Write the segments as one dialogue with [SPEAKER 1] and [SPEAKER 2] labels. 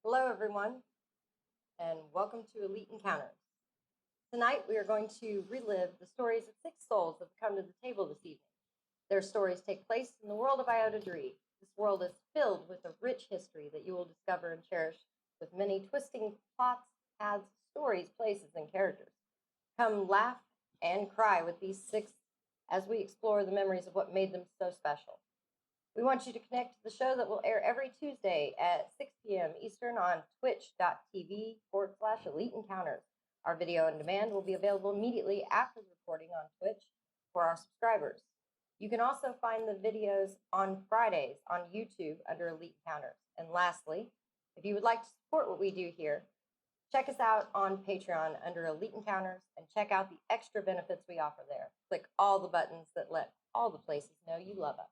[SPEAKER 1] Hello, everyone, and welcome to Elite Encounters. Tonight, we are going to relive the stories of 6 souls that have come to the table this evening. Their stories take place in the world of Iota Dree. This world is filled with a rich history that you will discover and cherish, with many twisting plots, paths, stories, places, and characters. Come laugh and cry with these 6 as we explore the memories of what made them so special. We want you to connect to the show that will air every Tuesday at 6 p.m. Eastern on twitch.tv/Elite Encounters. Our video on demand will be available immediately after the recording on Twitch for our subscribers. You can also find the videos on Fridays on YouTube under Elite Encounters. And lastly, if you would like to support what we do here, check us out on Patreon under Elite Encounters and check out the extra benefits we offer there. Click all the buttons that let all the places know you love us.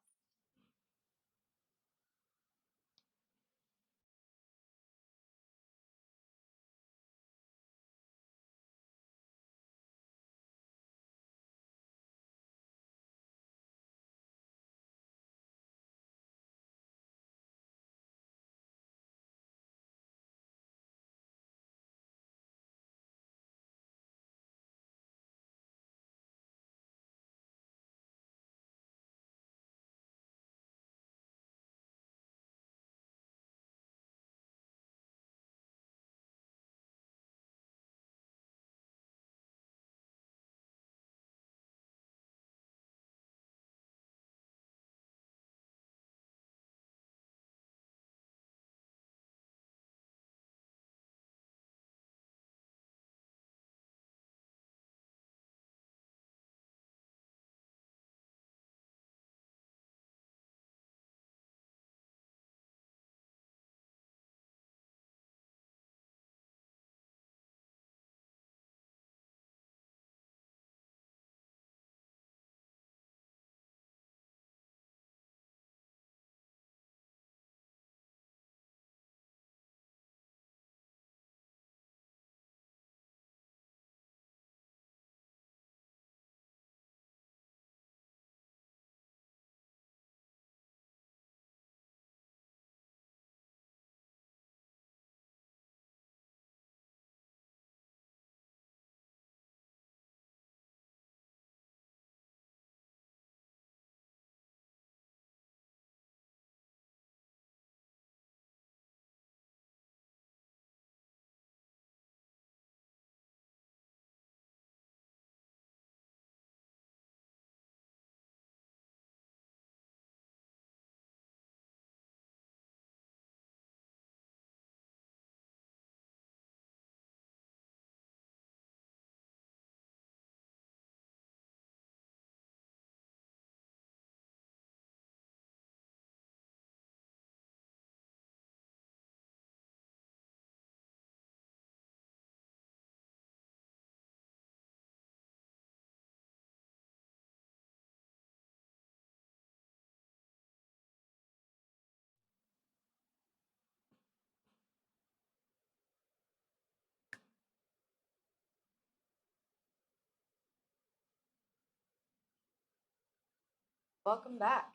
[SPEAKER 1] Welcome back.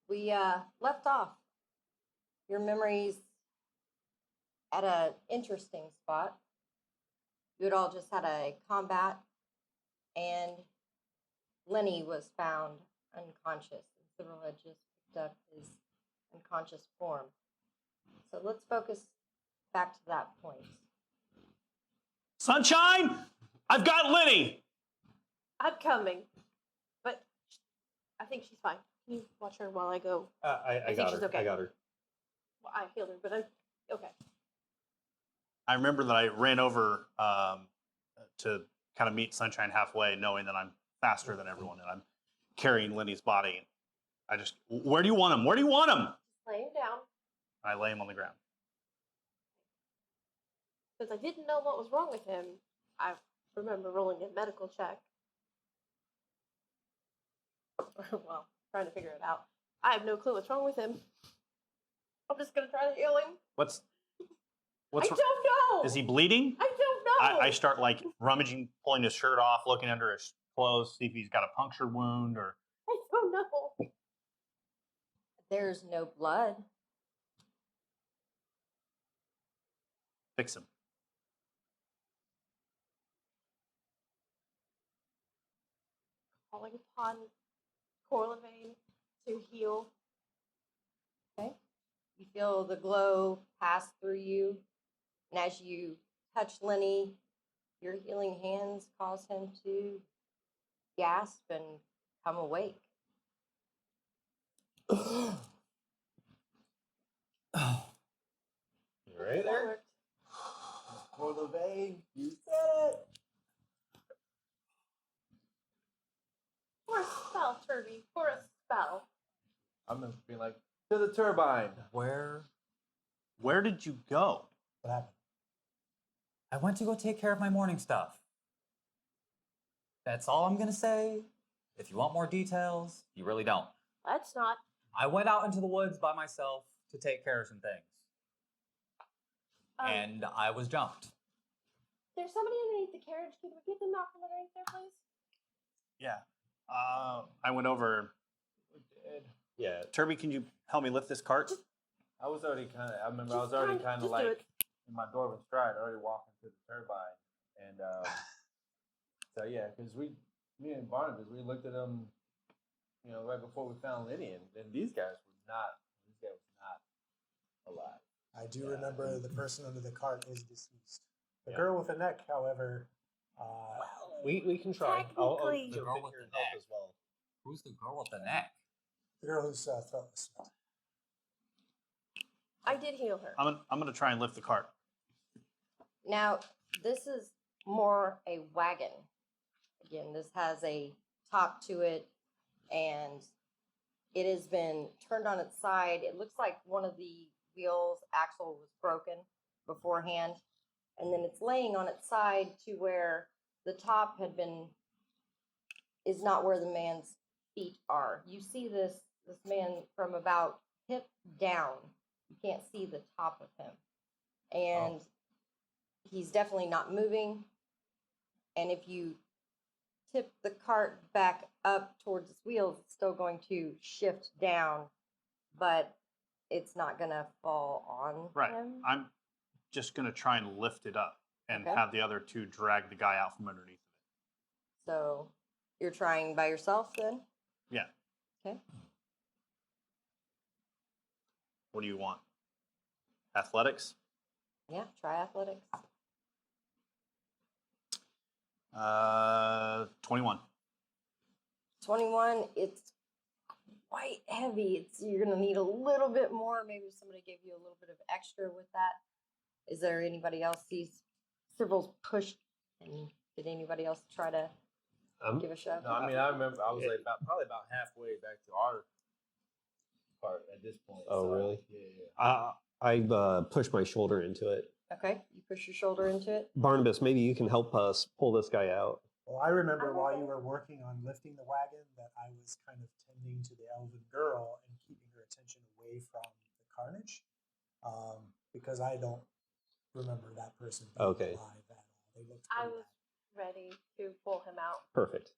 [SPEAKER 1] We left off your memories at an interesting spot. You had all just had a combat, and Lenny was found unconscious, and Cyril had just picked up his unconscious form. So let's focus back to that point.
[SPEAKER 2] Sunshine, I've got Lenny.
[SPEAKER 3] I'm coming, but I think she's fine. Can you watch her while I go?
[SPEAKER 2] I got her.
[SPEAKER 3] Okay.
[SPEAKER 2] I got her.
[SPEAKER 3] Well, I healed her, but I'm okay.
[SPEAKER 2] I remember that I ran over to kind of meet Sunshine halfway, knowing that I'm faster than everyone, and I'm carrying Lenny's body. Where do you want him? Where do you want him?
[SPEAKER 3] Just lay him down.
[SPEAKER 2] I lay him on the ground.
[SPEAKER 3] Since I didn't know what was wrong with him, I remember rolling a medical check. Well, trying to figure it out. I have no clue what's wrong with him. I'm just gonna try to heal him.
[SPEAKER 2] What's
[SPEAKER 3] I don't know.
[SPEAKER 2] Is he bleeding?
[SPEAKER 3] I don't know.
[SPEAKER 2] I start like rummaging, pulling his shirt off, looking under his clothes, see if he's got a puncture wound or.
[SPEAKER 3] I don't know.
[SPEAKER 1] There's no blood.
[SPEAKER 2] fix him.
[SPEAKER 3] Calling upon Corlevain to heal.
[SPEAKER 1] Okay. You feel the glow pass through you, and as you touch Lenny, your healing hands cause him to gasp and come awake.
[SPEAKER 4] You right
[SPEAKER 3] That
[SPEAKER 4] there?
[SPEAKER 3] worked.
[SPEAKER 4] For the vein, you said it.
[SPEAKER 3] For a spell, Turby. For a spell.
[SPEAKER 4] I'm gonna be like, to the turbine.
[SPEAKER 5] Where
[SPEAKER 2] Did you go?
[SPEAKER 5] what happened? I went to go take care of my morning stuff. That's all I'm gonna say. If you want more details, you really don't.
[SPEAKER 3] Let's not.
[SPEAKER 5] I went out into the woods by myself to take care of some things. And I was jumped.
[SPEAKER 3] There's somebody underneath the carriage. Can we get them out from underneath there, please?
[SPEAKER 2] Yeah. I went over.
[SPEAKER 4] Yeah,
[SPEAKER 2] Turby, can you help me lift this cart?
[SPEAKER 4] I was already kind of. I remember I was
[SPEAKER 3] Just
[SPEAKER 4] already
[SPEAKER 3] kinda-
[SPEAKER 4] kind of
[SPEAKER 3] just do
[SPEAKER 4] like
[SPEAKER 3] it.
[SPEAKER 4] in my dwarven stride, already walking to the turbine, and so yeah, because me and Barnabas, we looked at them, right before we found Lenny, and these guys were not alive.
[SPEAKER 6] I do remember the person under the cart is deceased. The
[SPEAKER 4] Yeah.
[SPEAKER 6] girl with the neck, however,
[SPEAKER 4] We can try.
[SPEAKER 3] Technically-
[SPEAKER 5] The girl with the neck.
[SPEAKER 4] as well.
[SPEAKER 5] Who's the girl with the neck?
[SPEAKER 6] the girl whose throat was slit.
[SPEAKER 3] I did heal her.
[SPEAKER 2] I'm gonna try and lift the cart.
[SPEAKER 1] Now, this is more a wagon. Again, this has a top to it, and it has been turned on its side. It looks like one of the wheels axle was broken beforehand, and then it's laying on its side to where the top is not where the man's feet are. You see this man from about hip down. You can't see the top of him, and he's definitely not moving. And if you tip the cart back up towards its wheels, it's still going to shift down, but it's not going to fall on
[SPEAKER 2] Right.
[SPEAKER 1] him.
[SPEAKER 2] I'm just gonna try and lift it up and
[SPEAKER 1] Okay.
[SPEAKER 2] have the other two drag the guy out from underneath of it.
[SPEAKER 1] So you're trying by yourself then?
[SPEAKER 2] Yeah.
[SPEAKER 1] Okay.
[SPEAKER 2] What do you want? Athletics?
[SPEAKER 1] Yeah, try athletics.
[SPEAKER 2] 21.
[SPEAKER 1] 21, it's quite heavy. You're going to need a little bit more. Maybe somebody gave you a little bit of extra with that. Is there anybody else? These Sybil's pushed, and did anybody else try to give a shove?
[SPEAKER 4] No, I mean I remember I was like probably about halfway back to our part at this point.
[SPEAKER 7] Oh, really?
[SPEAKER 4] Yeah.
[SPEAKER 7] I pushed my shoulder into it.
[SPEAKER 1] Okay, you push your shoulder into it.
[SPEAKER 7] Barnabas, maybe you can help us pull this guy out.
[SPEAKER 6] Well, I remember while you were working on lifting the wagon that I was kind of tending to the elven girl and keeping her attention away from the carnage, because I don't remember that person being
[SPEAKER 7] Okay.
[SPEAKER 6] alive at all. They looked
[SPEAKER 3] I
[SPEAKER 6] pretty
[SPEAKER 3] was ready to pull him out
[SPEAKER 7] Perfect.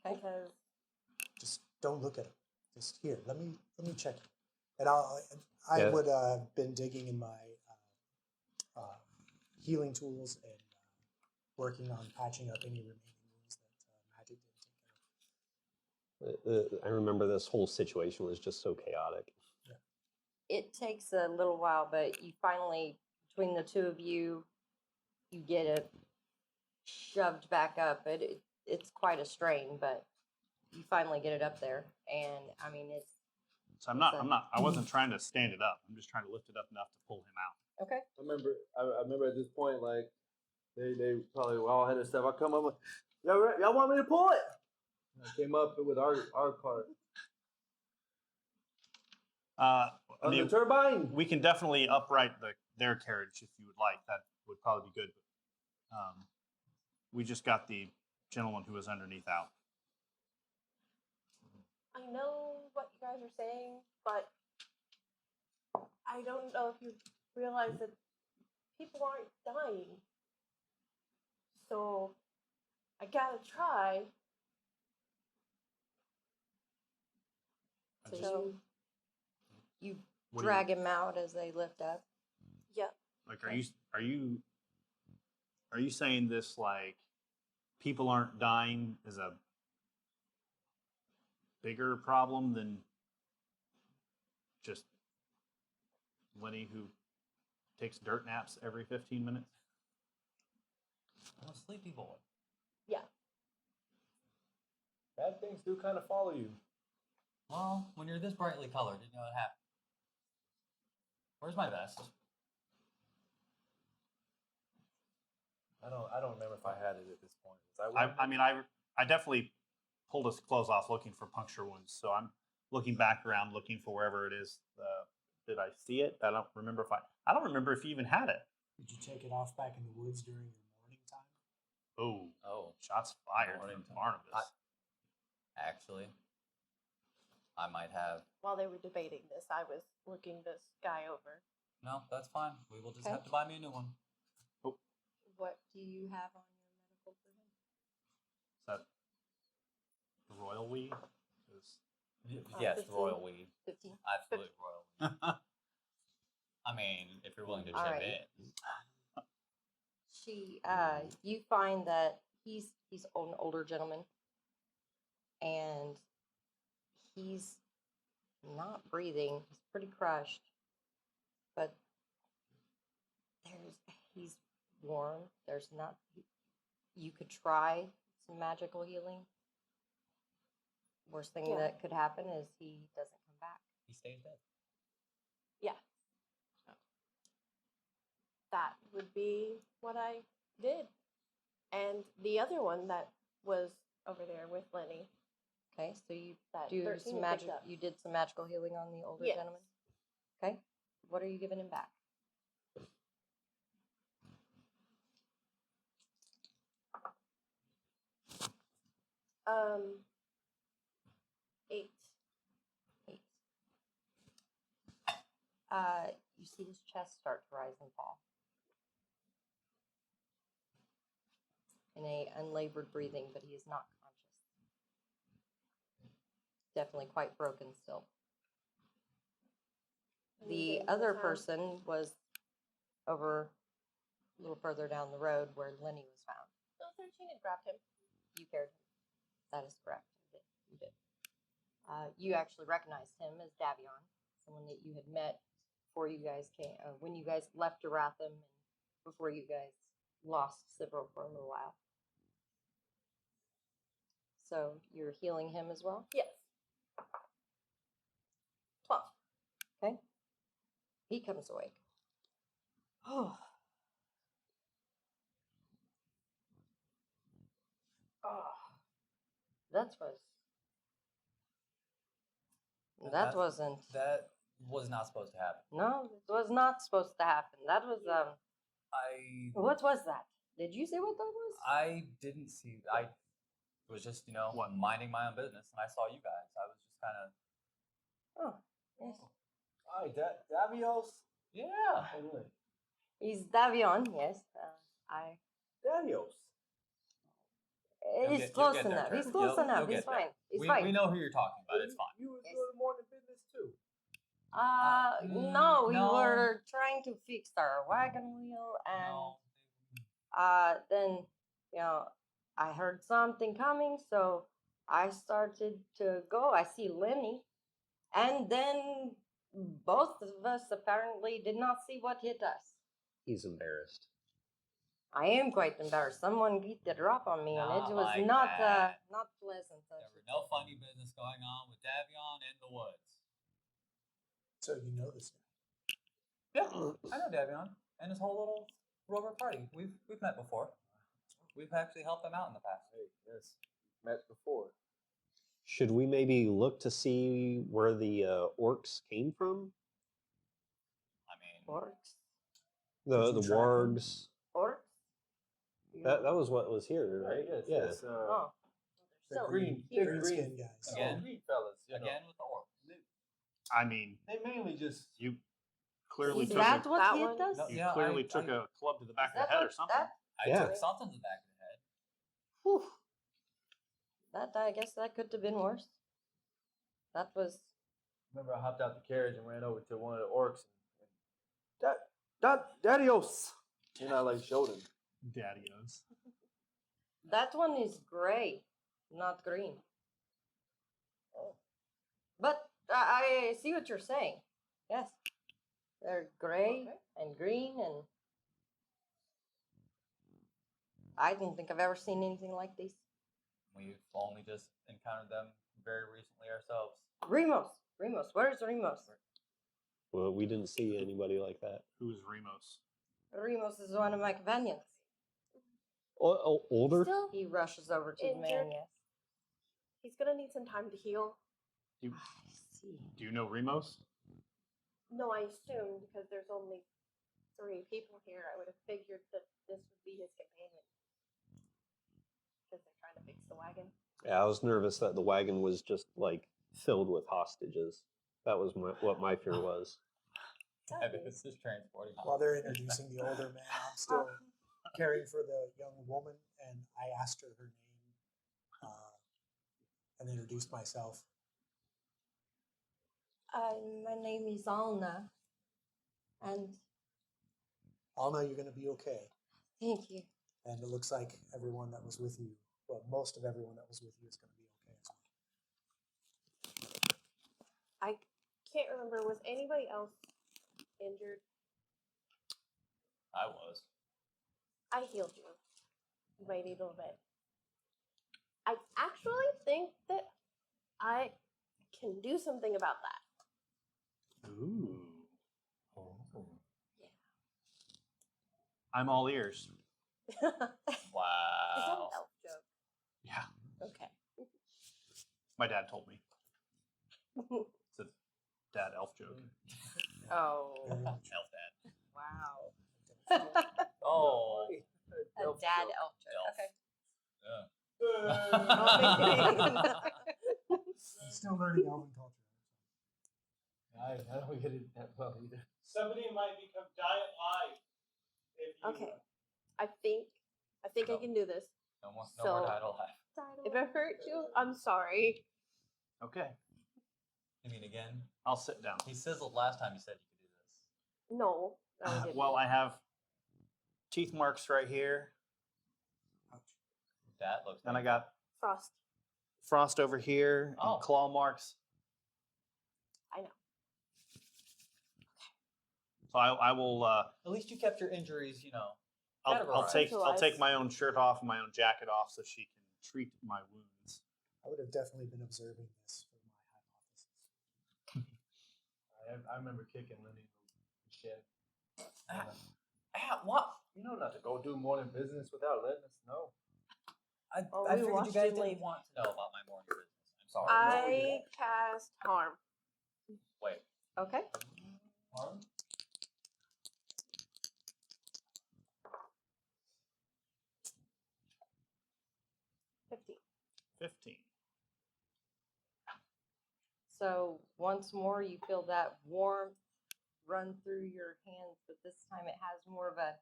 [SPEAKER 1] Okay.
[SPEAKER 3] because
[SPEAKER 6] bad. Just don't look at him. Just here. Let me check you. And I
[SPEAKER 7] Yeah.
[SPEAKER 6] would have been digging in my healing tools and working on patching up any remaining wounds that magic didn't take care of.
[SPEAKER 7] I remember this whole situation was just so chaotic.
[SPEAKER 1] It takes a little while, but you finally, between the two of you, you get it shoved back up. It's quite a strain, but you finally get it up there. And I mean, it's
[SPEAKER 2] So I wasn't trying to stand it up. I'm just trying to lift it up enough to pull him out.
[SPEAKER 1] okay.
[SPEAKER 4] I remember at this point like they probably were all had their stuff. I come up with y'all want me to pull it? And I came up with our cart.
[SPEAKER 2] I
[SPEAKER 4] On
[SPEAKER 2] mean,
[SPEAKER 4] the turbine.
[SPEAKER 2] we can definitely upright their carriage if you would like. That would probably be good. But, we just got the gentleman who was underneath out.
[SPEAKER 3] I know what you guys are saying, but I don't know if you realize that people aren't dying. So I gotta try.
[SPEAKER 1] So
[SPEAKER 3] So
[SPEAKER 1] you
[SPEAKER 2] What do you-
[SPEAKER 1] drag him out as they lift up.
[SPEAKER 3] yeah,
[SPEAKER 2] Like, are you saying this like people aren't dying is a bigger problem than just Lenny who takes dirt naps every 15 minutes?
[SPEAKER 5] I'm a sleepy boy.
[SPEAKER 3] Yeah.
[SPEAKER 4] Bad things do kind of follow you.
[SPEAKER 5] Well, when you're this brightly colored, you know what happens. Where's my vest?
[SPEAKER 4] I don't remember if I had it at this point.
[SPEAKER 2] I definitely pulled his clothes off looking for puncture wounds. So I'm looking back around looking for wherever it is. Did I see it? I don't remember if he even had it.
[SPEAKER 6] Did you take it off back in the woods during your morning time?
[SPEAKER 2] Oh, shots fired
[SPEAKER 5] Morning
[SPEAKER 2] from
[SPEAKER 5] time.
[SPEAKER 2] Barnabas.
[SPEAKER 5] Actually, I might have.
[SPEAKER 3] While they were debating this, I was looking this guy over.
[SPEAKER 5] No, that's fine. We will just
[SPEAKER 1] Okay.
[SPEAKER 5] have to buy me a new one.
[SPEAKER 1] What do you have on your medical for him?
[SPEAKER 2] Is that the royal weed?
[SPEAKER 5] Yes,
[SPEAKER 3] 15.
[SPEAKER 5] royal weed.
[SPEAKER 1] 15.
[SPEAKER 5] Absolutely royal weed. I mean, if you're willing to chip
[SPEAKER 1] Alright.
[SPEAKER 5] in.
[SPEAKER 1] You find that he's an older gentleman, and he's not breathing. He's pretty crushed, but he's warm. There's not. You could try some magical healing. Worst thing
[SPEAKER 3] Yeah.
[SPEAKER 1] that could happen is he doesn't come back.
[SPEAKER 5] He stays dead.
[SPEAKER 3] Yeah. That would be what I did. And the other one that was over there with Lenny,
[SPEAKER 1] Okay, so you
[SPEAKER 3] that
[SPEAKER 1] do
[SPEAKER 3] 13
[SPEAKER 1] some
[SPEAKER 3] you
[SPEAKER 1] magic.
[SPEAKER 3] picked up.
[SPEAKER 1] You did some magical healing on the older
[SPEAKER 3] Yes.
[SPEAKER 1] gentleman. Okay, what are you giving him back?
[SPEAKER 3] Um, 8.
[SPEAKER 1] 8. You see his chest start to rise and fall in a unlabored breathing, but he is not conscious. Definitely quite broken still.
[SPEAKER 3] And
[SPEAKER 1] The
[SPEAKER 3] he's in
[SPEAKER 1] other
[SPEAKER 3] town.
[SPEAKER 1] person was over a little further down the road where Lenny was found.
[SPEAKER 3] No, 13 had grabbed him.
[SPEAKER 1] You carried him. That is correct. You did. You actually recognized him as Davion, someone that you had met before you guys came, when you guys left Dromathan, and before you guys lost Cyril for a little while. So you're healing him as well?
[SPEAKER 3] Yes. 12.
[SPEAKER 1] Okay. He comes awake. Oh. That wasn't.
[SPEAKER 5] That was not supposed to happen.
[SPEAKER 1] No, it was not supposed to happen. That was What was that? Did you say what that was?
[SPEAKER 5] I didn't see. I was just, minding my own business, and I saw you guys. I was just kind of.
[SPEAKER 1] Oh, yes.
[SPEAKER 4] All right, Davios.
[SPEAKER 5] Yeah.
[SPEAKER 4] Oh, really?
[SPEAKER 1] He's Davion. Yes.
[SPEAKER 4] Davios.
[SPEAKER 1] He's close enough. He's close enough. He's fine. He's fine.
[SPEAKER 5] We know who you're talking about. It's fine.
[SPEAKER 4] You was
[SPEAKER 1] Yes.
[SPEAKER 4] doing the morning business too.
[SPEAKER 1] No, we
[SPEAKER 5] no.
[SPEAKER 1] were trying to fix our wagon wheel, and
[SPEAKER 5] No.
[SPEAKER 1] then I heard something coming, so I started to go. I see Lenny, and then both of us apparently did not see what hit us.
[SPEAKER 7] He's embarrassed.
[SPEAKER 1] I am quite embarrassed. Someone beat the drop on me, and it
[SPEAKER 5] Not
[SPEAKER 1] was
[SPEAKER 5] like
[SPEAKER 1] not
[SPEAKER 5] that.
[SPEAKER 1] not pleasant. I
[SPEAKER 5] There
[SPEAKER 1] should
[SPEAKER 5] were no
[SPEAKER 1] say.
[SPEAKER 5] funny business going on with Davion in the woods.
[SPEAKER 6] So you know this guy.
[SPEAKER 5] Yeah, I know Davion and his whole little rover party. We've met before. We've actually helped him out in the past.
[SPEAKER 4] Hey, yes, met before.
[SPEAKER 7] Should we maybe look to see where the orcs came from?
[SPEAKER 5] I mean,
[SPEAKER 1] Orcs.
[SPEAKER 7] The
[SPEAKER 6] Did you track them?
[SPEAKER 7] wargs.
[SPEAKER 1] Orcs.
[SPEAKER 7] That was what was here, right?
[SPEAKER 4] Yes,
[SPEAKER 7] Yeah.
[SPEAKER 4] yes,
[SPEAKER 1] Oh,
[SPEAKER 6] The
[SPEAKER 1] so
[SPEAKER 6] green
[SPEAKER 1] here.
[SPEAKER 6] skin guys.
[SPEAKER 5] Again?
[SPEAKER 4] green fellas.
[SPEAKER 5] again with the orcs.
[SPEAKER 2] I mean,
[SPEAKER 4] They mainly just
[SPEAKER 2] you clearly
[SPEAKER 1] Is
[SPEAKER 2] took
[SPEAKER 1] that
[SPEAKER 2] a,
[SPEAKER 1] what
[SPEAKER 3] That
[SPEAKER 1] hit
[SPEAKER 3] one?
[SPEAKER 1] us?
[SPEAKER 5] No,
[SPEAKER 2] you
[SPEAKER 5] yeah,
[SPEAKER 2] clearly
[SPEAKER 5] I-
[SPEAKER 2] took a club to the back
[SPEAKER 1] Is
[SPEAKER 2] of the
[SPEAKER 1] that
[SPEAKER 2] head or
[SPEAKER 1] what-
[SPEAKER 2] something.
[SPEAKER 5] I
[SPEAKER 7] Yeah.
[SPEAKER 5] took something to the back of the head.
[SPEAKER 1] Whew. That I guess that could have been worse. That was
[SPEAKER 4] remember I hopped out the carriage and ran over to one of the orcs and Daddy-os. And I like showed him.
[SPEAKER 2] Daddy-os.
[SPEAKER 1] That one is gray, not green. But I see what you're saying. Yes. They're gray and green, and I don't think I've ever seen anything like these.
[SPEAKER 5] We've only just encountered them very recently ourselves.
[SPEAKER 1] Remus, where's Remus?
[SPEAKER 7] Well, we didn't see anybody like that.
[SPEAKER 2] Who's Remus?
[SPEAKER 1] Remus is one of my companions.
[SPEAKER 7] Older?
[SPEAKER 3] Still
[SPEAKER 1] He rushes over to the man,
[SPEAKER 3] Injured.
[SPEAKER 1] yes.
[SPEAKER 3] He's gonna need some time to heal.
[SPEAKER 2] Do,
[SPEAKER 1] I see.
[SPEAKER 2] do you know Remus?
[SPEAKER 3] No, I assumed because there's only 3 people here, I would have figured that this would be his companion. Because they're trying to fix the wagon.
[SPEAKER 7] Yeah, I was nervous that the wagon was just like filled with hostages. That was what my fear was.
[SPEAKER 5] It's just transporting.
[SPEAKER 6] While they're introducing the older man, I'm still caring for the young woman, and I asked her her name and introduced myself.
[SPEAKER 1] My name is Alna, and
[SPEAKER 6] Alma, you're going to be okay.
[SPEAKER 1] thank you.
[SPEAKER 6] And it looks like everyone that was with you, well, most of everyone that was with you is going to be okay as well.
[SPEAKER 3] I can't remember, was anybody else injured?
[SPEAKER 5] I was.
[SPEAKER 3] I healed you. You might need a little bit. I actually think that I can do something about that.
[SPEAKER 2] Ooh.
[SPEAKER 5] Oh.
[SPEAKER 3] Yeah.
[SPEAKER 2] I'm all ears.
[SPEAKER 3] Is that an
[SPEAKER 5] Wow.
[SPEAKER 3] elf joke?
[SPEAKER 2] Yeah.
[SPEAKER 3] Okay.
[SPEAKER 2] My dad told me. It's a dad elf joke.
[SPEAKER 1] Oh,
[SPEAKER 6] Very much.
[SPEAKER 5] Elf dad.
[SPEAKER 1] wow.
[SPEAKER 5] Oh.
[SPEAKER 1] A dad elf joke.
[SPEAKER 5] Elf.
[SPEAKER 1] Okay.
[SPEAKER 5] Yeah.
[SPEAKER 6] I'm still learning Elven culture.
[SPEAKER 4] I don't get it that well either.
[SPEAKER 8] Somebody might become giant live. If you,
[SPEAKER 3] Okay. I think I can do this.
[SPEAKER 5] No more
[SPEAKER 3] So-
[SPEAKER 5] title life.
[SPEAKER 3] If I hurt you, I'm sorry.
[SPEAKER 2] Okay.
[SPEAKER 5] You mean again?
[SPEAKER 2] I'll sit down.
[SPEAKER 5] He sizzled last time you said you could do this.
[SPEAKER 3] No, I didn't.
[SPEAKER 2] Well, I have teeth marks right here.
[SPEAKER 5] That looks.
[SPEAKER 2] Then I got
[SPEAKER 3] Frost.
[SPEAKER 2] frost over here
[SPEAKER 5] Oh.
[SPEAKER 2] and claw marks.
[SPEAKER 3] I know.
[SPEAKER 2] So I will.
[SPEAKER 5] At least you kept your injuries, you know.
[SPEAKER 2] I'll
[SPEAKER 5] categorized.
[SPEAKER 2] take
[SPEAKER 3] Centralized.
[SPEAKER 2] my own shirt off and my own jacket off so she can treat my wounds.
[SPEAKER 6] I would have definitely been observing this for my hypothesis.
[SPEAKER 4] I remember kicking Lenny in the shed.
[SPEAKER 5] What?
[SPEAKER 4] You know not to go do morning business without letting us know.
[SPEAKER 3] Oh,
[SPEAKER 5] I
[SPEAKER 3] we
[SPEAKER 5] figured you
[SPEAKER 3] watched
[SPEAKER 5] guys
[SPEAKER 3] him leave.
[SPEAKER 5] didn't want to know about my morning business. I'm sorry.
[SPEAKER 3] I cast harm.
[SPEAKER 5] Wait.
[SPEAKER 1] Okay.
[SPEAKER 4] Harm?
[SPEAKER 3] $15.
[SPEAKER 2] 15.
[SPEAKER 1] So once more, you feel that warmth run through your hands, but this time it has more of a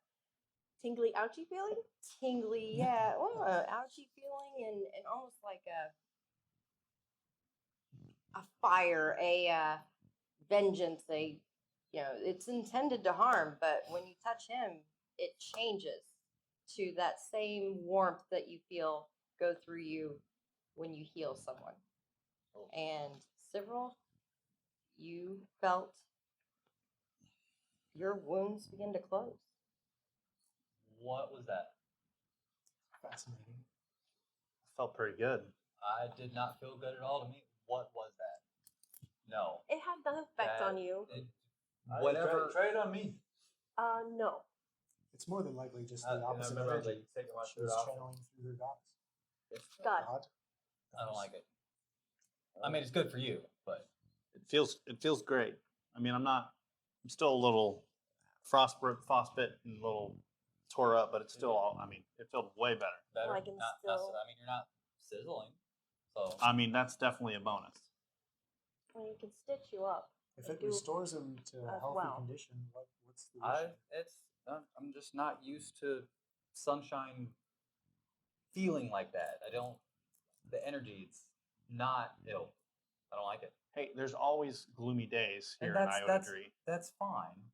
[SPEAKER 3] Tingly, ouchy feeling?
[SPEAKER 1] tingly, yeah, well, ouchy feeling, and almost like a fire, a vengeance. It's intended to harm, but when you touch him, it changes to that same warmth that you feel go through you when you heal someone.
[SPEAKER 5] Oh.
[SPEAKER 1] And Cyril, you felt your wounds begin to close.
[SPEAKER 5] What was that?
[SPEAKER 6] Fascinating.
[SPEAKER 2] Felt pretty good.
[SPEAKER 5] I did not feel good at all to me. What was that? No.
[SPEAKER 3] It had no effect on you.
[SPEAKER 5] Whatever.
[SPEAKER 4] Try it on me.
[SPEAKER 3] No.
[SPEAKER 6] It's more than likely just
[SPEAKER 4] And
[SPEAKER 6] the
[SPEAKER 4] I
[SPEAKER 6] opposite
[SPEAKER 4] remember I was
[SPEAKER 6] energy.
[SPEAKER 4] like taking my
[SPEAKER 6] She
[SPEAKER 4] shirt
[SPEAKER 6] was
[SPEAKER 4] off.
[SPEAKER 6] channeling through her gods.
[SPEAKER 3] God.
[SPEAKER 6] God.
[SPEAKER 5] I don't like it. I mean, it's good for you, but
[SPEAKER 2] It feels great. I mean, I'm still a little frostbit and a little tore up, but it's still all. I mean, it felt way better.
[SPEAKER 5] better.
[SPEAKER 3] I can
[SPEAKER 5] not,
[SPEAKER 3] still-
[SPEAKER 5] I mean, you're not sizzling, so
[SPEAKER 2] I mean, that's definitely a bonus.
[SPEAKER 3] Well, you can stitch you up.
[SPEAKER 6] If
[SPEAKER 3] and
[SPEAKER 6] it
[SPEAKER 3] do
[SPEAKER 6] restores him to a
[SPEAKER 3] as
[SPEAKER 6] healthy
[SPEAKER 3] well.
[SPEAKER 6] condition, what's the issue?
[SPEAKER 5] I'm just not used to sunshine feeling like that. The energy, it's not ill. I don't like it.
[SPEAKER 2] Hey, there's always gloomy days here,
[SPEAKER 5] And
[SPEAKER 2] and I would agree.
[SPEAKER 5] That's fine.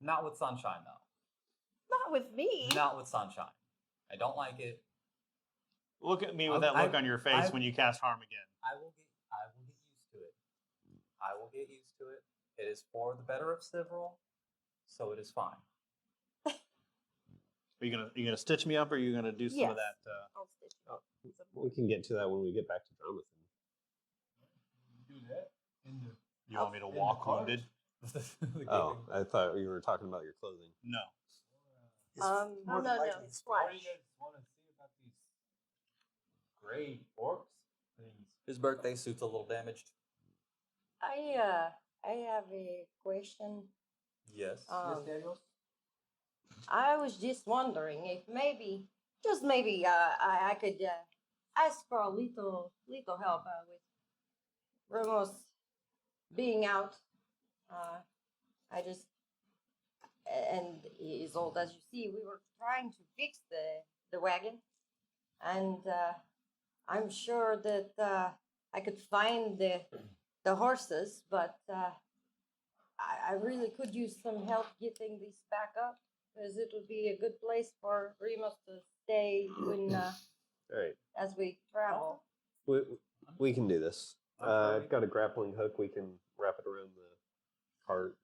[SPEAKER 5] Not with sunshine, though.
[SPEAKER 3] Not with me.
[SPEAKER 5] Not with sunshine. I don't like it.
[SPEAKER 2] Look at me with that look on your face when you cast harm again.
[SPEAKER 5] I will get used to it. I will get used to it. It is for the better of Civil, so it is fine.
[SPEAKER 2] Are you gonna stitch me up, or are you gonna do some of
[SPEAKER 3] Yes.
[SPEAKER 2] that?
[SPEAKER 3] I'll stitch you.
[SPEAKER 7] We can get to that when we get back to Dromathan.
[SPEAKER 4] Do that in the
[SPEAKER 2] You want me to
[SPEAKER 4] in the
[SPEAKER 2] walk
[SPEAKER 4] cart?
[SPEAKER 2] wounded?
[SPEAKER 7] Oh, I thought you were talking about your clothing.
[SPEAKER 2] No.
[SPEAKER 6] It's more than
[SPEAKER 3] no,
[SPEAKER 6] likely
[SPEAKER 3] it's
[SPEAKER 6] it's
[SPEAKER 4] What do you
[SPEAKER 3] flesh.
[SPEAKER 4] guys want to see about these gray orcs things?
[SPEAKER 5] His birthday suit's a little damaged.
[SPEAKER 1] I have a question.
[SPEAKER 5] Yes.
[SPEAKER 4] Daniels?
[SPEAKER 1] I was just wondering if maybe, just maybe, I could ask for a little help with Ramos being out. I just, and he's old as you see. We were trying to fix the wagon, and I'm sure that I could find the horses, but I really could use some help getting these back up, because it would be a good place for Remus to stay when
[SPEAKER 7] All right,
[SPEAKER 1] as we travel.
[SPEAKER 7] we can do this.
[SPEAKER 5] I'm sorry.
[SPEAKER 7] I've got a grappling hook. We can wrap it around the cart.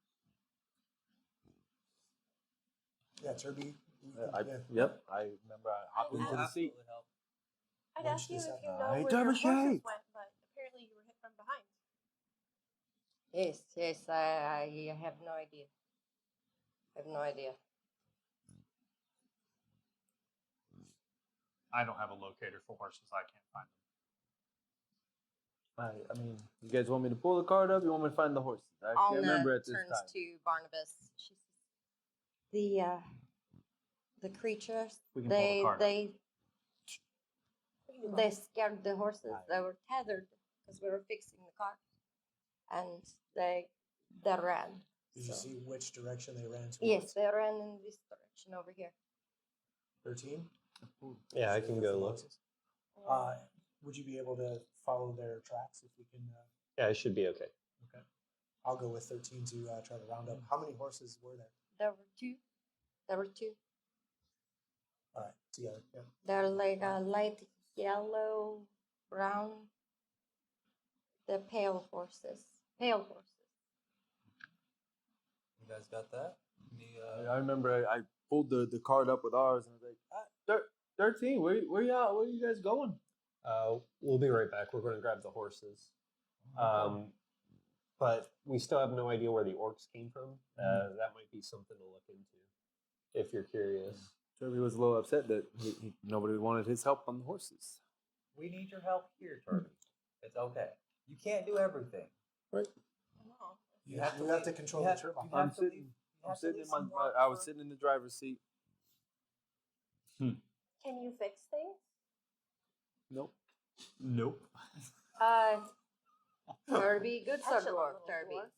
[SPEAKER 6] Yeah, Turby.
[SPEAKER 4] Yep, I remember I hopped
[SPEAKER 3] I'd
[SPEAKER 4] into the seat.
[SPEAKER 5] Absolutely help.
[SPEAKER 3] I'd
[SPEAKER 6] Lunch
[SPEAKER 3] ask you
[SPEAKER 6] this
[SPEAKER 3] if
[SPEAKER 6] up.
[SPEAKER 3] you
[SPEAKER 4] Hey,
[SPEAKER 3] know where your
[SPEAKER 4] Derbyshire!
[SPEAKER 3] horses went, but apparently you were hit from behind.
[SPEAKER 1] Yes, I have no idea. I have no idea.
[SPEAKER 2] I don't have a locator for horses. I can't find them.
[SPEAKER 4] I mean, you guys want me to pull the cart up? You want me to find the horses? I can't
[SPEAKER 1] Alna
[SPEAKER 4] remember at this
[SPEAKER 1] turns
[SPEAKER 4] time.
[SPEAKER 1] to Barnabas. She says, the creatures,
[SPEAKER 2] We can pull the cart up.
[SPEAKER 1] they scared the horses. They were tethered because we were fixing the cart, and they ran.
[SPEAKER 6] Did you
[SPEAKER 1] So-
[SPEAKER 6] see which direction they ran towards?
[SPEAKER 1] Yes, they ran in this direction over here.
[SPEAKER 6] 13?
[SPEAKER 7] Yeah, I
[SPEAKER 6] So
[SPEAKER 7] can
[SPEAKER 6] that's
[SPEAKER 7] go
[SPEAKER 6] the
[SPEAKER 7] look.
[SPEAKER 6] closest. Would you be able to follow their tracks if we can?
[SPEAKER 7] Yeah, it should be okay.
[SPEAKER 6] Okay. I'll go with 13 to try to round up. How many horses were there?
[SPEAKER 1] There were two.
[SPEAKER 6] All right, together. Yeah.
[SPEAKER 1] They're like a light yellow, brown. The pale horses.
[SPEAKER 5] You guys got that?
[SPEAKER 4] I remember I pulled the cart up with ours, and I was like, 13, where you at? Where you guys going?
[SPEAKER 7] We'll be right back. We're going to grab the horses. But we still have no idea where the orcs came from. That might be something to look into if you're curious.
[SPEAKER 4] Turby was a little upset that nobody wanted his help on the horses.
[SPEAKER 5] We need your help here, Turby. It's okay. You can't do everything.
[SPEAKER 6] You have to
[SPEAKER 5] leave-
[SPEAKER 6] control
[SPEAKER 5] you
[SPEAKER 6] the
[SPEAKER 5] have-
[SPEAKER 6] turbine.
[SPEAKER 5] you have
[SPEAKER 4] I'm
[SPEAKER 5] to leave-
[SPEAKER 4] sitting.
[SPEAKER 5] you
[SPEAKER 4] I'm
[SPEAKER 5] have to
[SPEAKER 4] sitting
[SPEAKER 5] leave
[SPEAKER 4] in my.
[SPEAKER 5] some room
[SPEAKER 4] I was
[SPEAKER 5] for-
[SPEAKER 4] sitting in the driver's seat.
[SPEAKER 3] Can you fix things?
[SPEAKER 4] Nope.
[SPEAKER 2] Nope.
[SPEAKER 1] Derby, good
[SPEAKER 3] Touch it,
[SPEAKER 1] sir,
[SPEAKER 3] little
[SPEAKER 1] Derby.
[SPEAKER 3] dwarf.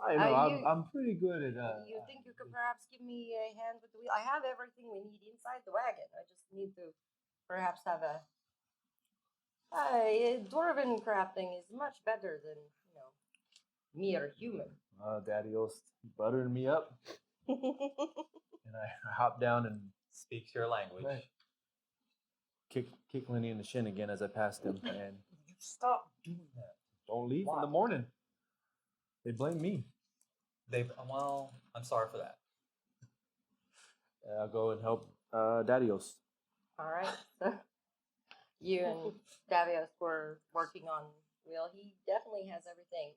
[SPEAKER 4] I know.
[SPEAKER 1] you-
[SPEAKER 4] I'm pretty good at.
[SPEAKER 1] You think you could perhaps give me a hand with the wheel? I have everything we need inside the wagon. I just need to perhaps have a. Dwarven crafting is much better than mere human.
[SPEAKER 4] Daddy-o's buttering me up, and I hop down and
[SPEAKER 5] Speaks your language.
[SPEAKER 4] Right. kick Lenny in the shin again as I passed him. And
[SPEAKER 5] You stop doing that.
[SPEAKER 4] don't leave in
[SPEAKER 5] Why?
[SPEAKER 4] the morning. They blame me.
[SPEAKER 5] Well, I'm sorry for that.
[SPEAKER 4] I'll go and help Daddy-o's.
[SPEAKER 1] All right. So you and Davios were working on wheel. He definitely has everything.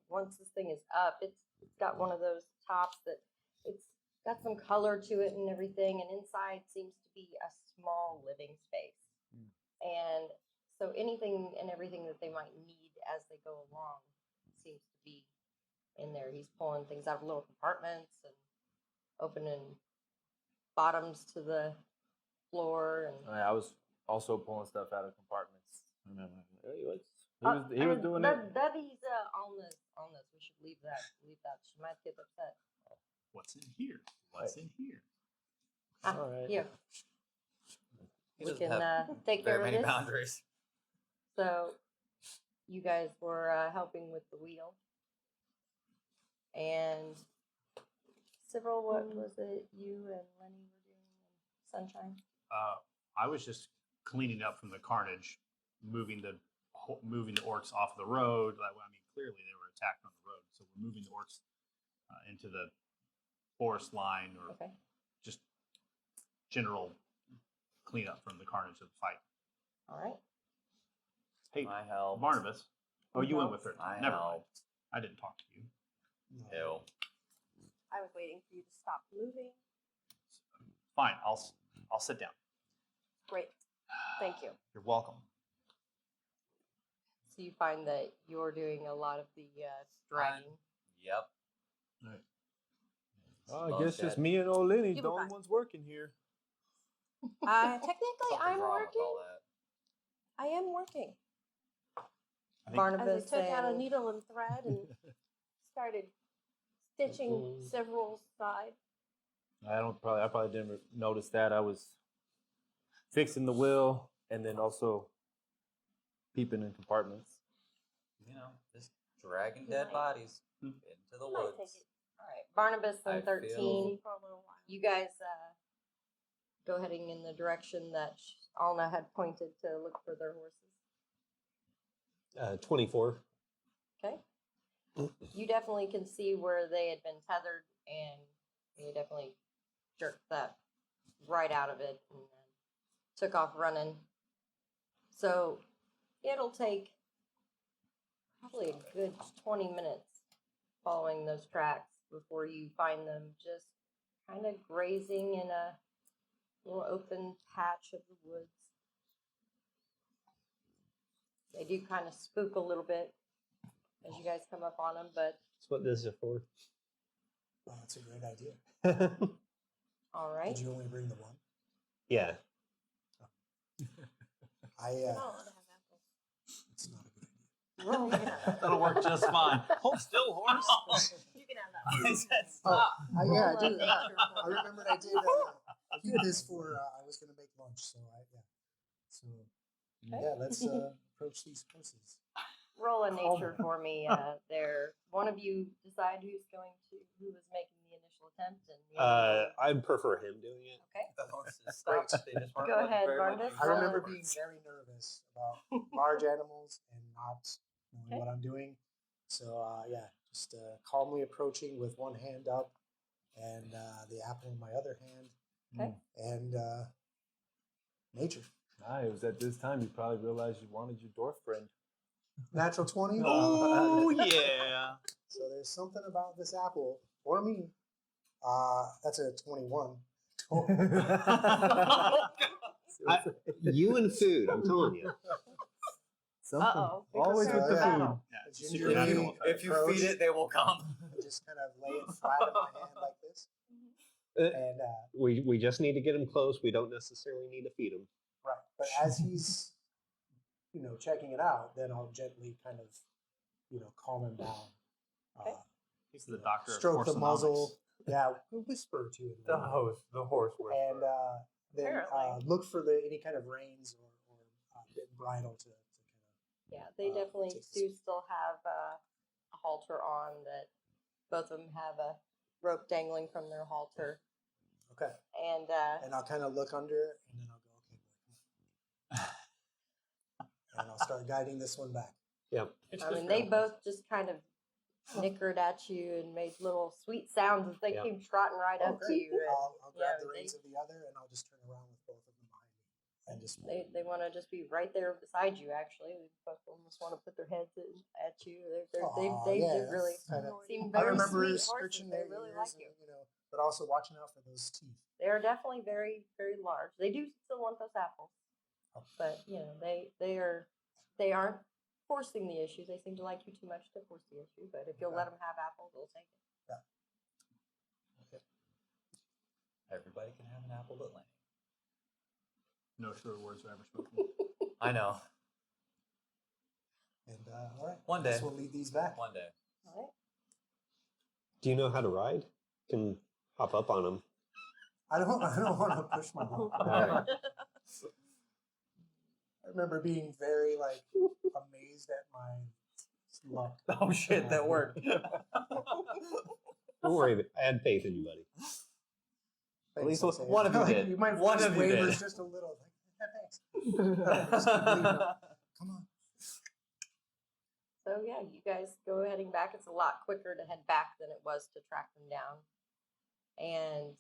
[SPEAKER 1] Once this thing is up, it's got one of those tops that it's got some color to it and everything, and inside seems to be a small living space. And so anything and everything that they might need as they go along seems to be in there. He's pulling things out of little compartments and opening bottoms to the floor and
[SPEAKER 4] I was also pulling stuff out of compartments. He was doing it.
[SPEAKER 1] that he's on this. We should leave that. She might get upset.
[SPEAKER 2] What's in here? What's in here?
[SPEAKER 4] All right.
[SPEAKER 1] Here,
[SPEAKER 5] He
[SPEAKER 1] we
[SPEAKER 5] doesn't
[SPEAKER 1] can
[SPEAKER 5] have
[SPEAKER 1] take
[SPEAKER 5] very
[SPEAKER 1] care of
[SPEAKER 5] many
[SPEAKER 1] this.
[SPEAKER 5] boundaries.
[SPEAKER 1] So you guys were helping with the wheel, and Cyril, what was it you and Lenny were doing in Sunshine?
[SPEAKER 2] I was just cleaning up from the carnage, moving the orcs off the road. That way, I mean, clearly they were attacked on the road, so we're moving the orcs into the forest line, or
[SPEAKER 1] Okay.
[SPEAKER 2] just general cleanup from the carnage of the fight.
[SPEAKER 1] All right.
[SPEAKER 2] Hey,
[SPEAKER 5] I helped.
[SPEAKER 2] Barnabas. Oh, you went with her.
[SPEAKER 5] I
[SPEAKER 2] Never mind.
[SPEAKER 5] helped.
[SPEAKER 2] I didn't talk to you.
[SPEAKER 5] Ew.
[SPEAKER 3] I was waiting for you to stop moving.
[SPEAKER 2] Fine, I'll sit down.
[SPEAKER 3] Great. Thank you.
[SPEAKER 2] You're welcome.
[SPEAKER 1] So you find that you're doing a lot of the dragging.
[SPEAKER 5] Yep.
[SPEAKER 4] Oh, I
[SPEAKER 5] Well
[SPEAKER 4] guess just
[SPEAKER 5] said.
[SPEAKER 4] me and old Lenny,
[SPEAKER 3] You'll
[SPEAKER 4] the
[SPEAKER 3] be
[SPEAKER 4] only
[SPEAKER 3] fine.
[SPEAKER 4] ones working here.
[SPEAKER 3] Technically,
[SPEAKER 5] Something's
[SPEAKER 3] I'm
[SPEAKER 5] wrong with
[SPEAKER 3] working.
[SPEAKER 5] all that.
[SPEAKER 3] I am working.
[SPEAKER 2] I think
[SPEAKER 1] Barnabas
[SPEAKER 3] As I took out a
[SPEAKER 1] and
[SPEAKER 3] needle and thread and started stitching several sides.
[SPEAKER 4] I probably didn't notice that. I was fixing the wheel and then also peeping in compartments.
[SPEAKER 5] You know, just dragging
[SPEAKER 3] You
[SPEAKER 5] dead
[SPEAKER 3] might-
[SPEAKER 5] bodies into the
[SPEAKER 3] You might
[SPEAKER 5] woods.
[SPEAKER 3] take it
[SPEAKER 1] all right, Barnabas
[SPEAKER 5] I
[SPEAKER 1] and
[SPEAKER 5] feel-
[SPEAKER 1] 13.
[SPEAKER 3] for a little while.
[SPEAKER 1] You guys go heading in the direction that Alna had pointed to look for their horses.
[SPEAKER 7] 24.
[SPEAKER 1] Okay. You definitely can see where they had been tethered, and they definitely jerked that right out of it and then took off running. So it'll take probably a good 20 minutes following those tracks before you find them just kind of grazing in a little open patch of the woods. They do kind of spook a little bit as you guys come up on them, but
[SPEAKER 7] That's what this is for.
[SPEAKER 6] Oh, that's a great idea.
[SPEAKER 1] all right.
[SPEAKER 6] Did you only bring the one?
[SPEAKER 7] Yeah.
[SPEAKER 3] You're not allowed to have apples.
[SPEAKER 6] It's not a good idea.
[SPEAKER 1] Roll it.
[SPEAKER 2] that'll work just fine. Hold still, horse.
[SPEAKER 3] You can have that.
[SPEAKER 5] I said
[SPEAKER 6] Oh,
[SPEAKER 5] stop.
[SPEAKER 6] yeah, I
[SPEAKER 1] Roll a
[SPEAKER 6] do.
[SPEAKER 1] nature
[SPEAKER 6] I
[SPEAKER 1] for me.
[SPEAKER 6] remembered I did keep this for, I was going to make lunch, so yeah. So, yeah, let's approach these horses.
[SPEAKER 1] Roll a nature for me there. One of you decide who was making the initial attempt, and the other one.
[SPEAKER 7] I'd prefer him doing it.
[SPEAKER 1] Okay.
[SPEAKER 5] The horses stopped. They just weren't
[SPEAKER 1] Go
[SPEAKER 5] looking
[SPEAKER 1] ahead,
[SPEAKER 5] very much
[SPEAKER 1] Barnabas.
[SPEAKER 6] I
[SPEAKER 5] for
[SPEAKER 6] remember
[SPEAKER 5] the
[SPEAKER 6] being
[SPEAKER 5] horse.
[SPEAKER 6] very nervous about large animals and not knowing
[SPEAKER 1] Okay.
[SPEAKER 6] what I'm doing. So, yeah, just calmly approaching with one hand up and the apple in my other hand.
[SPEAKER 1] Okay.
[SPEAKER 6] And nature.
[SPEAKER 4] It was at this time you probably realized you wanted your dwarf friend.
[SPEAKER 6] Natural 20.
[SPEAKER 2] Oh, yeah.
[SPEAKER 6] So there's something about this apple, or me. That's a 21.
[SPEAKER 7] You and food, I'm telling you.
[SPEAKER 4] Something.
[SPEAKER 3] Uh-oh. Be
[SPEAKER 4] Always
[SPEAKER 6] prepared
[SPEAKER 4] with the
[SPEAKER 6] for
[SPEAKER 4] food.
[SPEAKER 6] battle.
[SPEAKER 2] Yeah, it's a
[SPEAKER 6] Gingerly
[SPEAKER 2] supernatural effect.
[SPEAKER 5] If you feed it, they will come.
[SPEAKER 6] I just kind of lay it flat in my hand like this. And
[SPEAKER 7] We just need to get him close. We don't necessarily need to feed him.
[SPEAKER 6] right, but as he's, checking it out, then I'll gently kind of, calm him down.
[SPEAKER 1] Okay.
[SPEAKER 2] He's the doctor of
[SPEAKER 6] Stroke the
[SPEAKER 2] horseonomics.
[SPEAKER 6] muzzle. Yeah, whisper to him.
[SPEAKER 4] The horse whisperer.
[SPEAKER 6] And then
[SPEAKER 3] Apparently.
[SPEAKER 6] look for any kind of reins or bit bridle to kind of.
[SPEAKER 1] Yeah, they definitely
[SPEAKER 6] takes
[SPEAKER 1] do still have a halter on that both of them have a rope dangling from their halter.
[SPEAKER 6] Okay.
[SPEAKER 1] And
[SPEAKER 6] And I'll kind of look under, and then I'll go, okay, boy, come on. And I'll start guiding this one back.
[SPEAKER 7] Yep.
[SPEAKER 1] I mean, they both just kind of nickered at you and made little sweet sounds as they
[SPEAKER 7] Yeah.
[SPEAKER 1] came trotting right up to
[SPEAKER 6] great.
[SPEAKER 1] you. And,
[SPEAKER 6] I'll grab
[SPEAKER 1] yeah,
[SPEAKER 6] the reins of the other, and I'll just turn around with both of them behind me. And just
[SPEAKER 1] they want to just be right there beside you. Actually, they both almost want to put their heads at you. They
[SPEAKER 6] yeah,
[SPEAKER 1] do really
[SPEAKER 6] kinda-
[SPEAKER 1] seem
[SPEAKER 6] I
[SPEAKER 1] very
[SPEAKER 6] remember
[SPEAKER 1] sweet horses.
[SPEAKER 6] scratching
[SPEAKER 1] They
[SPEAKER 6] their
[SPEAKER 1] really
[SPEAKER 6] ears,
[SPEAKER 1] like you.
[SPEAKER 6] and, but also watching out for those teeth.
[SPEAKER 1] They are definitely very, very large. They do still want those apples, but they aren't forcing the issue. They seem to like you too much to force the issue. But if you'll let them have apples, they'll take it.
[SPEAKER 5] Everybody can have an apple but Lenny.
[SPEAKER 2] No truer words were ever spoken.
[SPEAKER 5] I know.
[SPEAKER 6] And all right,
[SPEAKER 5] One
[SPEAKER 6] guess
[SPEAKER 5] day.
[SPEAKER 6] we'll lead these back.
[SPEAKER 5] One day.
[SPEAKER 1] All right.
[SPEAKER 7] Do you know how to ride? Can hop up on him.
[SPEAKER 6] I don't want to push my luck.
[SPEAKER 7] Alright.
[SPEAKER 6] I remember being very amazed at my luck.
[SPEAKER 5] Oh shit, that worked.
[SPEAKER 7] Don't worry, I had faith in you, buddy.
[SPEAKER 5] At least
[SPEAKER 6] Thanks, Isaiah.
[SPEAKER 5] one of you
[SPEAKER 6] Like,
[SPEAKER 5] did.
[SPEAKER 6] My
[SPEAKER 5] One
[SPEAKER 6] voice
[SPEAKER 5] of you did.
[SPEAKER 6] wavers just a little. Like, yeah, thanks. Just keep bleeding up. Come on.
[SPEAKER 1] So yeah, you guys go heading back. It's a lot quicker to head back than it was to track them down. And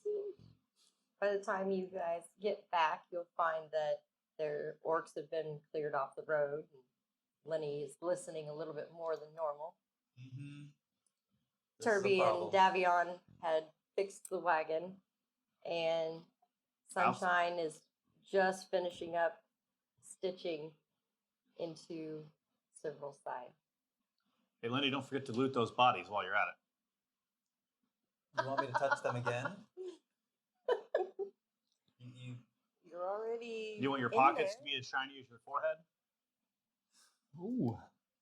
[SPEAKER 1] by the time you guys get back, you'll find that their orcs have been cleared off the road. And Lenny is listening a little bit more than normal.
[SPEAKER 5] Mm-hmm.
[SPEAKER 1] Turby and Davion had fixed the wagon, and Sunshine is just finishing up stitching into several sides.
[SPEAKER 2] Hey, Lenny, don't forget to loot those bodies while you're at it.
[SPEAKER 5] You want me to touch them again?
[SPEAKER 3] You're already.
[SPEAKER 2] You want your
[SPEAKER 3] in
[SPEAKER 2] pockets
[SPEAKER 3] there.
[SPEAKER 2] to be as shiny as your forehead?
[SPEAKER 7] Ooh.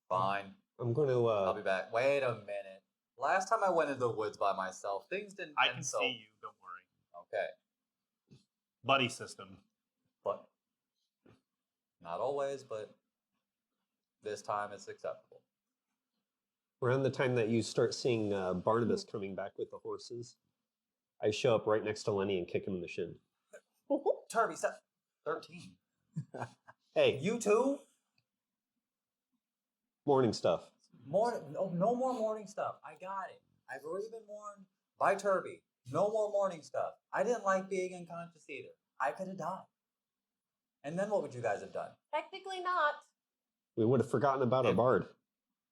[SPEAKER 5] Fine.
[SPEAKER 7] I'm going to.
[SPEAKER 5] I'll be back. Wait a minute. Last time I went into the woods by myself, things didn't
[SPEAKER 2] I
[SPEAKER 5] end
[SPEAKER 2] can
[SPEAKER 5] so.
[SPEAKER 2] see you. Don't worry.
[SPEAKER 5] Okay,
[SPEAKER 2] Buddy system.
[SPEAKER 5] but not always. But this time it's acceptable.
[SPEAKER 7] Around the time that you start seeing Barnabas coming back with the horses, I show up right next to Lenny and kick him in the shin.
[SPEAKER 5] Turby, 13.
[SPEAKER 7] Hey,
[SPEAKER 5] You too?
[SPEAKER 7] morning stuff.
[SPEAKER 5] No more morning stuff. I got it. I've already been warned by Turby. No more morning stuff. I didn't like being unconscious either. I could have died. And then what would you guys have done?
[SPEAKER 3] Technically not.
[SPEAKER 7] We would have forgotten about our bard.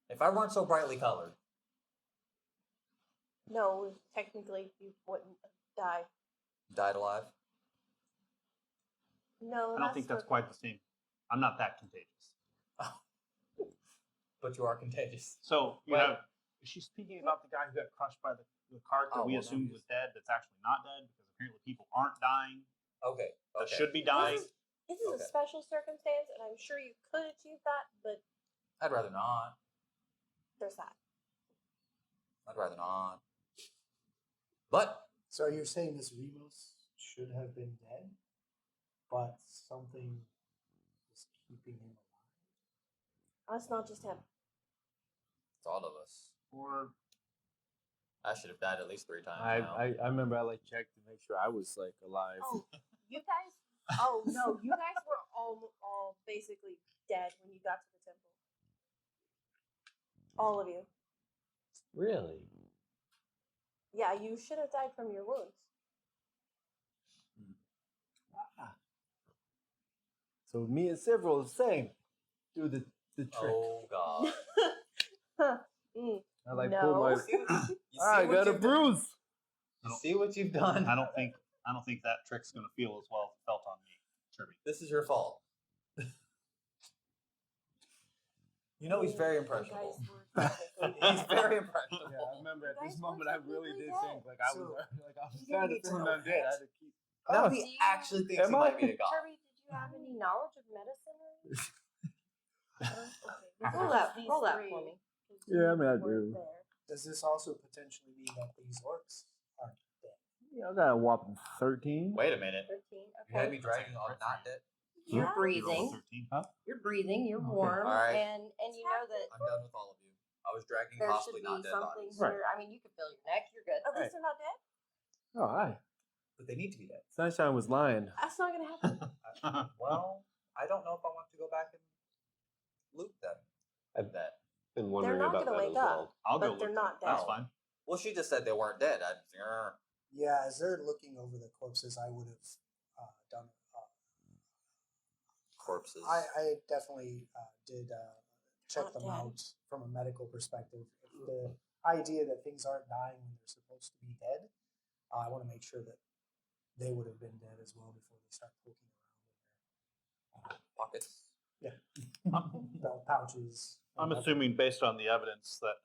[SPEAKER 5] If I weren't so brightly colored.
[SPEAKER 3] No, technically you wouldn't die.
[SPEAKER 5] Died alive?
[SPEAKER 3] No,
[SPEAKER 2] I don't think that's quite the same. I'm not that contagious.
[SPEAKER 5] But you are contagious.
[SPEAKER 2] So you
[SPEAKER 5] Right.
[SPEAKER 2] have. Is she speaking about the guy who got crushed by the cart that
[SPEAKER 5] Oh,
[SPEAKER 2] we
[SPEAKER 5] well,
[SPEAKER 2] assumed
[SPEAKER 5] no,
[SPEAKER 2] was dead? That's actually not dead because apparently people aren't dying
[SPEAKER 5] Okay.
[SPEAKER 2] that should be dying.
[SPEAKER 3] This is
[SPEAKER 5] Okay.
[SPEAKER 3] a special circumstance, and I'm sure you could achieve that, but
[SPEAKER 5] I'd rather not.
[SPEAKER 3] there's that.
[SPEAKER 5] I'd rather not. But
[SPEAKER 6] So you're saying this Remus should have been dead, but something is keeping him alive?
[SPEAKER 3] That's not just him.
[SPEAKER 5] it's all of us.
[SPEAKER 2] Or
[SPEAKER 5] I should have died at least 3 times
[SPEAKER 4] I,
[SPEAKER 5] now.
[SPEAKER 4] I remember I like checked to make sure I was like alive.
[SPEAKER 3] Oh, you guys. Oh no, you guys were all basically dead when you got to the temple. All of you.
[SPEAKER 7] Really?
[SPEAKER 3] Yeah, you should have died from your wounds.
[SPEAKER 4] So me and several the same. Do the trick.
[SPEAKER 5] Oh god.
[SPEAKER 4] I like
[SPEAKER 3] no.
[SPEAKER 4] pull my.
[SPEAKER 5] You see
[SPEAKER 4] I
[SPEAKER 5] what
[SPEAKER 4] got a
[SPEAKER 5] you've done?
[SPEAKER 4] bruise.
[SPEAKER 5] You see what you've done?
[SPEAKER 2] I don't think that trick's gonna feel as well felt on me, Turby.
[SPEAKER 5] This is your fault. You know he's very
[SPEAKER 3] You
[SPEAKER 5] impressionable.
[SPEAKER 3] guys were technically
[SPEAKER 5] He's
[SPEAKER 3] dead.
[SPEAKER 5] very impressionable.
[SPEAKER 4] Yeah, I remember at
[SPEAKER 3] You
[SPEAKER 4] this
[SPEAKER 3] guys were
[SPEAKER 4] moment I really
[SPEAKER 3] technically
[SPEAKER 4] did
[SPEAKER 3] dead.
[SPEAKER 4] think like I was
[SPEAKER 6] So,
[SPEAKER 4] like I was
[SPEAKER 6] you
[SPEAKER 4] trying to
[SPEAKER 6] need to
[SPEAKER 4] feel
[SPEAKER 6] know
[SPEAKER 4] I'm dead. I
[SPEAKER 6] that.
[SPEAKER 4] had to keep.
[SPEAKER 5] Now
[SPEAKER 4] Oh,
[SPEAKER 5] he actually thinks
[SPEAKER 4] am
[SPEAKER 5] he might
[SPEAKER 4] I?
[SPEAKER 5] be a god.
[SPEAKER 1] Turby, did you have any knowledge of medicine? Or anything?
[SPEAKER 3] Okay,
[SPEAKER 1] roll that for me.
[SPEAKER 4] Yeah, I mean, I do.
[SPEAKER 6] Does this also potentially mean that these orcs aren't dead?
[SPEAKER 4] Yeah, I got a whopping 13.
[SPEAKER 5] Wait a minute.
[SPEAKER 1] 13.
[SPEAKER 5] You had me
[SPEAKER 1] Okay.
[SPEAKER 5] dragging on not dead.
[SPEAKER 1] You're
[SPEAKER 2] You rolled
[SPEAKER 1] breathing.
[SPEAKER 2] 13.
[SPEAKER 1] You're breathing. You're
[SPEAKER 4] Okay.
[SPEAKER 1] warm,
[SPEAKER 5] All right.
[SPEAKER 1] and you know that
[SPEAKER 5] I'm done with all of you. I was dragging
[SPEAKER 1] there
[SPEAKER 5] possibly
[SPEAKER 1] should be
[SPEAKER 5] not dead
[SPEAKER 1] something
[SPEAKER 5] bodies.
[SPEAKER 4] Right.
[SPEAKER 1] here. I mean, you can feel your neck. You're good.
[SPEAKER 3] At least they're not dead.
[SPEAKER 4] Oh, hi.
[SPEAKER 5] But they need to be dead.
[SPEAKER 4] Sunshine was lying.
[SPEAKER 3] That's not gonna happen.
[SPEAKER 5] Well, I don't know if I want to go back and loot them.
[SPEAKER 7] I've
[SPEAKER 5] That.
[SPEAKER 7] been wondering
[SPEAKER 3] not
[SPEAKER 7] about
[SPEAKER 3] gonna
[SPEAKER 7] that
[SPEAKER 3] wake
[SPEAKER 7] as
[SPEAKER 3] up.
[SPEAKER 7] well.
[SPEAKER 2] I'll go
[SPEAKER 3] But they're
[SPEAKER 2] look
[SPEAKER 3] not
[SPEAKER 2] them. That's
[SPEAKER 3] dead.
[SPEAKER 2] fine.
[SPEAKER 5] Well, she just said they weren't dead.
[SPEAKER 6] Yeah, as they're looking over the corpses, I would have done.
[SPEAKER 5] Corpses.
[SPEAKER 6] I definitely did check
[SPEAKER 3] Not
[SPEAKER 6] them
[SPEAKER 3] dead.
[SPEAKER 6] out from a medical perspective. If the idea that things aren't dying when they're supposed to be dead, I want to make sure that they would have been dead as well before they start poking around
[SPEAKER 5] Pockets.
[SPEAKER 6] in their belt pouches.
[SPEAKER 2] I'm
[SPEAKER 6] and
[SPEAKER 2] assuming based on the evidence that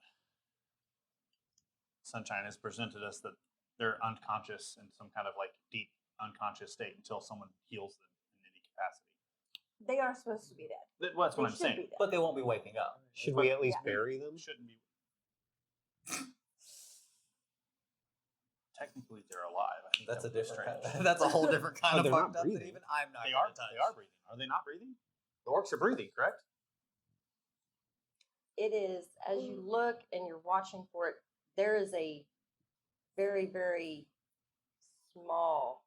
[SPEAKER 2] Sunshine has presented us that they're unconscious in some kind of like deep unconscious state until someone heals them in any capacity.
[SPEAKER 3] They are supposed to be dead.
[SPEAKER 2] Well, that's
[SPEAKER 3] They
[SPEAKER 2] what I'm
[SPEAKER 3] should
[SPEAKER 2] saying.
[SPEAKER 3] be dead.
[SPEAKER 5] But they won't be waking up.
[SPEAKER 7] Should we at least
[SPEAKER 3] Yeah.
[SPEAKER 7] bury them?
[SPEAKER 2] Shouldn't be. Technically, they're alive. I think
[SPEAKER 5] That's a
[SPEAKER 2] that would be
[SPEAKER 5] different.
[SPEAKER 2] strange.
[SPEAKER 5] That's a whole different kind
[SPEAKER 7] Oh,
[SPEAKER 5] of
[SPEAKER 7] they're not
[SPEAKER 5] fucked up that
[SPEAKER 7] breathing.
[SPEAKER 5] even I'm not.
[SPEAKER 2] They
[SPEAKER 5] gonna
[SPEAKER 2] are.
[SPEAKER 5] touch.
[SPEAKER 2] They are breathing. Are they not breathing? The orcs are breathing, correct?
[SPEAKER 1] it is as you look and you're watching for it. There is a very, very small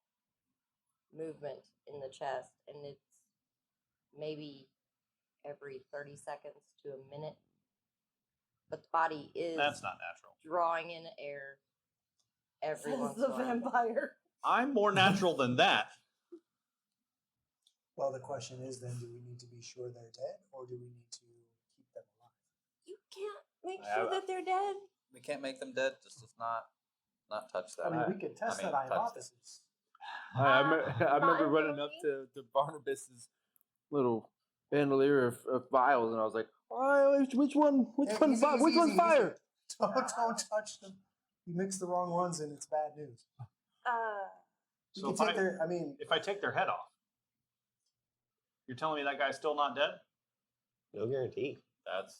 [SPEAKER 1] movement in the chest, and it's maybe every 30 seconds to a minute. But the body is
[SPEAKER 2] That's not natural.
[SPEAKER 1] drawing in air every
[SPEAKER 3] Says
[SPEAKER 1] once
[SPEAKER 3] the
[SPEAKER 1] in a while.
[SPEAKER 3] vampire.
[SPEAKER 2] I'm more natural than that.
[SPEAKER 6] Well, the question is then, do we need to be sure they're dead, or do we need to keep them alive?
[SPEAKER 3] You can't make
[SPEAKER 5] Yeah,
[SPEAKER 3] sure that they're dead.
[SPEAKER 5] We can't make them dead. Just not touch that.
[SPEAKER 6] I mean, we could test that
[SPEAKER 5] touch them.
[SPEAKER 6] hypothesis.
[SPEAKER 4] I
[SPEAKER 3] not
[SPEAKER 4] remember running up
[SPEAKER 3] really.
[SPEAKER 4] to Barnabas's little bandolier of vials, and I was like, oh, which one's
[SPEAKER 6] Easy.
[SPEAKER 4] fire?
[SPEAKER 6] Don't touch them. You mix the wrong ones, and it's bad news. You
[SPEAKER 2] So
[SPEAKER 6] can
[SPEAKER 2] if
[SPEAKER 6] take
[SPEAKER 2] I,
[SPEAKER 6] their. I mean,
[SPEAKER 2] if I take their head off, you're telling me that guy's still not dead?
[SPEAKER 7] No guarantee.
[SPEAKER 5] That's.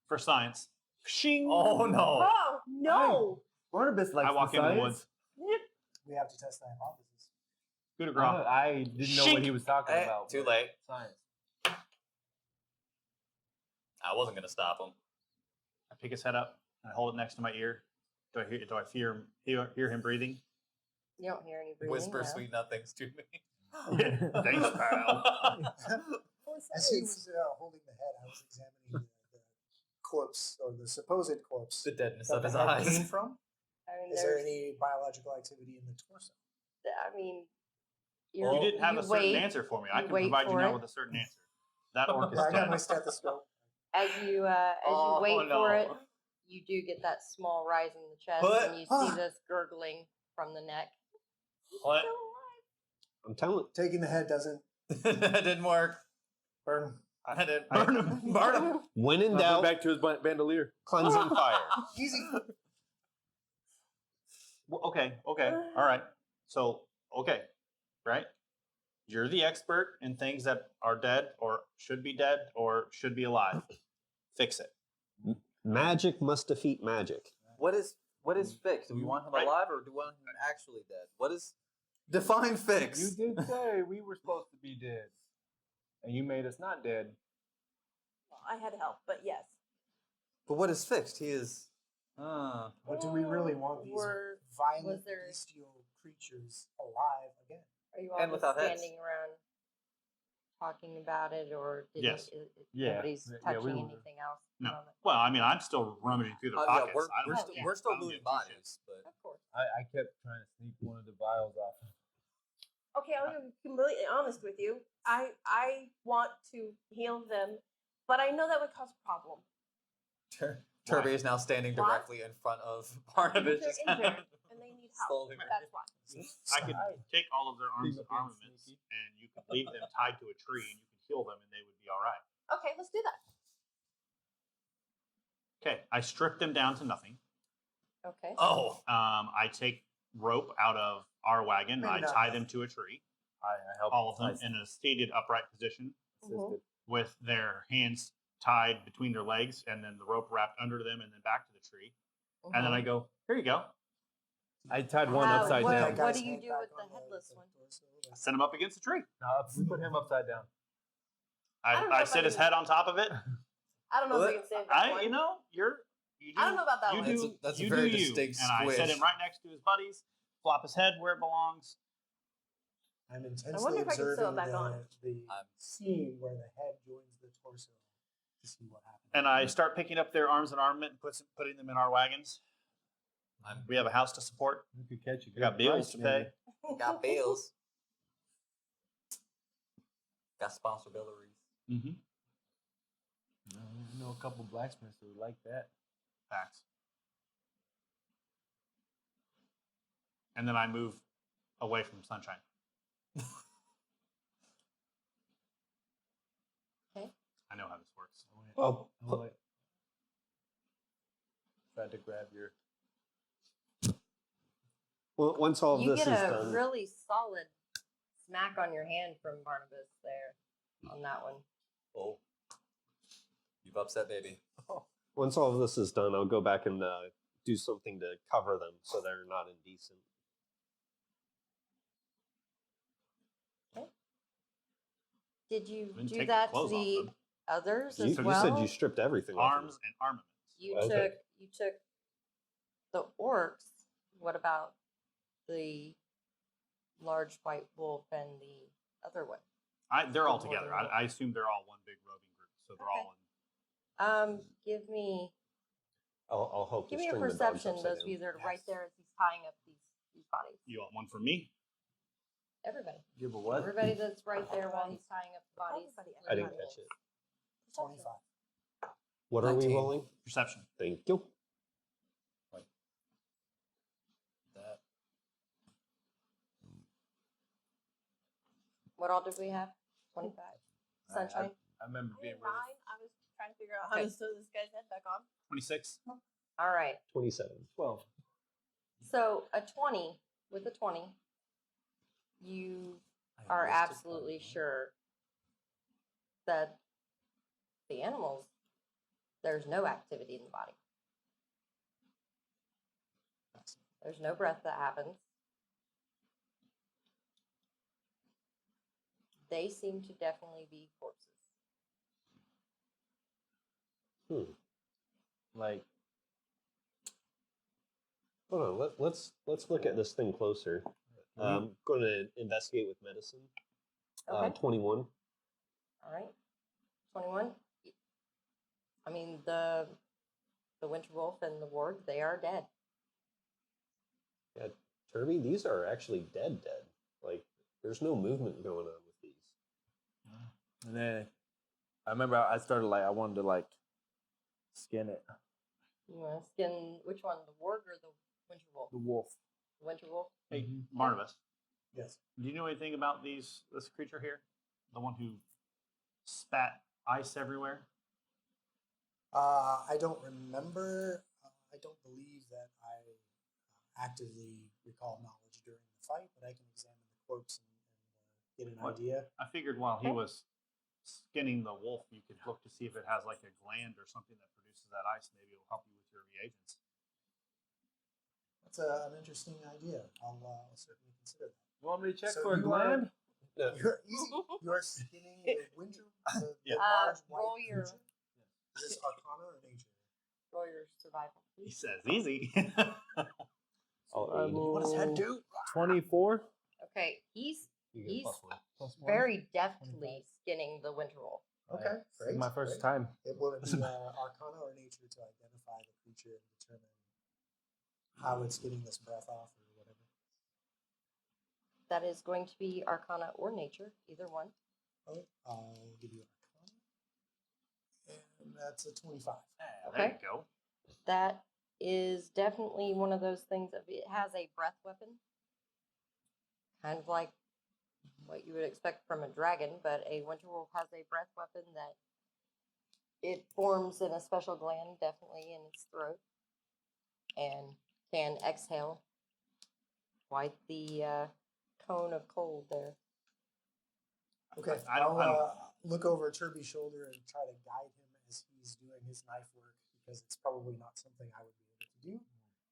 [SPEAKER 2] For science. Shing.
[SPEAKER 5] Oh no!
[SPEAKER 3] Oh no!
[SPEAKER 4] Barnabas likes
[SPEAKER 2] I walk
[SPEAKER 4] the
[SPEAKER 2] into the
[SPEAKER 4] science.
[SPEAKER 2] woods.
[SPEAKER 6] we have to test the hypothesis.
[SPEAKER 2] Coup de grace.
[SPEAKER 4] I didn't know what he was talking
[SPEAKER 5] Hey,
[SPEAKER 4] about.
[SPEAKER 5] too
[SPEAKER 4] but
[SPEAKER 5] late.
[SPEAKER 4] Science.
[SPEAKER 5] I wasn't gonna stop him.
[SPEAKER 2] I pick his head up and I hold it next to my ear. Do I hear him breathing?
[SPEAKER 1] You don't hear any breathing.
[SPEAKER 5] Whisper
[SPEAKER 1] no.
[SPEAKER 5] sweet nothings to me.
[SPEAKER 2] Thanks, pal.
[SPEAKER 6] As he was holding the head, I was examining the corpse or the supposed corpse
[SPEAKER 5] The deadness
[SPEAKER 6] that
[SPEAKER 5] of
[SPEAKER 6] the
[SPEAKER 5] his
[SPEAKER 6] head
[SPEAKER 5] eyes.
[SPEAKER 6] came from.
[SPEAKER 1] I mean,
[SPEAKER 6] Is there any biological activity in the torso?
[SPEAKER 1] I mean,
[SPEAKER 2] You didn't have a certain
[SPEAKER 1] wait,
[SPEAKER 2] answer for me. I
[SPEAKER 1] you
[SPEAKER 2] can
[SPEAKER 1] wait
[SPEAKER 2] provide you
[SPEAKER 1] for
[SPEAKER 2] now
[SPEAKER 1] it.
[SPEAKER 2] with a certain answer. That orc is
[SPEAKER 6] I got
[SPEAKER 2] dead.
[SPEAKER 6] my stethoscope.
[SPEAKER 1] As you
[SPEAKER 5] Oh,
[SPEAKER 1] wait
[SPEAKER 5] no.
[SPEAKER 1] for it, you do get that small rise in the chest,
[SPEAKER 5] What?
[SPEAKER 1] and you see this gurgling from the neck.
[SPEAKER 2] What?
[SPEAKER 7] I'm telling.
[SPEAKER 6] Taking the head doesn't
[SPEAKER 5] That didn't work.
[SPEAKER 6] burn.
[SPEAKER 5] I didn't
[SPEAKER 2] I-
[SPEAKER 5] burn him. Burn him.
[SPEAKER 7] When in
[SPEAKER 4] Now
[SPEAKER 7] doubt,
[SPEAKER 4] back to his bandolier.
[SPEAKER 7] cleansing fire.
[SPEAKER 6] Easy.
[SPEAKER 2] Well, okay. All right. So, okay. Right? You're the expert in things that are dead or should be dead or should be alive. Fix it.
[SPEAKER 7] Magic must defeat magic.
[SPEAKER 5] What is fixed? Do we want him
[SPEAKER 2] Right.
[SPEAKER 5] alive or do we want him actually dead? What is define
[SPEAKER 4] You
[SPEAKER 5] fix?
[SPEAKER 4] did say we were supposed to be dead, and you made us not dead.
[SPEAKER 3] Well, I had help, but yes.
[SPEAKER 5] But what is fixed? He is.
[SPEAKER 6] But do we really want these
[SPEAKER 1] Was
[SPEAKER 6] violent
[SPEAKER 1] there-
[SPEAKER 6] bestial creatures alive again?
[SPEAKER 1] Are you all
[SPEAKER 5] And
[SPEAKER 1] just
[SPEAKER 5] without heads.
[SPEAKER 1] standing around talking about it, or didn't,
[SPEAKER 2] Yes.
[SPEAKER 4] Yeah.
[SPEAKER 1] nobody's
[SPEAKER 4] Yeah,
[SPEAKER 1] touching
[SPEAKER 4] we were.
[SPEAKER 1] anything else? at the
[SPEAKER 2] No.
[SPEAKER 1] moment?
[SPEAKER 2] Well, I mean, I'm still rummaging through the
[SPEAKER 5] Yeah,
[SPEAKER 2] pockets.
[SPEAKER 5] we're,
[SPEAKER 2] I don't-
[SPEAKER 5] we're,
[SPEAKER 1] Oh,
[SPEAKER 5] still,
[SPEAKER 1] yeah.
[SPEAKER 5] we're still
[SPEAKER 2] I don't
[SPEAKER 5] moving
[SPEAKER 2] give two shits.
[SPEAKER 5] bodies, but
[SPEAKER 1] Of course.
[SPEAKER 4] I kept trying to sneak one of the vials off.
[SPEAKER 3] Okay, I'm gonna be completely honest with you. I want to heal them, but I know that would cause a problem.
[SPEAKER 5] Turby is now standing
[SPEAKER 3] Why?
[SPEAKER 5] directly in front of Barnabas.
[SPEAKER 3] They're
[SPEAKER 5] just kind of
[SPEAKER 3] injured and they need help.
[SPEAKER 5] slowly-
[SPEAKER 3] That's why.
[SPEAKER 2] I could take all of their arms
[SPEAKER 4] Being
[SPEAKER 2] and
[SPEAKER 4] being
[SPEAKER 2] armaments
[SPEAKER 4] sneaky.
[SPEAKER 2] and you could leave them tied to a tree and you could heal them and they would be all right.
[SPEAKER 3] Okay, let's do that.
[SPEAKER 2] Okay. I strip them down to nothing.
[SPEAKER 1] Okay.
[SPEAKER 5] Oh,
[SPEAKER 2] I take rope out of our wagon.
[SPEAKER 6] Maybe
[SPEAKER 2] I
[SPEAKER 6] not
[SPEAKER 2] tie
[SPEAKER 6] nothing.
[SPEAKER 2] them to a tree.
[SPEAKER 4] I helped.
[SPEAKER 2] All of them
[SPEAKER 4] I
[SPEAKER 2] in a seated upright position
[SPEAKER 3] Mhm.
[SPEAKER 2] with their hands tied between their legs and then the rope wrapped under them and then back to the tree. And then I go, here you go.
[SPEAKER 4] I tied one upside
[SPEAKER 1] what,
[SPEAKER 4] down.
[SPEAKER 6] That
[SPEAKER 1] What
[SPEAKER 6] guy's
[SPEAKER 1] do you
[SPEAKER 6] head
[SPEAKER 1] do
[SPEAKER 6] back
[SPEAKER 1] with the
[SPEAKER 6] on
[SPEAKER 1] headless one?
[SPEAKER 6] torso.
[SPEAKER 2] I set him up against the tree.
[SPEAKER 4] No, we put him upside down.
[SPEAKER 3] I don't know
[SPEAKER 2] I
[SPEAKER 3] if I
[SPEAKER 2] sit his
[SPEAKER 3] can-
[SPEAKER 2] head on top of it.
[SPEAKER 3] I don't know if we can save that one.
[SPEAKER 2] You know, you do.
[SPEAKER 3] I don't know about that
[SPEAKER 2] you
[SPEAKER 3] one.
[SPEAKER 2] Do,
[SPEAKER 5] That's a
[SPEAKER 2] you
[SPEAKER 5] very
[SPEAKER 2] do you.
[SPEAKER 5] distinct
[SPEAKER 2] And I set
[SPEAKER 5] squish.
[SPEAKER 2] him right next to his buddies, flop his head where it belongs.
[SPEAKER 6] I'm
[SPEAKER 3] I
[SPEAKER 6] intensely
[SPEAKER 3] wonder if I can sew it
[SPEAKER 6] observing
[SPEAKER 3] back on.
[SPEAKER 6] the
[SPEAKER 5] I'm-
[SPEAKER 6] scene where the head joins the torso to see what happens.
[SPEAKER 2] And I start picking up their arms and armament and putting them in our wagons.
[SPEAKER 5] I'm
[SPEAKER 2] We have a house to support.
[SPEAKER 4] We could catch you.
[SPEAKER 2] We got bills to pay.
[SPEAKER 5] got bills. Got sponsorbilities.
[SPEAKER 2] Mm-hmm.
[SPEAKER 4] I know a couple blacksmiths who would like that.
[SPEAKER 2] Facts. And then I move away from sunshine.
[SPEAKER 1] Okay.
[SPEAKER 2] I know how this works.
[SPEAKER 7] Oh,
[SPEAKER 4] Tried to grab your.
[SPEAKER 7] well, once all of
[SPEAKER 1] You
[SPEAKER 7] this
[SPEAKER 1] get
[SPEAKER 7] is
[SPEAKER 1] a
[SPEAKER 7] done,
[SPEAKER 1] really solid smack on your hand from Barnabas there on that one.
[SPEAKER 5] Oh, you've upset baby.
[SPEAKER 7] once all of this is done, I'll go back and do something to cover them so they're not indecent.
[SPEAKER 1] Did you
[SPEAKER 2] Didn't
[SPEAKER 1] do
[SPEAKER 2] take the
[SPEAKER 1] that to
[SPEAKER 2] clothes off
[SPEAKER 1] the
[SPEAKER 2] them.
[SPEAKER 1] others
[SPEAKER 7] You,
[SPEAKER 1] as
[SPEAKER 7] you
[SPEAKER 1] well?
[SPEAKER 7] said you stripped everything off of
[SPEAKER 2] Arms
[SPEAKER 7] them.
[SPEAKER 2] and armaments.
[SPEAKER 1] You
[SPEAKER 7] Okay.
[SPEAKER 1] took the orcs What about the large white wolf and the other one?
[SPEAKER 2] They're all
[SPEAKER 1] The
[SPEAKER 2] together.
[SPEAKER 1] northern wolf.
[SPEAKER 2] I assume they're all one big roving group, so they're all in.
[SPEAKER 1] Give me
[SPEAKER 7] I'll help.
[SPEAKER 1] give
[SPEAKER 7] to
[SPEAKER 1] me a
[SPEAKER 7] string the dogs
[SPEAKER 1] perception.
[SPEAKER 7] upside
[SPEAKER 1] Those
[SPEAKER 7] down.
[SPEAKER 1] of you that are right there as he's tying up these bodies.
[SPEAKER 2] You want one from me?
[SPEAKER 1] Everybody.
[SPEAKER 4] Give a what?
[SPEAKER 1] Everybody that's right there while he's tying up the bodies.
[SPEAKER 3] Everybody,
[SPEAKER 7] I didn't
[SPEAKER 1] including
[SPEAKER 7] catch it.
[SPEAKER 6] 25.
[SPEAKER 7] What are we
[SPEAKER 6] 19.
[SPEAKER 7] rolling?
[SPEAKER 2] Perception.
[SPEAKER 7] Thank you.
[SPEAKER 4] That.
[SPEAKER 1] What all did we have? 25. Sunshine.
[SPEAKER 4] I remember
[SPEAKER 3] I
[SPEAKER 4] being
[SPEAKER 3] had
[SPEAKER 4] really.
[SPEAKER 3] 9. I was trying to figure out how
[SPEAKER 1] Okay.
[SPEAKER 3] to sew this guy's head back on.
[SPEAKER 2] 26.
[SPEAKER 1] All right.
[SPEAKER 7] 27.
[SPEAKER 4] 12.
[SPEAKER 1] So a 20 with a 20, you
[SPEAKER 5] I
[SPEAKER 1] are
[SPEAKER 5] missed it by
[SPEAKER 1] absolutely
[SPEAKER 5] one.
[SPEAKER 1] sure that the animals, there's no activity in the body. There's no breath that happens. They seem to definitely be corpses.
[SPEAKER 4] Like,
[SPEAKER 7] Hold on. Let's look at this thing closer. I'm going to investigate with medicine.
[SPEAKER 1] Okay.
[SPEAKER 7] 21.
[SPEAKER 1] All right. 21. I mean, the winter wolf and the warg, they are dead.
[SPEAKER 7] Yeah, Turby, these are actually dead. Like, there's no movement going on with these.
[SPEAKER 4] and then I remember I started I wanted to skin it.
[SPEAKER 1] You want to skin which one, the warg or the winter wolf?
[SPEAKER 4] The wolf.
[SPEAKER 1] The winter wolf.
[SPEAKER 2] Hey, Barnabas,
[SPEAKER 6] Yes.
[SPEAKER 2] do you know anything about this creature here? The one who spat ice everywhere?
[SPEAKER 6] I don't remember. I don't believe that I actively recall knowledge during the fight, but I can examine the corpse and get an
[SPEAKER 2] What?
[SPEAKER 6] idea.
[SPEAKER 2] I figured while he
[SPEAKER 1] Okay.
[SPEAKER 2] was skinning the wolf, you could look to see if it has like a gland or something that produces that ice. Maybe it'll help you with your reagents.
[SPEAKER 6] That's an interesting idea. I'll certainly consider that.
[SPEAKER 4] You want me to check
[SPEAKER 6] So
[SPEAKER 4] for a
[SPEAKER 6] you are-
[SPEAKER 4] gland?
[SPEAKER 6] You're easy. You're skinning the winter, the
[SPEAKER 2] Yeah.
[SPEAKER 6] large
[SPEAKER 1] Roll
[SPEAKER 6] white
[SPEAKER 1] your-
[SPEAKER 6] creature. Is this Arcana or Nature?
[SPEAKER 1] Roll your survival,
[SPEAKER 2] He
[SPEAKER 1] please.
[SPEAKER 2] says easy.
[SPEAKER 7] I'll aid.
[SPEAKER 4] What does head
[SPEAKER 6] do?
[SPEAKER 4] 24.
[SPEAKER 1] Okay, he's
[SPEAKER 7] You get
[SPEAKER 1] he's
[SPEAKER 7] +1.
[SPEAKER 4] Plus one.
[SPEAKER 1] very deftly skinning the winter wolf.
[SPEAKER 6] Okay,
[SPEAKER 4] This is
[SPEAKER 6] great.
[SPEAKER 4] my first
[SPEAKER 6] great.
[SPEAKER 4] time.
[SPEAKER 6] It will be Arcana or Nature to identify the creature and determine how it's getting this breath off or whatever.
[SPEAKER 1] That is going to be Arcana or Nature, either one.
[SPEAKER 6] Oh, I'll give you Arcana, and that's a 25.
[SPEAKER 2] There
[SPEAKER 1] Okay.
[SPEAKER 2] you go.
[SPEAKER 1] That is definitely one of those things. It has a breath weapon, kind of like what you would expect from a dragon, but a winter wolf has a breath weapon that it forms in a special gland, definitely in its throat, and can exhale quite the cone of cold there.
[SPEAKER 6] Okay,
[SPEAKER 2] I don't-
[SPEAKER 6] I'll look over Turby's shoulder and try to guide him as he's doing his knife work because it's probably not something I would be able to do.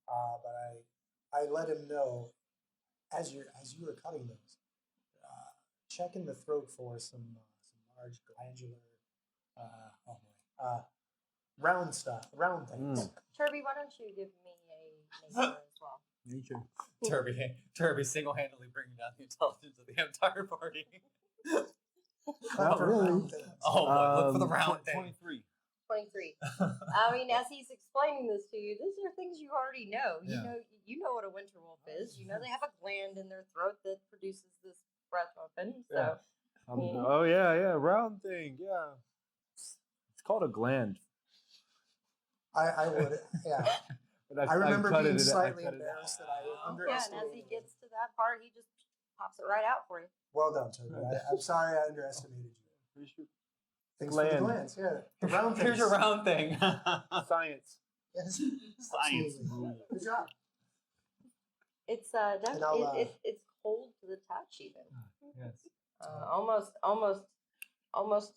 [SPEAKER 6] But I let him know as you were cutting those, check in the throat for some large glandular, round things.
[SPEAKER 1] Turby, why don't you give me a nature as well?
[SPEAKER 4] Nature.
[SPEAKER 5] Turby single-handedly bringing down the intelligence of the entire party.
[SPEAKER 6] Not for
[SPEAKER 4] really.
[SPEAKER 6] round things.
[SPEAKER 5] Oh, boy, look for the round thing.
[SPEAKER 4] 23.
[SPEAKER 1] 23. I mean, as he's explaining this to you, these are things you already know.
[SPEAKER 4] Yeah.
[SPEAKER 1] You know what a winter wolf is. You know they have a gland in their throat that produces this breath weapon. So
[SPEAKER 4] Yeah.
[SPEAKER 1] Mhm.
[SPEAKER 4] Oh yeah, round thing. Yeah. It's called a gland.
[SPEAKER 6] I would, yeah.
[SPEAKER 4] But
[SPEAKER 6] I remember
[SPEAKER 4] cut
[SPEAKER 6] being
[SPEAKER 4] it- I
[SPEAKER 6] slightly
[SPEAKER 4] cut it
[SPEAKER 6] embarrassed that
[SPEAKER 4] out.
[SPEAKER 6] I
[SPEAKER 1] yeah, and
[SPEAKER 6] underestimated.
[SPEAKER 1] as he gets to that part, he just pops it right out for you.
[SPEAKER 6] Well done, Turby. I'm sorry I underestimated you.
[SPEAKER 4] Pretty sure-
[SPEAKER 6] Thanks for the
[SPEAKER 4] Gland.
[SPEAKER 6] glance. Yeah, the round things.
[SPEAKER 5] Here's your round thing.
[SPEAKER 4] Science.
[SPEAKER 6] Yes,
[SPEAKER 2] Science.
[SPEAKER 6] absolutely. Good job.
[SPEAKER 1] It's
[SPEAKER 6] And I'll,
[SPEAKER 1] it's cold to the touch even.
[SPEAKER 4] Yes.
[SPEAKER 1] Almost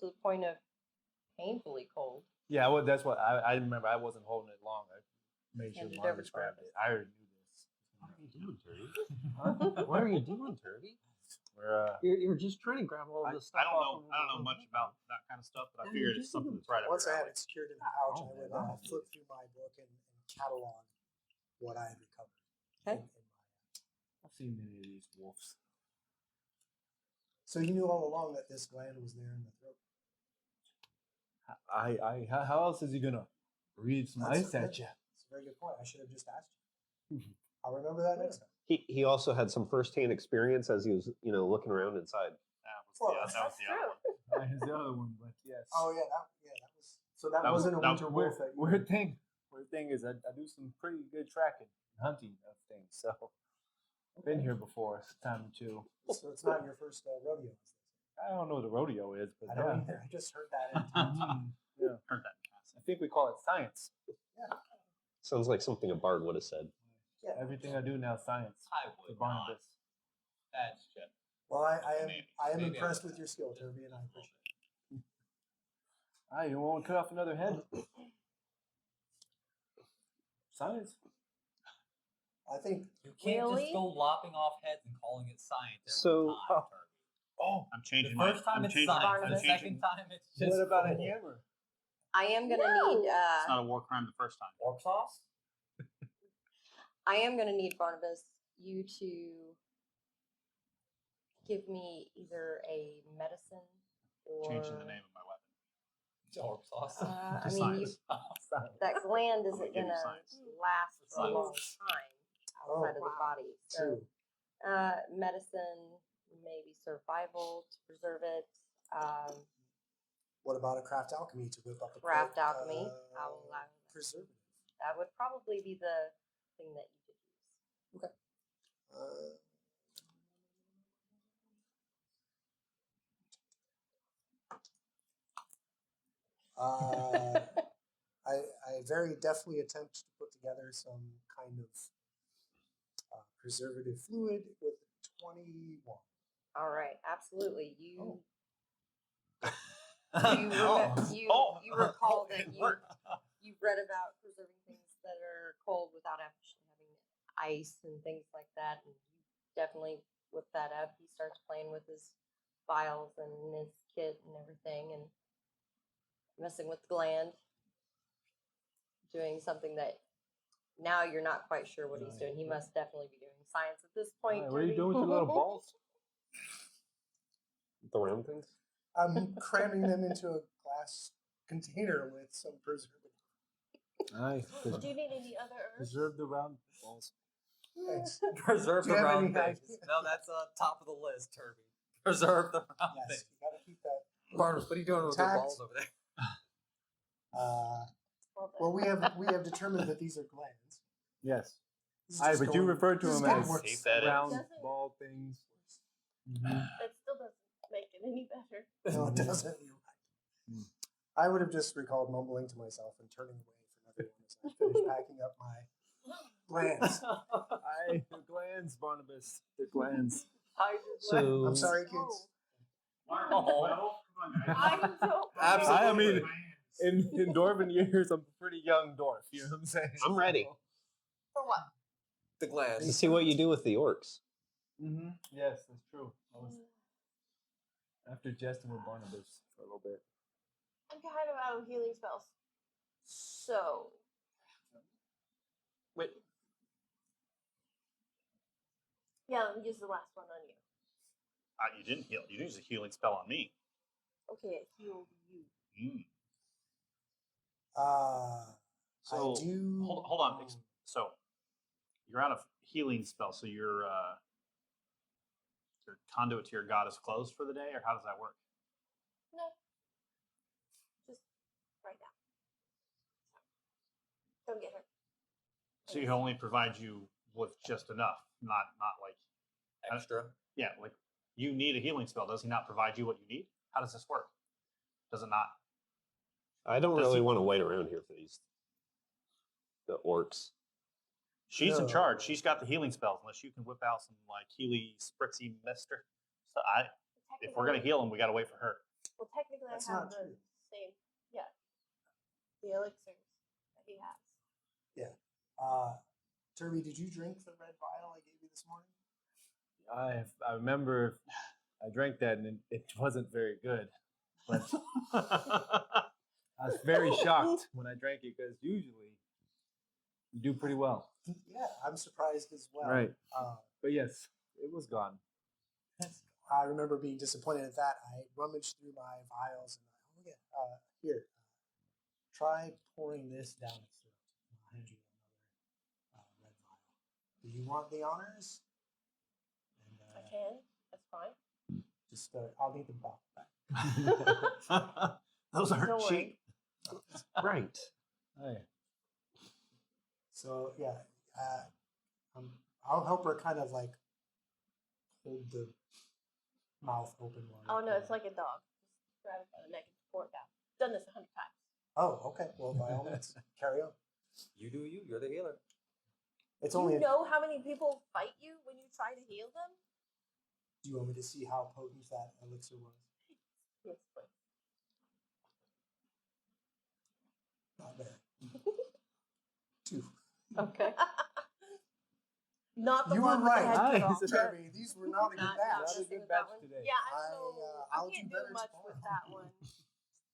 [SPEAKER 1] to the point of painfully cold.
[SPEAKER 4] Yeah, well, that's what I remember. I wasn't holding it long. I made sure
[SPEAKER 1] Handed
[SPEAKER 4] Barnabas
[SPEAKER 1] over to
[SPEAKER 4] grabbed it. I already knew this.
[SPEAKER 7] What are you doing, Turby? What are you doing, Turby?
[SPEAKER 4] We're
[SPEAKER 7] You're just trying to grab all
[SPEAKER 2] I,
[SPEAKER 7] this stuff.
[SPEAKER 2] I don't know much about that kind of stuff, but I figured it's something that's right up
[SPEAKER 6] Once
[SPEAKER 2] your
[SPEAKER 6] I
[SPEAKER 2] alley.
[SPEAKER 6] had it secured in the pouch,
[SPEAKER 7] Oh,
[SPEAKER 6] I would
[SPEAKER 7] man.
[SPEAKER 6] flip through my book and catalog what I had recovered.
[SPEAKER 1] Okay.
[SPEAKER 4] I've seen many of these wolves.
[SPEAKER 6] So you knew all along that this gland was there in the throat.
[SPEAKER 4] How else is he gonna breathe some
[SPEAKER 6] That's
[SPEAKER 4] ice at you?
[SPEAKER 6] That's a very good point. I should have just asked you. I'll remember that next time.
[SPEAKER 7] He also had some firsthand experience as he was, looking around inside.
[SPEAKER 6] Well,
[SPEAKER 2] That was
[SPEAKER 3] That's
[SPEAKER 2] the other
[SPEAKER 3] true.
[SPEAKER 2] one.
[SPEAKER 4] Here's the other one, but yes.
[SPEAKER 6] Oh yeah, that was. So that
[SPEAKER 2] That was-
[SPEAKER 6] wasn't a
[SPEAKER 2] that-
[SPEAKER 6] winter wolf. That you
[SPEAKER 4] Weird thing is I do some pretty good tracking and hunting of things, so I've been here before a time or two.
[SPEAKER 6] So it's not your first rodeo.
[SPEAKER 4] I don't know what a rodeo is, but
[SPEAKER 6] I don't either. I just heard that.
[SPEAKER 4] yeah.
[SPEAKER 2] Heard that.
[SPEAKER 4] I think we call it science.
[SPEAKER 7] Sounds like something a bard would have said.
[SPEAKER 6] Yeah.
[SPEAKER 4] Everything I do now is science.
[SPEAKER 5] I
[SPEAKER 4] For
[SPEAKER 5] would not.
[SPEAKER 4] Barnabas.
[SPEAKER 5] That's just.
[SPEAKER 6] Well, I am
[SPEAKER 5] Maybe I
[SPEAKER 6] impressed
[SPEAKER 5] was-
[SPEAKER 6] with your skill, Toby, and I appreciate it.
[SPEAKER 4] You want to cut off another head? Science.
[SPEAKER 6] I think
[SPEAKER 5] You can't
[SPEAKER 3] Really?
[SPEAKER 5] just go lopping off heads and calling it science every
[SPEAKER 7] So-
[SPEAKER 5] time, Turkey.
[SPEAKER 4] Oh,
[SPEAKER 2] I'm
[SPEAKER 5] The
[SPEAKER 2] changing
[SPEAKER 5] first time
[SPEAKER 2] I'm
[SPEAKER 5] it's
[SPEAKER 2] changing,
[SPEAKER 5] science,
[SPEAKER 2] I'm
[SPEAKER 5] the
[SPEAKER 2] changing.
[SPEAKER 5] second time it's just.
[SPEAKER 4] what about a
[SPEAKER 5] cool.
[SPEAKER 4] hammer?
[SPEAKER 1] I am going to
[SPEAKER 3] No.
[SPEAKER 1] need.
[SPEAKER 2] It's not a war crime the first time.
[SPEAKER 5] Orc sauce?
[SPEAKER 1] I am going to need Barnabas you to give me either a medicine or
[SPEAKER 2] Changing the name of my weapon.
[SPEAKER 5] Orc sauce.
[SPEAKER 1] I
[SPEAKER 2] To
[SPEAKER 1] mean,
[SPEAKER 2] science.
[SPEAKER 1] that gland
[SPEAKER 2] I'm gonna
[SPEAKER 1] isn't
[SPEAKER 2] give
[SPEAKER 1] going
[SPEAKER 2] you
[SPEAKER 1] to
[SPEAKER 2] science.
[SPEAKER 1] last for a
[SPEAKER 5] Science.
[SPEAKER 1] long time outside of the body. So,
[SPEAKER 6] true.
[SPEAKER 1] medicine, maybe survival to preserve it.
[SPEAKER 6] What about a craft alchemy to whip up a
[SPEAKER 1] Craft
[SPEAKER 6] quick,
[SPEAKER 1] alchemy, I will allow that.
[SPEAKER 6] preservative.
[SPEAKER 1] That would probably be the thing that you could use.
[SPEAKER 6] I very deftly attempt to put together some kind of preservative fluid with 21.
[SPEAKER 1] All right, absolutely. You
[SPEAKER 5] Oh.
[SPEAKER 1] you recall that
[SPEAKER 5] it worked.
[SPEAKER 1] you've read about preserving things that are cold without actually having ice and things like that, and you definitely whip that up. He starts playing with his vials and his kit and everything, and messing with the gland, doing something that now you're not quite sure what he's doing. He must definitely be doing science at this point.
[SPEAKER 4] What are you
[SPEAKER 1] Toby.
[SPEAKER 4] doing with your little balls?
[SPEAKER 7] The round things?
[SPEAKER 6] I'm cramming them into a glass container with some preservative.
[SPEAKER 4] Nice.
[SPEAKER 3] Do you need any other herbs?
[SPEAKER 4] Preserve the round balls.
[SPEAKER 6] Thanks.
[SPEAKER 5] Preserve
[SPEAKER 6] Do
[SPEAKER 5] the
[SPEAKER 6] you have
[SPEAKER 5] round
[SPEAKER 6] any
[SPEAKER 5] things.
[SPEAKER 6] ideas?
[SPEAKER 5] No, that's top of the list, Turby. Preserve the round
[SPEAKER 6] Yes,
[SPEAKER 5] things.
[SPEAKER 6] you gotta keep that.
[SPEAKER 5] Barnabas, what are you doing with your
[SPEAKER 6] Tact.
[SPEAKER 5] balls over there?
[SPEAKER 6] Well, we have determined that these are glands.
[SPEAKER 4] Yes.
[SPEAKER 6] This is just
[SPEAKER 4] But you
[SPEAKER 6] going-
[SPEAKER 4] referred to
[SPEAKER 6] this is
[SPEAKER 4] them
[SPEAKER 6] getting
[SPEAKER 4] as
[SPEAKER 6] worse.
[SPEAKER 5] He said it.
[SPEAKER 4] round
[SPEAKER 3] Doesn't-
[SPEAKER 4] ball things.
[SPEAKER 3] That still doesn't make it any better.
[SPEAKER 6] No, it doesn't. You're right. I would have just recalled mumbling to myself and turning away for another one as I finished packing up my glands.
[SPEAKER 4] The glands, Barnabas. The glands.
[SPEAKER 7] So
[SPEAKER 6] I'm sorry, kids.
[SPEAKER 5] Oh.
[SPEAKER 3] I don't.
[SPEAKER 5] Absolutely.
[SPEAKER 4] I mean, in dwarven years, I'm a pretty young dwarf. You know what I'm saying?
[SPEAKER 7] I'm ready.
[SPEAKER 3] For what?
[SPEAKER 5] The
[SPEAKER 7] to
[SPEAKER 5] glands.
[SPEAKER 7] see what you do with the orcs.
[SPEAKER 4] Mm-hmm. Yes, that's true. I was after jesting with Barnabas for a little bit.
[SPEAKER 3] I'm kind of out of healing spells. So.
[SPEAKER 2] Wait.
[SPEAKER 3] Yeah, let me use the last one on you.
[SPEAKER 2] You didn't heal. You used a healing spell on me.
[SPEAKER 3] Okay, I healed you.
[SPEAKER 2] Mm.
[SPEAKER 6] I
[SPEAKER 2] So
[SPEAKER 6] do.
[SPEAKER 2] hold on. So you're out of healing spell. So your conduit to your god is closed for the day, or how does that work?
[SPEAKER 3] No. Just right now. Don't get hurt.
[SPEAKER 2] So he only provides you with just enough, not like
[SPEAKER 5] Extra.
[SPEAKER 2] yeah, like you need a healing spell. Does he not provide you what you need? How does this work? Does it not?
[SPEAKER 7] I don't
[SPEAKER 2] Does
[SPEAKER 7] really
[SPEAKER 2] he-
[SPEAKER 7] want to wait around here for the orcs.
[SPEAKER 2] She's in
[SPEAKER 6] No.
[SPEAKER 2] charge. She's got the healing spells. Unless you can whip out some like Healy spritzy mister. So if we're gonna heal him, we gotta wait for her.
[SPEAKER 3] Well, technically,
[SPEAKER 6] That's
[SPEAKER 3] I have
[SPEAKER 6] not
[SPEAKER 3] the
[SPEAKER 6] true.
[SPEAKER 3] same. Yeah. The elixirs that he has.
[SPEAKER 6] Turby, did you drink the red vial I gave you this morning?
[SPEAKER 4] I remember I drank that and it wasn't very good. But I was very shocked when I drank it because usually You do pretty well.
[SPEAKER 6] Yeah, I'm surprised as well.
[SPEAKER 4] Right. But yes, it was gone.
[SPEAKER 6] I remember being disappointed at that. I rummaged through my vials and here, try pouring this down its throat. I'll hand you another red vial. Do you want the honors? And,
[SPEAKER 3] I can. That's fine.
[SPEAKER 6] just I'll need the bottle back.
[SPEAKER 2] Those aren't
[SPEAKER 3] Don't
[SPEAKER 2] cheap.
[SPEAKER 7] Right.
[SPEAKER 4] Hey.
[SPEAKER 6] So yeah, I'll help her kind of like hold the mouth open.
[SPEAKER 3] Oh no, it's like a dog. Just grab it by the neck and pour it down. Done this 100 times.
[SPEAKER 6] Oh, okay. Well, by all means, carry on.
[SPEAKER 5] You do you. You're the healer.
[SPEAKER 6] It's
[SPEAKER 3] Do
[SPEAKER 6] only.
[SPEAKER 3] you know how many people fight you when you try to heal them?
[SPEAKER 6] Do you want me to see how potent that elixir was?
[SPEAKER 3] Yes, please.
[SPEAKER 6] Not very. 2.
[SPEAKER 1] Okay.
[SPEAKER 3] Not the
[SPEAKER 6] You
[SPEAKER 3] one
[SPEAKER 6] were
[SPEAKER 3] with the
[SPEAKER 6] right.
[SPEAKER 3] head cut
[SPEAKER 4] Nice.
[SPEAKER 3] off.
[SPEAKER 6] Terry, these were not a good
[SPEAKER 3] Not
[SPEAKER 6] batch.
[SPEAKER 4] Not a
[SPEAKER 3] messing
[SPEAKER 4] good
[SPEAKER 3] with that
[SPEAKER 4] batch
[SPEAKER 3] one.
[SPEAKER 4] today.
[SPEAKER 3] Yeah, I don't know.
[SPEAKER 6] I'll
[SPEAKER 3] I can't
[SPEAKER 6] do
[SPEAKER 3] do
[SPEAKER 6] better
[SPEAKER 3] much
[SPEAKER 6] tomorrow.
[SPEAKER 3] with that one.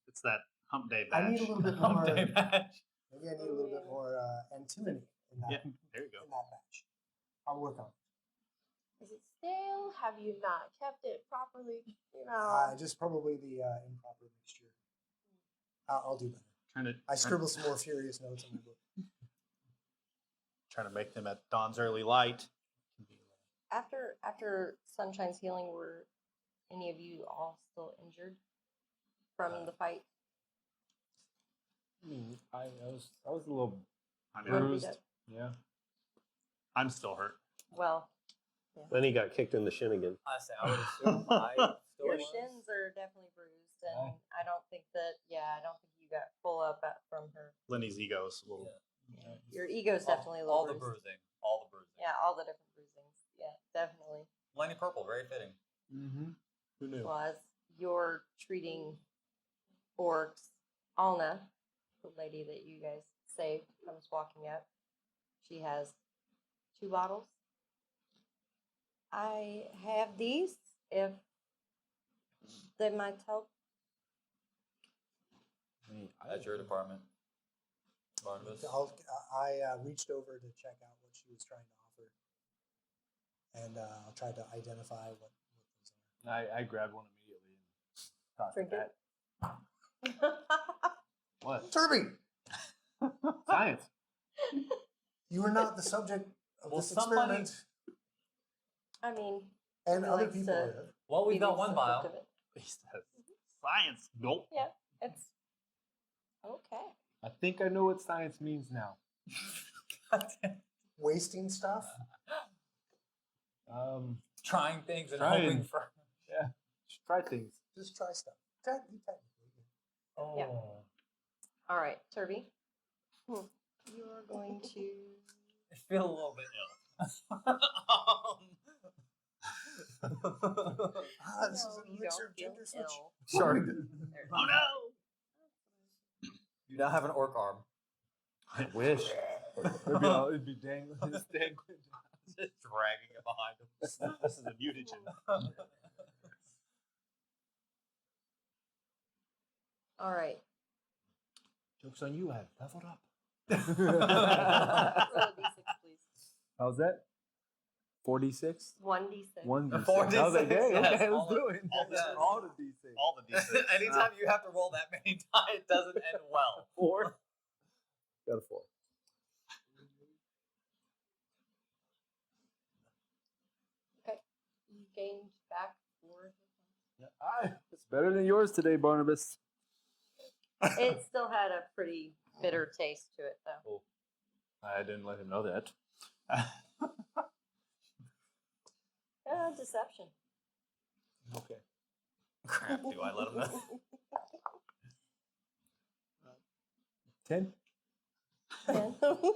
[SPEAKER 2] It's that hump day
[SPEAKER 6] I
[SPEAKER 2] badge.
[SPEAKER 6] need a little bit
[SPEAKER 4] Hump
[SPEAKER 6] more.
[SPEAKER 4] day match.
[SPEAKER 6] Maybe I need a little bit more antimony in that
[SPEAKER 2] Yeah, there you go.
[SPEAKER 6] in that batch. I'll work on it.
[SPEAKER 3] Is it stale? Have you not kept it properly? You know.
[SPEAKER 6] Just probably the improper mixture. I'll do better. I
[SPEAKER 2] Trying
[SPEAKER 6] scribble some more furious notes on my book.
[SPEAKER 2] to make them at dawn's early light.
[SPEAKER 1] After Sunshine's healing, were any of you all still injured from the fight?
[SPEAKER 4] I mean, I was a little
[SPEAKER 2] I'm,
[SPEAKER 4] bruised.
[SPEAKER 1] Beat up?
[SPEAKER 4] Yeah.
[SPEAKER 2] I'm still hurt.
[SPEAKER 1] Well,
[SPEAKER 7] Then he got kicked in the shin again.
[SPEAKER 5] I say I would assume I still
[SPEAKER 1] your
[SPEAKER 5] was.
[SPEAKER 1] shins are definitely bruised, and
[SPEAKER 4] Right.
[SPEAKER 1] I don't think you got full up from her.
[SPEAKER 2] Lenny's ego is a little.
[SPEAKER 5] Yeah.
[SPEAKER 1] Your ego's definitely a little
[SPEAKER 5] all the
[SPEAKER 1] bruised.
[SPEAKER 5] bruising. All the bruising.
[SPEAKER 1] Yeah, all the different bruisings. Yeah, definitely.
[SPEAKER 5] Lenny Purple, very fitting.
[SPEAKER 4] Mm-hmm. Who knew?
[SPEAKER 1] Well, as you're treating orcs, Alna, the lady that you guys saved, comes walking up. She has 2 bottles. I have these if they might help.
[SPEAKER 4] I mean,
[SPEAKER 5] That's your department. Barnabas.
[SPEAKER 6] I reached over to check out what she was trying to offer, and I'll try to identify what those are.
[SPEAKER 4] I grabbed one immediately and tossed
[SPEAKER 1] Drink
[SPEAKER 4] it
[SPEAKER 1] it.
[SPEAKER 4] back. What?
[SPEAKER 6] Turby,
[SPEAKER 4] Science.
[SPEAKER 6] you are not the subject of
[SPEAKER 5] Well,
[SPEAKER 6] this
[SPEAKER 5] somebody-
[SPEAKER 6] experiment,
[SPEAKER 1] I mean,
[SPEAKER 6] and
[SPEAKER 1] he
[SPEAKER 6] other
[SPEAKER 1] likes
[SPEAKER 6] people
[SPEAKER 1] to-
[SPEAKER 6] are.
[SPEAKER 5] Well, we've
[SPEAKER 1] be
[SPEAKER 5] got
[SPEAKER 1] the
[SPEAKER 5] one
[SPEAKER 1] subject
[SPEAKER 5] vial.
[SPEAKER 1] of it.
[SPEAKER 2] He says, science. Nope.
[SPEAKER 1] Yeah, it's okay.
[SPEAKER 4] I think I know what science means now.
[SPEAKER 6] Wasting stuff.
[SPEAKER 5] Trying things and
[SPEAKER 4] Trying.
[SPEAKER 5] hoping for.
[SPEAKER 4] Just try things.
[SPEAKER 6] Just try stuff. Technically.
[SPEAKER 5] Oh.
[SPEAKER 1] Yeah. All right, Turby. You are going to.
[SPEAKER 5] I feel a little bit ill.
[SPEAKER 6] This is
[SPEAKER 1] No,
[SPEAKER 6] an
[SPEAKER 1] you
[SPEAKER 6] elixir
[SPEAKER 1] don't
[SPEAKER 6] of
[SPEAKER 1] feel
[SPEAKER 6] gender switch.
[SPEAKER 1] ill.
[SPEAKER 5] Shark.
[SPEAKER 1] There-
[SPEAKER 2] Oh no.
[SPEAKER 5] You now have an orc arm.
[SPEAKER 4] I wish. It'd be dangling. It's dangling.
[SPEAKER 5] Just dragging it behind him.
[SPEAKER 2] This is a mutagen.
[SPEAKER 1] All right.
[SPEAKER 4] Joke's on you, I leveled up.
[SPEAKER 1] Roll a d6, please.
[SPEAKER 4] How's that? 46?
[SPEAKER 1] 1d6.
[SPEAKER 4] 1 D6.
[SPEAKER 5] 4
[SPEAKER 4] I was like,
[SPEAKER 5] D6,
[SPEAKER 4] dang,
[SPEAKER 5] yes,
[SPEAKER 4] okay,
[SPEAKER 5] all
[SPEAKER 4] let's
[SPEAKER 5] the-
[SPEAKER 4] do it.
[SPEAKER 2] all the-
[SPEAKER 4] All the D6.
[SPEAKER 2] All the D6.
[SPEAKER 5] Anytime you have to roll that many times, it doesn't end well.
[SPEAKER 4] 4? Got a 4.
[SPEAKER 1] Okay. You gained back 4.
[SPEAKER 4] It's better than yours today, Barnabas.
[SPEAKER 1] It still had a pretty bitter taste to it, though.
[SPEAKER 4] I didn't let him know that.
[SPEAKER 1] Deception.
[SPEAKER 4] Okay.
[SPEAKER 5] Crap, do I let him know?
[SPEAKER 4] 10?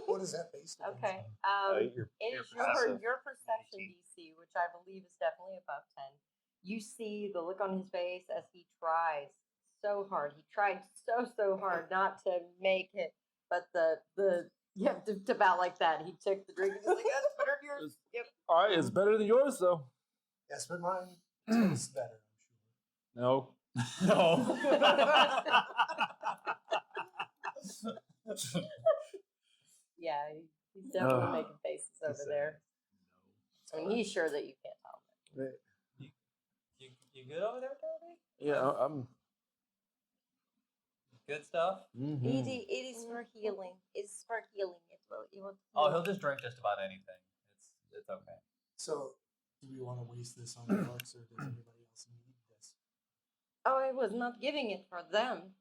[SPEAKER 6] What is that based on?
[SPEAKER 1] Okay.
[SPEAKER 7] Your
[SPEAKER 1] It is
[SPEAKER 7] perception.
[SPEAKER 1] your perception DC, which I believe is definitely above 10. You see the look on his face as he tries so hard. He tried so hard not to make it, but to about like that. He took the drink and was like, "That's better than yours." Yep.
[SPEAKER 4] All right, it's better than yours, though.
[SPEAKER 6] Yes, but mine tastes better, I'm sure.
[SPEAKER 4] No.
[SPEAKER 5] No.
[SPEAKER 1] Yeah, he's definitely
[SPEAKER 4] Ugh.
[SPEAKER 1] making faces
[SPEAKER 4] He
[SPEAKER 1] over
[SPEAKER 4] said,
[SPEAKER 1] there. I mean, he's sure that you can't tell him.
[SPEAKER 5] You good over there, Toby?
[SPEAKER 4] Yeah, I'm.
[SPEAKER 5] Good stuff.
[SPEAKER 4] Mm-hmm.
[SPEAKER 1] It is for healing. It's for healing. It will
[SPEAKER 5] Oh, he'll just drink just about anything. It's okay.
[SPEAKER 6] So, do we want to waste this on the orcs, or does anybody else need this?
[SPEAKER 1] Oh, I was not giving it for them.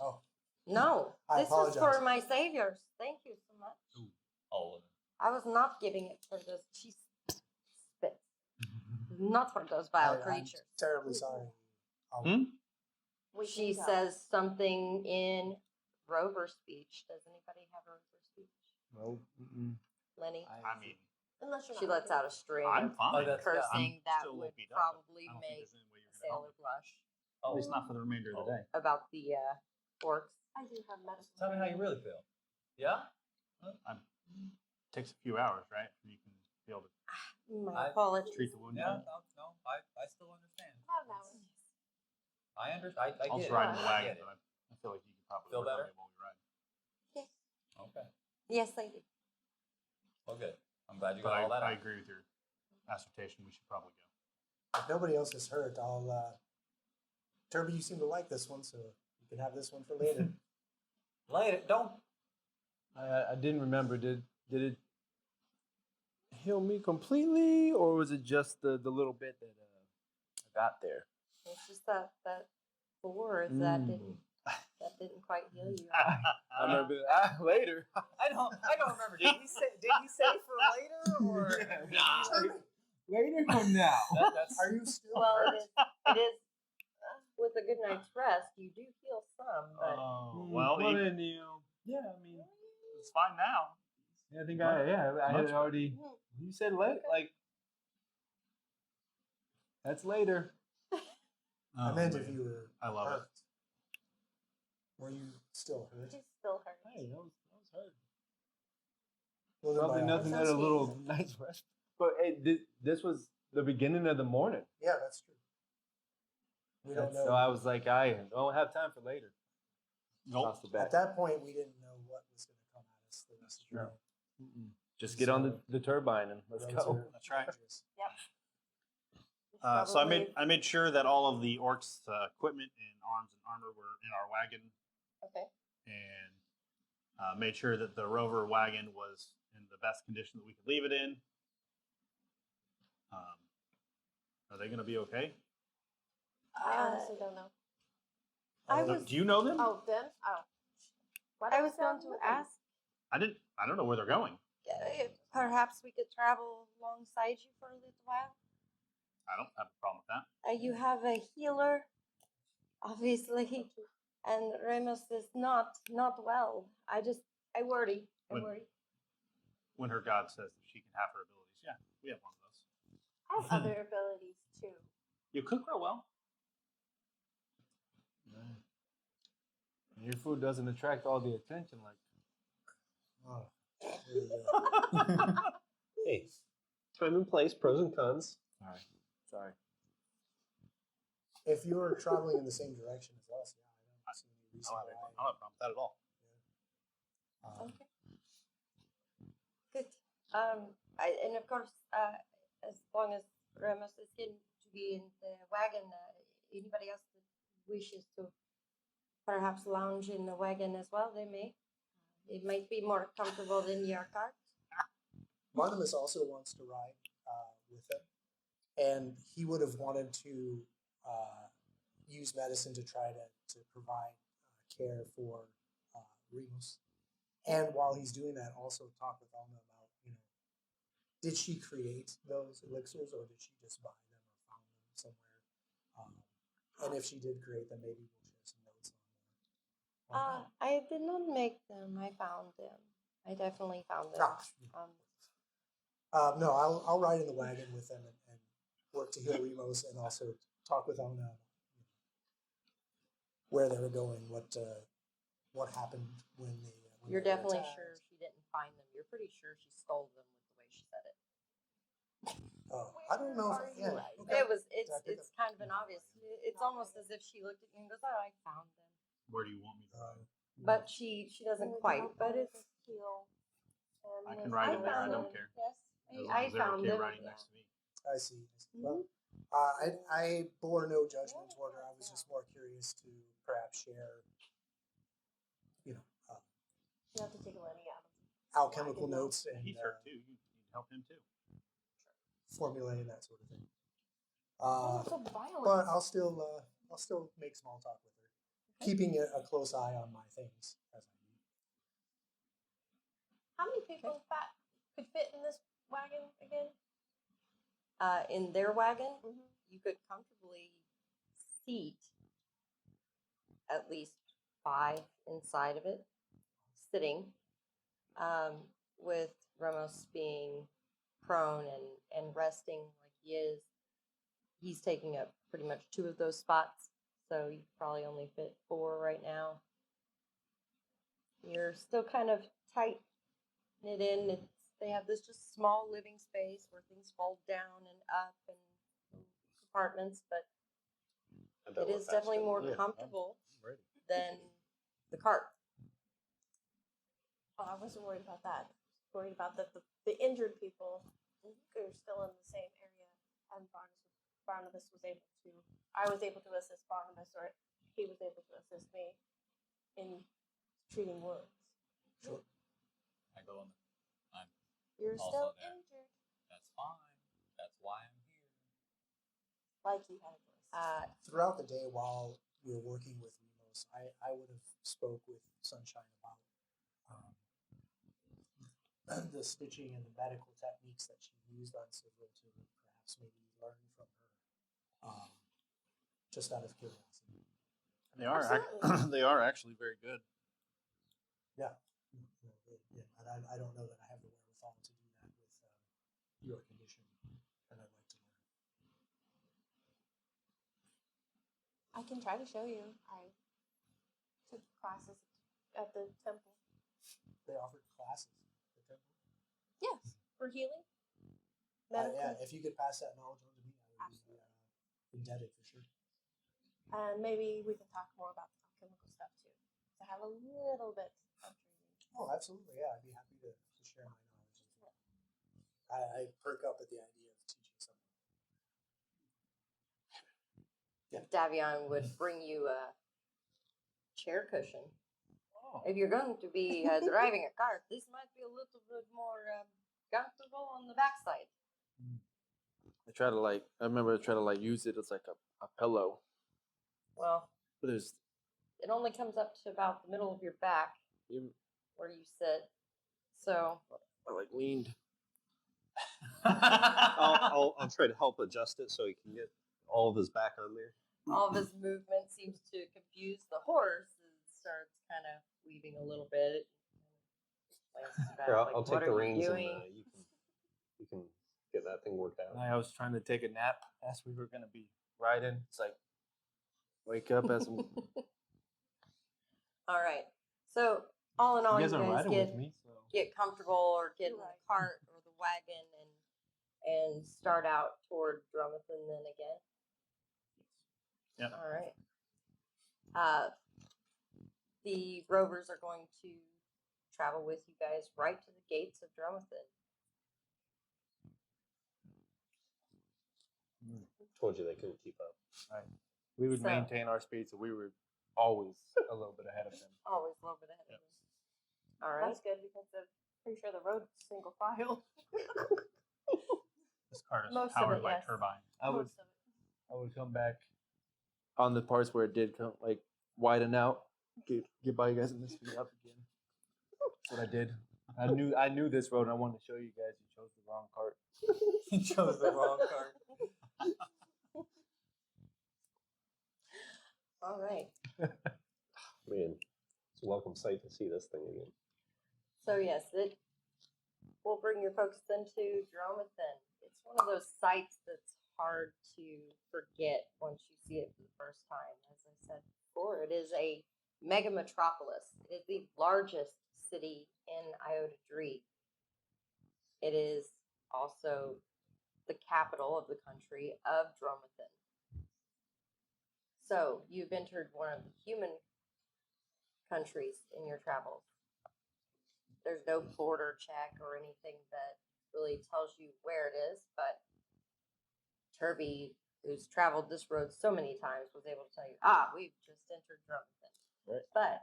[SPEAKER 6] Oh,
[SPEAKER 1] No,
[SPEAKER 6] I
[SPEAKER 1] this was
[SPEAKER 6] apologize.
[SPEAKER 1] for my saviors. Thank you so much.
[SPEAKER 5] All of them.
[SPEAKER 1] I was not giving it for those. She spit. Not for those vile
[SPEAKER 6] I'm
[SPEAKER 1] creatures.
[SPEAKER 6] terribly sorry. I'll-
[SPEAKER 2] Hmm?
[SPEAKER 1] She says something in rover speech. Does anybody have rover speech?
[SPEAKER 4] No. Mm-mm.
[SPEAKER 1] Lenny?
[SPEAKER 2] I mean,
[SPEAKER 3] Unless you're
[SPEAKER 1] She
[SPEAKER 3] not
[SPEAKER 1] lets out a string
[SPEAKER 2] I'm
[SPEAKER 1] of
[SPEAKER 2] fine.
[SPEAKER 5] that's-
[SPEAKER 1] cursing
[SPEAKER 2] I'm
[SPEAKER 1] that
[SPEAKER 2] still a little
[SPEAKER 1] would
[SPEAKER 2] beat up, but
[SPEAKER 1] probably
[SPEAKER 2] I don't think
[SPEAKER 1] make
[SPEAKER 2] there's any way you're
[SPEAKER 1] a
[SPEAKER 2] gonna help
[SPEAKER 1] sailor
[SPEAKER 2] me.
[SPEAKER 1] blush
[SPEAKER 2] At least not for the remainder of the day.
[SPEAKER 1] about the orcs.
[SPEAKER 3] I do have medicine.
[SPEAKER 5] Tell me how you really feel. Yeah?
[SPEAKER 2] Takes a few hours, right? You can be able to
[SPEAKER 1] My
[SPEAKER 5] I-
[SPEAKER 1] apologies.
[SPEAKER 2] treat the wound.
[SPEAKER 5] Yeah, no, I still understand.
[SPEAKER 3] About an hour.
[SPEAKER 5] I understand. I
[SPEAKER 2] I'll
[SPEAKER 5] get
[SPEAKER 2] just
[SPEAKER 5] it.
[SPEAKER 2] ride in the
[SPEAKER 5] I
[SPEAKER 2] wagon,
[SPEAKER 5] get it.
[SPEAKER 2] but I feel like you could probably
[SPEAKER 5] Feel
[SPEAKER 2] work on
[SPEAKER 5] better?
[SPEAKER 2] me while we ride.
[SPEAKER 1] Yes.
[SPEAKER 5] Okay.
[SPEAKER 1] Yes, I do.
[SPEAKER 5] Well, good. I'm glad you
[SPEAKER 2] But
[SPEAKER 5] got all that
[SPEAKER 2] I
[SPEAKER 5] out.
[SPEAKER 2] agree with your assertion. We should probably go.
[SPEAKER 6] If nobody else is hurt, I'll. Turby, you seem to like this one, so you can have this one for later.
[SPEAKER 5] Later. Don't.
[SPEAKER 4] I didn't remember. Did it heal me completely, or was it just the little bit that I got there?
[SPEAKER 1] It's just that four that didn't quite heal you.
[SPEAKER 4] I remember later.
[SPEAKER 5] I don't remember. Did he say for later or
[SPEAKER 4] Later or now?
[SPEAKER 5] that's
[SPEAKER 6] Are you still
[SPEAKER 1] Well,
[SPEAKER 6] hurt?
[SPEAKER 1] it is. With a good night's rest, you do heal some, but
[SPEAKER 2] Oh, well,
[SPEAKER 4] well,
[SPEAKER 2] even-
[SPEAKER 4] then yeah, I mean,
[SPEAKER 2] it's fine now.
[SPEAKER 4] I think I had
[SPEAKER 2] much
[SPEAKER 4] already. You said late,
[SPEAKER 1] Okay.
[SPEAKER 4] like that's later.
[SPEAKER 6] I
[SPEAKER 2] Oh,
[SPEAKER 6] meant
[SPEAKER 2] man.
[SPEAKER 6] if you were
[SPEAKER 2] I love it.
[SPEAKER 6] hurt. Were you still hurt?
[SPEAKER 3] She's still hurt.
[SPEAKER 4] Hey, I was hurt.
[SPEAKER 6] Well, then
[SPEAKER 4] Probably
[SPEAKER 6] by all
[SPEAKER 4] nothing
[SPEAKER 6] means.
[SPEAKER 4] that a little nice rest. But hey, this was the beginning of the morning.
[SPEAKER 6] Yeah, that's true. We don't know.
[SPEAKER 4] So I was like, I don't have time for later.
[SPEAKER 2] Nope.
[SPEAKER 4] Off the bat.
[SPEAKER 6] At that point, we didn't know what was going to come at us the rest of the
[SPEAKER 4] Sure.
[SPEAKER 6] day.
[SPEAKER 4] Just get on the turbine and let's
[SPEAKER 6] Roads
[SPEAKER 4] go.
[SPEAKER 6] are
[SPEAKER 2] That's right.
[SPEAKER 6] dangerous.
[SPEAKER 2] So I made sure that all of the orcs' equipment and arms and armor were in our wagon,
[SPEAKER 1] okay.
[SPEAKER 2] and made sure that the rover wagon was in the best condition that we could leave it in. Are they going to be okay?
[SPEAKER 3] I honestly don't know.
[SPEAKER 1] I was
[SPEAKER 2] Do you know them?
[SPEAKER 3] Oh, them? Oh. Why
[SPEAKER 1] I
[SPEAKER 3] don't
[SPEAKER 1] was
[SPEAKER 3] we
[SPEAKER 1] going
[SPEAKER 3] sound
[SPEAKER 1] to
[SPEAKER 3] with
[SPEAKER 1] ask.
[SPEAKER 2] I don't know where they're going.
[SPEAKER 1] If perhaps we could travel alongside you for a little while.
[SPEAKER 2] I don't have a problem with that.
[SPEAKER 1] You have a healer, obviously, and Ramos is not well. I worry. I
[SPEAKER 2] When-
[SPEAKER 1] worry.
[SPEAKER 2] When her god says that she can have her abilities, yeah, we have one of those.
[SPEAKER 3] I have other abilities too.
[SPEAKER 2] You cook real well.
[SPEAKER 4] Your food doesn't attract all the attention like.
[SPEAKER 6] Oh, there we go.
[SPEAKER 7] Hey, time and place, pros and cons.
[SPEAKER 4] Sorry.
[SPEAKER 6] If you're traveling in the same direction as us, yeah, I don't see any
[SPEAKER 2] I
[SPEAKER 6] reason
[SPEAKER 2] don't have a
[SPEAKER 6] why.
[SPEAKER 2] problem with that at all.
[SPEAKER 1] Okay. Good. And of course, as long as Ramos is going to be in the wagon, anybody else that wishes to perhaps lounge in the wagon as well, they may. It might be more comfortable than your cart.
[SPEAKER 6] Barnabas also wants to ride with him, and he would have wanted to use medicine to try to provide care for Remus. And while he's doing that, also talk with Alma about, did she create those elixirs or did she just buy them or found them somewhere? And if she did create them, maybe we'll share some notes on that.
[SPEAKER 1] I did not make them. I found them. I definitely found them.
[SPEAKER 6] No, I'll ride in the wagon with them and work to heal Remus and also talk with Alma where they were going, what happened when they.
[SPEAKER 1] You're
[SPEAKER 6] they were
[SPEAKER 1] definitely
[SPEAKER 6] attacked.
[SPEAKER 1] sure she didn't find them. You're pretty sure she stole them with the way she said it.
[SPEAKER 6] Oh, I don't know.
[SPEAKER 3] Are you right?
[SPEAKER 6] Okay.
[SPEAKER 1] It's kind of an obvious. It's almost as if she looked at you and goes, "Oh, I found them."
[SPEAKER 2] Where do you want me to ride?
[SPEAKER 1] But she doesn't quite. But it's
[SPEAKER 3] heal
[SPEAKER 2] I
[SPEAKER 3] with
[SPEAKER 2] can ride in there. I
[SPEAKER 3] found
[SPEAKER 2] don't
[SPEAKER 3] them.
[SPEAKER 2] care.
[SPEAKER 3] Yes.
[SPEAKER 2] As long
[SPEAKER 1] I
[SPEAKER 2] as they're
[SPEAKER 1] found
[SPEAKER 2] okay
[SPEAKER 1] them.
[SPEAKER 2] riding next to me.
[SPEAKER 6] I see.
[SPEAKER 3] Mm-hmm.
[SPEAKER 6] Well, I bore no judgment toward her. I was just more curious to perhaps share, you know,
[SPEAKER 3] You have to take Lenny out of
[SPEAKER 6] alchemical
[SPEAKER 3] Wagon, though.
[SPEAKER 6] notes and
[SPEAKER 2] He's hurt too. You can help him too.
[SPEAKER 6] formulating that sort of thing.
[SPEAKER 3] Oh, so violent.
[SPEAKER 6] But I'll still make small talk with her, keeping a close eye on my things as I need.
[SPEAKER 3] How many people could fit in this wagon again?
[SPEAKER 1] In their wagon,
[SPEAKER 3] Mm-hmm.
[SPEAKER 1] you could comfortably seat at least 5 inside of it, sitting, with Ramos being prone and resting like he is. He's taking up pretty much 2 of those spots, so you probably only fit 4 right now. You're still kind of tight knit in. They have this just small living space where things fold down and up and compartments, but
[SPEAKER 7] I bet
[SPEAKER 1] it
[SPEAKER 7] we're
[SPEAKER 1] is definitely
[SPEAKER 7] faster.
[SPEAKER 1] more
[SPEAKER 2] Yeah.
[SPEAKER 1] comfortable
[SPEAKER 2] I'm ready.
[SPEAKER 1] than the cart.
[SPEAKER 3] Oh, I wasn't worried about that. I was worried about the injured people who are still in the same area, and Barnabas was able to. I was able to assist Barnabas, or he was able to assist me in treating wounds.
[SPEAKER 6] Sure.
[SPEAKER 5] I go on the. I'm
[SPEAKER 3] You're
[SPEAKER 5] Also
[SPEAKER 3] still
[SPEAKER 5] there.
[SPEAKER 3] injured,
[SPEAKER 5] That's fine. That's why I'm here.
[SPEAKER 3] like you had a voice.
[SPEAKER 6] Throughout the day while we were working with Remos, I would have spoke with Sunshine about the stitching and the medical techniques that she used on Civil to perhaps maybe learn from her, just out of curiosity.
[SPEAKER 2] They are
[SPEAKER 3] Absolutely.
[SPEAKER 2] they are actually very good.
[SPEAKER 6] Yeah. Yeah. And I don't know that I have the wherewithal to do that with your condition, and I'd like to learn.
[SPEAKER 3] I can try to show you. I took classes at the temple.
[SPEAKER 6] They offered classes at the temple.
[SPEAKER 3] Yes, for healing. Medical.
[SPEAKER 6] Yeah, if you could pass that knowledge on to me, I would be indebted for sure.
[SPEAKER 3] And maybe we can talk more about the alchemical stuff too. To have a little bit of training.
[SPEAKER 6] Oh, absolutely. Yeah, I'd be happy to share my knowledge as well. I perk up at the idea of teaching someone.
[SPEAKER 1] Davion would bring you a chair cushion.
[SPEAKER 2] Oh.
[SPEAKER 1] If you're going to be driving a cart, this might be a little bit more comfortable on the backside.
[SPEAKER 4] I remember I try to use it as like a pillow.
[SPEAKER 1] Well,
[SPEAKER 4] But there's
[SPEAKER 1] it only comes up to about the middle of your back where you sit. So
[SPEAKER 4] I leaned.
[SPEAKER 7] I'll try to help adjust it so he can get all of his back on there.
[SPEAKER 1] all of his movement seems to confuse the horse and starts kind of weaving a little bit.
[SPEAKER 7] Here, I'll
[SPEAKER 1] What
[SPEAKER 7] take
[SPEAKER 1] are
[SPEAKER 7] the
[SPEAKER 1] you
[SPEAKER 7] reins and
[SPEAKER 1] doing?
[SPEAKER 7] you can get that thing worked out.
[SPEAKER 4] I was trying to take a nap as we were gonna be riding. It's like wake up as I'm.
[SPEAKER 1] All right. So all in all, you
[SPEAKER 4] you guys are
[SPEAKER 1] guys
[SPEAKER 4] riding with me, so
[SPEAKER 1] get comfortable or get in the cart or the wagon and start out toward Dromathan then again.
[SPEAKER 2] Yep.
[SPEAKER 1] All right. The rovers are going to travel with you guys right to the gates of Dromathan.
[SPEAKER 7] Told you they couldn't keep up.
[SPEAKER 4] right. We would
[SPEAKER 1] So-
[SPEAKER 4] maintain our speed, so we were always a little bit ahead of them.
[SPEAKER 1] Always a little bit ahead of
[SPEAKER 2] Yep.
[SPEAKER 1] them. All right.
[SPEAKER 3] That's good because I'm pretty sure the road is single file.
[SPEAKER 2] This cart is
[SPEAKER 3] Most of
[SPEAKER 2] powered
[SPEAKER 3] it,
[SPEAKER 2] by
[SPEAKER 3] yes.
[SPEAKER 2] turbine.
[SPEAKER 4] I would
[SPEAKER 3] Most of it.
[SPEAKER 4] I would come back on the parts where it did come widen out. Get by you guys and then speed up again. That's what I did. I knew this road and I wanted to show you guys. You chose the wrong cart.
[SPEAKER 5] He chose the wrong card.
[SPEAKER 1] All right.
[SPEAKER 7] Man, it's a welcome sight to see this thing again.
[SPEAKER 1] So yes, we'll bring your folks then to Dromathan. It's one of those sites that's hard to forget once you see it for the first time. As I said before, it is a mega metropolis. It is the largest city in Iota Dree. It is also the capital of the country of Dromathan. So you've entered one of the human countries in your travels. there's no border check or anything that really tells you where it is. But Turby, who's traveled this road so many times, was able to tell you, we've just entered Dromathan.
[SPEAKER 4] Right.
[SPEAKER 1] But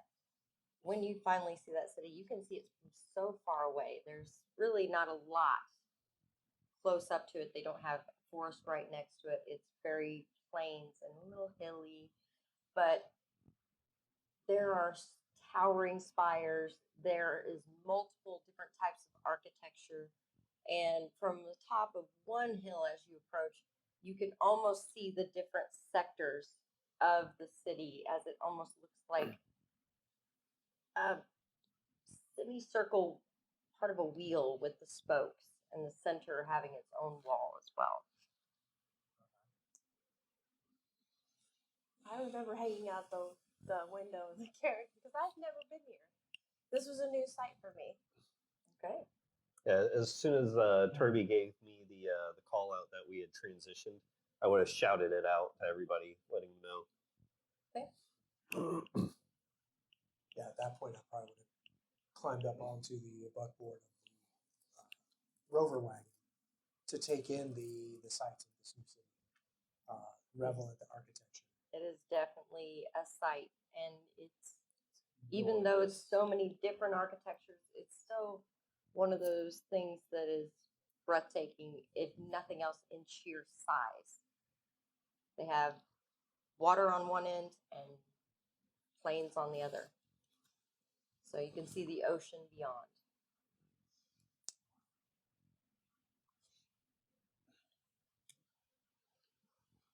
[SPEAKER 1] when you finally see that city, you can see it from so far away. There's really not a lot close up to it. They don't have a forest right next to it. It's very plains and a little hilly, but there are towering spires. There is multiple different types of architecture. And from the top of one hill as you approach, you can almost see the different sectors of the city as it almost looks like a semicircle part of a wheel with the spokes and the center having its own wall as well.
[SPEAKER 3] I remember hanging out the window of the carriage because I've never been here. This was a new sight for me.
[SPEAKER 1] Okay.
[SPEAKER 7] Yeah, as soon as Turby gave me the call out that we had transitioned, I would have shouted it out to everybody, letting them know.
[SPEAKER 1] Okay.
[SPEAKER 6] Yeah, at that point, I probably would have climbed up onto the buckboard of the rover wagon to take in the sights of this new city, revel at the architecture.
[SPEAKER 1] It is definitely a sight, and it's even though it's so many different architectures, it's still one of those things that is breathtaking, if nothing else, in sheer size. They have water on one end and plains on the other. So you can see the ocean beyond.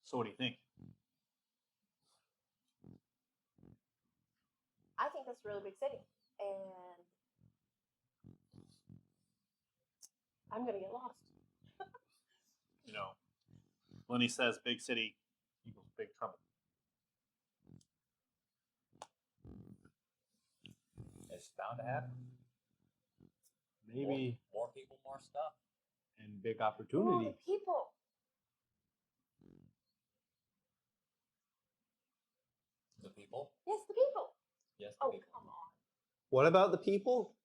[SPEAKER 2] So what do you think?
[SPEAKER 3] I think that's a really big city, and I'm gonna get lost.
[SPEAKER 2] You know, Lenny says big city equals big trouble.
[SPEAKER 5] It's bound to happen.
[SPEAKER 4] Maybe
[SPEAKER 5] More people, more stuff.
[SPEAKER 4] and big
[SPEAKER 3] Oh,
[SPEAKER 4] opportunity.
[SPEAKER 3] the people.
[SPEAKER 5] The people.
[SPEAKER 3] Yes, the people.
[SPEAKER 5] Yes, the
[SPEAKER 3] Oh,
[SPEAKER 5] people.
[SPEAKER 3] come on.
[SPEAKER 7] What about the people?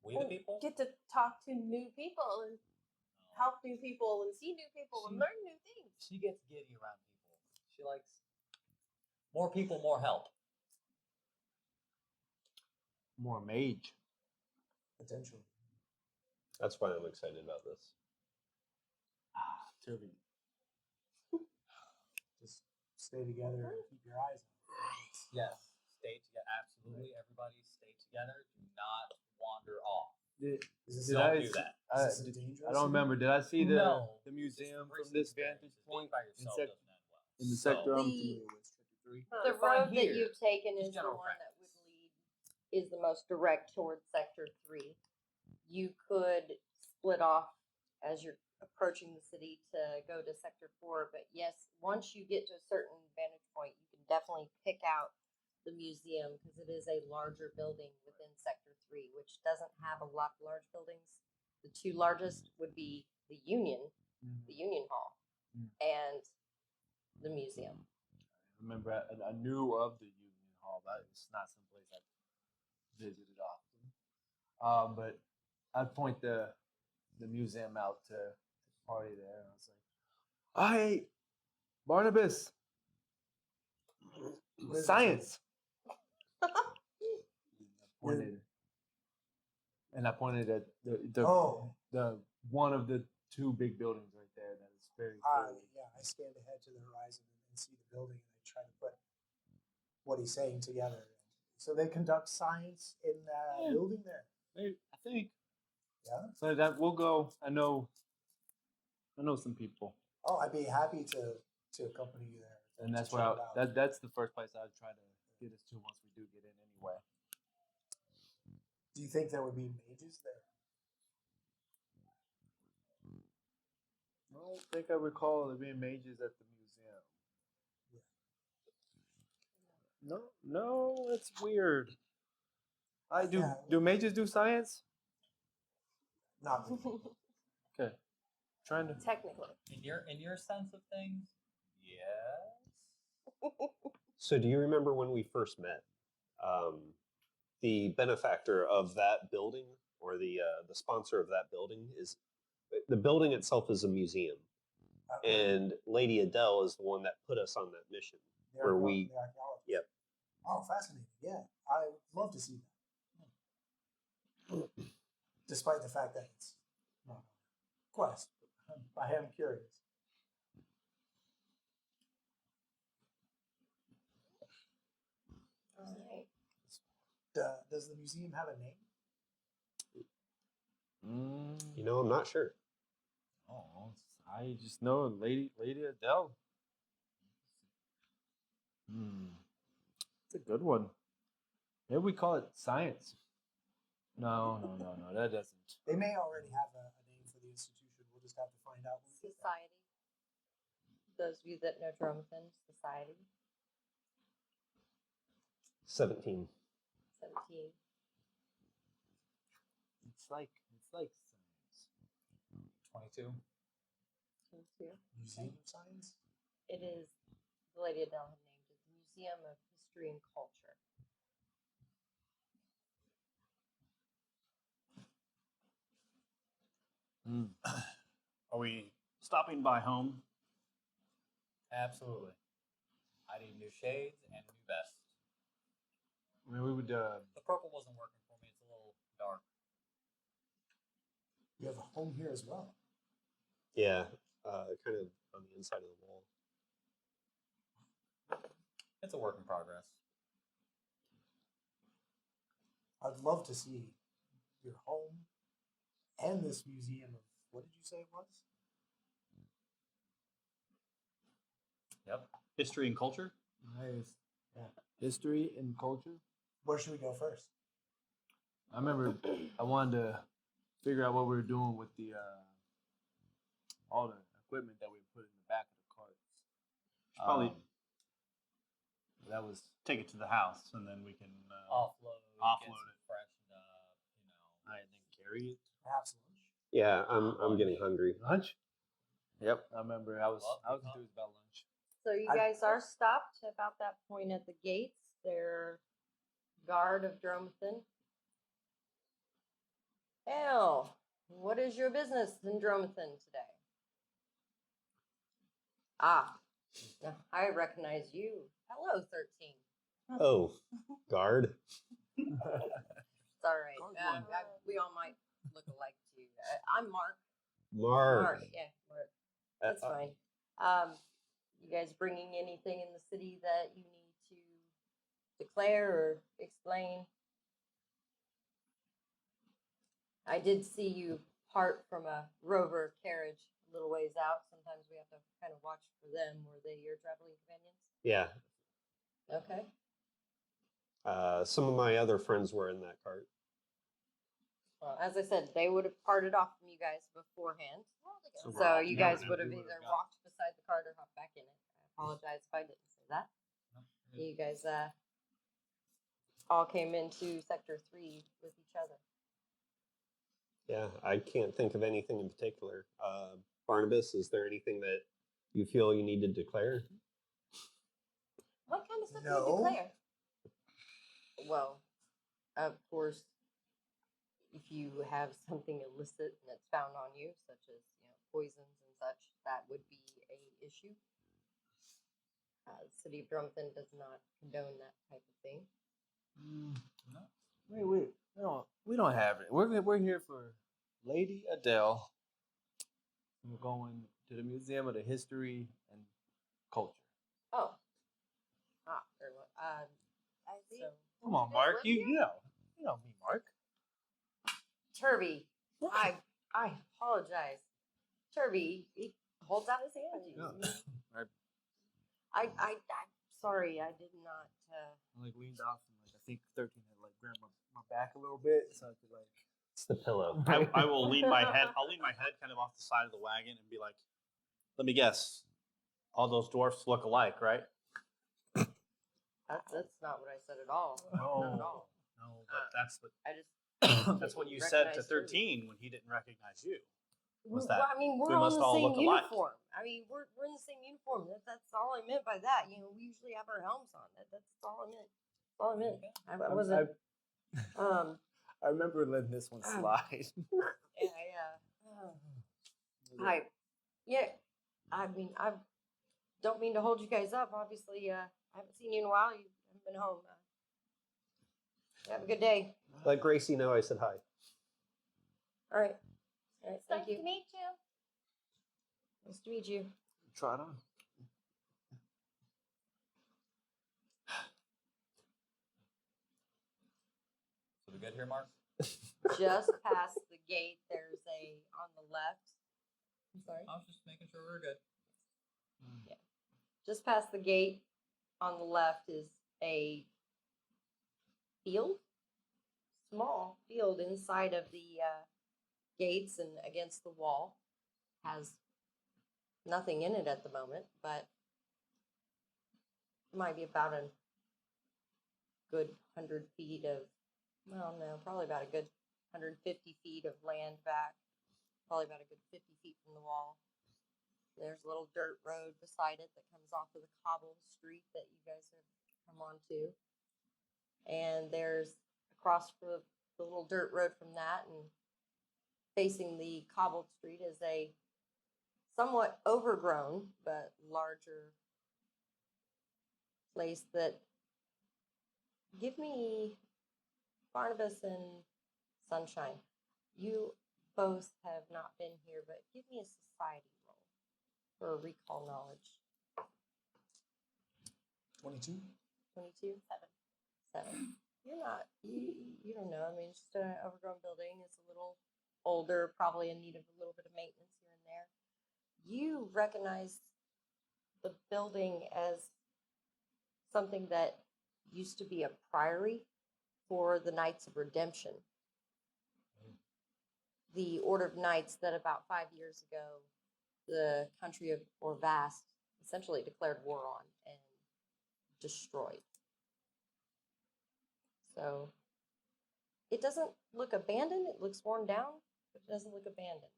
[SPEAKER 5] We the people.
[SPEAKER 3] Get to talk to new people and help new people and see new people and learn new things.
[SPEAKER 5] She gets giddy around people. She likes more people, more help.
[SPEAKER 4] More mage.
[SPEAKER 6] Potentially.
[SPEAKER 7] That's why I'm excited about this.
[SPEAKER 4] Turby.
[SPEAKER 6] Just stay together and keep your eyes on it.
[SPEAKER 5] Yes. Stay together. Absolutely. Everybody stay together. Do not wander off.
[SPEAKER 4] Did
[SPEAKER 6] Is
[SPEAKER 5] Don't
[SPEAKER 4] I
[SPEAKER 5] do that.
[SPEAKER 6] this a dangerous
[SPEAKER 4] I don't remember. Did I see
[SPEAKER 5] No.
[SPEAKER 4] the museum
[SPEAKER 5] It's
[SPEAKER 4] from this
[SPEAKER 5] experience.
[SPEAKER 4] vantage
[SPEAKER 5] Being
[SPEAKER 4] point
[SPEAKER 5] by
[SPEAKER 4] in,
[SPEAKER 5] yourself
[SPEAKER 4] sec-
[SPEAKER 5] doesn't end well.
[SPEAKER 4] in the
[SPEAKER 5] So,
[SPEAKER 4] sector I'm
[SPEAKER 1] The-
[SPEAKER 4] familiar with, Sector 3?
[SPEAKER 1] The
[SPEAKER 5] You're fine
[SPEAKER 1] road that
[SPEAKER 5] here.
[SPEAKER 1] you've taken
[SPEAKER 5] Just
[SPEAKER 1] is the
[SPEAKER 5] general
[SPEAKER 1] one that would
[SPEAKER 5] practice.
[SPEAKER 1] lead, is the most direct towards Sector 3. You could split off as you're approaching the city to go to Sector 4, but yes, once you get to a certain vantage point, you can definitely pick out the museum because it is a larger building within Sector 3, which doesn't have a lot of large buildings. The two largest would be the Union Hall, and the museum.
[SPEAKER 4] I remember I knew of the Union Hall. That it's not someplace I visited often. But I'd point the museum out to party there. And I was like, "Hey, Barnabas,
[SPEAKER 6] What is
[SPEAKER 4] science." And I pointed at the one of the two big buildings right there that is very cool.
[SPEAKER 6] Yeah, I scanned ahead to the horizon and see the building, and I try to put what he's saying together. So they conduct science in that building there.
[SPEAKER 4] I think.
[SPEAKER 6] Yeah.
[SPEAKER 4] So that we'll go. I know some people,
[SPEAKER 6] Oh, I'd be happy to accompany you there.
[SPEAKER 4] and that's
[SPEAKER 6] to
[SPEAKER 4] where
[SPEAKER 6] check it out.
[SPEAKER 4] that's the first place I'd try to get us to once we do get in anyway.
[SPEAKER 6] Do you think there would be mages there?
[SPEAKER 4] I don't think I recall there being mages at the museum.
[SPEAKER 6] Yeah.
[SPEAKER 4] No, it's weird. I do.
[SPEAKER 6] Yeah.
[SPEAKER 4] Do mages do science?
[SPEAKER 6] Not really.
[SPEAKER 4] Okay, trying to.
[SPEAKER 3] Technically.
[SPEAKER 5] in your sense of things, yes.
[SPEAKER 7] So do you remember when we first met? the benefactor of that building, or the sponsor of that building, is the building itself is a museum, and Lady Adele is the one that put us on that mission.
[SPEAKER 6] The
[SPEAKER 7] Where we,
[SPEAKER 6] the archaeologist.
[SPEAKER 7] yep.
[SPEAKER 6] Oh, fascinating. Yeah, I would love to see that. Despite the fact that it's not a quest, I am curious.
[SPEAKER 1] All right.
[SPEAKER 6] Does the museum have a name?
[SPEAKER 7] You know, I'm not sure.
[SPEAKER 4] Oh, I just know Lady Adele. It's a good one. Maybe we call it science. No, that doesn't.
[SPEAKER 6] They may already have a name for the institution. We'll just have to find out. When we get there.
[SPEAKER 1] Society. Those of you that know Dromathan, Society.
[SPEAKER 7] 17.
[SPEAKER 1] 17.
[SPEAKER 4] It's like science.
[SPEAKER 5] 22.
[SPEAKER 1] 22.
[SPEAKER 6] Museum of Science.
[SPEAKER 1] It is, the Lady Adele had named it, the Museum of History and Culture.
[SPEAKER 2] Are we stopping by home?
[SPEAKER 5] Absolutely. I need new shades and a new vest.
[SPEAKER 4] I mean, we would.
[SPEAKER 5] The purple wasn't working for me. It's a little dark.
[SPEAKER 6] You have a home here as well.
[SPEAKER 7] Yeah, kind of on the inside of the wall.
[SPEAKER 5] It's a work in progress.
[SPEAKER 6] I'd love to see your home and this museum of, what did you say it was?
[SPEAKER 5] Yep.
[SPEAKER 2] History and culture?
[SPEAKER 4] Nice.
[SPEAKER 6] Yeah.
[SPEAKER 4] History and culture.
[SPEAKER 6] Where should we go first?
[SPEAKER 4] I remember I wanted to figure out what we were doing with the all the equipment that we put in the back of the carts.
[SPEAKER 2] Probably
[SPEAKER 4] That was
[SPEAKER 2] take it to the house, and then we can
[SPEAKER 5] Offload
[SPEAKER 2] offload
[SPEAKER 5] it.
[SPEAKER 2] it.
[SPEAKER 5] Freshened up, you know.
[SPEAKER 4] I didn't carry it.
[SPEAKER 6] Perhaps lunch.
[SPEAKER 7] Yeah, I'm getting hungry.
[SPEAKER 4] Lunch. Yep. I remember I was
[SPEAKER 5] Well,
[SPEAKER 4] enthused about lunch.
[SPEAKER 1] So you
[SPEAKER 6] I-
[SPEAKER 1] guys are stopped about that point at the gates. They're guard of Dromathan. Hell, what is your business in Dromathan today? Ah, I recognize you. Hello, 13.
[SPEAKER 7] Oh, guard.
[SPEAKER 1] It's all right.
[SPEAKER 2] Guard one.
[SPEAKER 1] We all might look alike to you. I'm Mark.
[SPEAKER 7] Mark.
[SPEAKER 1] Yeah, Mark.
[SPEAKER 7] Uh,
[SPEAKER 1] That's fine. You guys bringing anything in the city that you need to declare or explain? I did see you part from a rover carriage a little ways out. Sometimes we have to kind of watch for them. Were they your traveling companions?
[SPEAKER 7] Yeah.
[SPEAKER 1] Okay.
[SPEAKER 7] Some of my other friends were in that cart.
[SPEAKER 1] Well, as I said, they would have parted off from you guys beforehand.
[SPEAKER 2] So we're
[SPEAKER 1] So
[SPEAKER 2] all
[SPEAKER 1] you
[SPEAKER 2] together.
[SPEAKER 1] guys would have
[SPEAKER 4] We would've
[SPEAKER 1] either
[SPEAKER 4] got-
[SPEAKER 1] walked beside the cart or hopped back in it. I apologize if I didn't say that. You guys all came into Sector 3 with each other.
[SPEAKER 7] Yeah, I can't think of anything in particular. Barnabas, is there anything that you feel you need to declare?
[SPEAKER 1] What kind of stuff do
[SPEAKER 6] No.
[SPEAKER 1] you declare? Well, of course, if you have something illicit that's found on you, such as poisons and such, that would be a issue. The city of Dromathan does not condone that type of thing.
[SPEAKER 4] No. We don't have it. We're here for Lady Adele. We're going to the Museum of the History and Culture.
[SPEAKER 1] Oh. Very well.
[SPEAKER 3] I see.
[SPEAKER 1] So,
[SPEAKER 4] Come on, Mark. You know me, Mark.
[SPEAKER 1] Turby, I apologize. Turby, he holds out his hand.
[SPEAKER 4] Yeah.
[SPEAKER 1] I'm sorry, I did not.
[SPEAKER 4] I leaned off and I think 13 had grabbed my back a little bit so I could
[SPEAKER 7] It's the pillow.
[SPEAKER 2] I will lean my head. I'll lean my head kind of off the side of the wagon and be like, "Let me guess. All those dwarfs look alike, right?"
[SPEAKER 1] That's not what I said at all. Not at all.
[SPEAKER 2] No, but that's what
[SPEAKER 1] I just
[SPEAKER 2] that's what you said to
[SPEAKER 1] recognize Turby.
[SPEAKER 2] 13 when he didn't recognize you. Was
[SPEAKER 1] Well,
[SPEAKER 2] that
[SPEAKER 1] I mean, we're
[SPEAKER 2] we
[SPEAKER 1] all in
[SPEAKER 2] must
[SPEAKER 1] the
[SPEAKER 2] all
[SPEAKER 1] same
[SPEAKER 2] look alike?
[SPEAKER 1] uniform. I mean, we're in the same uniform. That's all I meant by that. We usually have our helms on. That's all I meant. That's all I meant. I wasn't.
[SPEAKER 4] I remember letting this one slide.
[SPEAKER 1] I mean, I don't mean to hold you guys up. Obviously, I haven't seen you in a while. You haven't been home. Have a good day.
[SPEAKER 7] Let Gracie know I said hi.
[SPEAKER 1] All right. All right.
[SPEAKER 3] It's
[SPEAKER 1] Thank
[SPEAKER 3] nice
[SPEAKER 1] you.
[SPEAKER 3] to meet you.
[SPEAKER 1] Nice to meet you.
[SPEAKER 4] Try it on.
[SPEAKER 5] So we good here, Mark?
[SPEAKER 1] Just past the gate, there's a on the left. I'm sorry.
[SPEAKER 5] I was just making sure we're good.
[SPEAKER 1] Yeah. Just past the gate on the left is a field, small field inside of the gates and against the wall. Has nothing in it at the moment, but might be about a good 100 feet of, well, no, probably about a good 150 feet of land back. Probably about a good 50 feet from the wall. There's a little dirt road beside it that comes off of the cobble street that you guys have come onto. And there's across the little dirt road from that and facing the cobbled street is a somewhat overgrown but larger place that give me Barnabas and Sunshine. You both have not been here, but give me a society roll for recall knowledge.
[SPEAKER 6] 22.
[SPEAKER 1] 22? 7. You're not, you don't know. I mean, it's just an overgrown building. It's a little older, probably in need of a little bit of maintenance here and there. You recognize the building as something that used to be a priory for the Knights of Redemption. The Order of Knights that about 5 years ago, the country of Orvast essentially declared war on and destroyed. So it doesn't look abandoned. It looks worn down, but it doesn't look abandoned.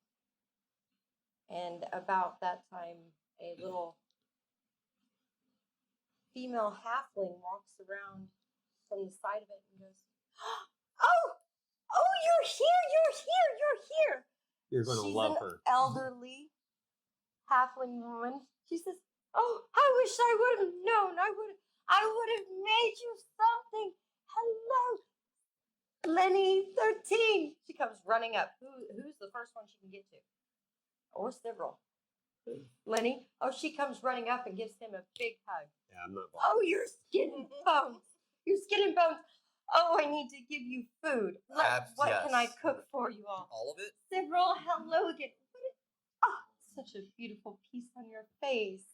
[SPEAKER 1] And about that time, a little female halfling walks around from the side of it and goes, oh, you're here.
[SPEAKER 7] You're going to
[SPEAKER 1] She's
[SPEAKER 7] love
[SPEAKER 1] an
[SPEAKER 7] her.
[SPEAKER 1] elderly halfling woman. She says, oh, I wish I would have known. I would have made you something. Hello, Lenny 13. She comes running up. Who's the first one she can get to? Or several. Lenny. Oh, she comes running up and gives him a big hug.
[SPEAKER 7] Yeah, I'm not.
[SPEAKER 1] Oh, your skin and bones. Your skin and bones. Oh, I need to give you food. What can I
[SPEAKER 5] Yes.
[SPEAKER 1] cook for you all?
[SPEAKER 5] All of it?
[SPEAKER 1] Several hello again. Oh, such a beautiful piece on your face.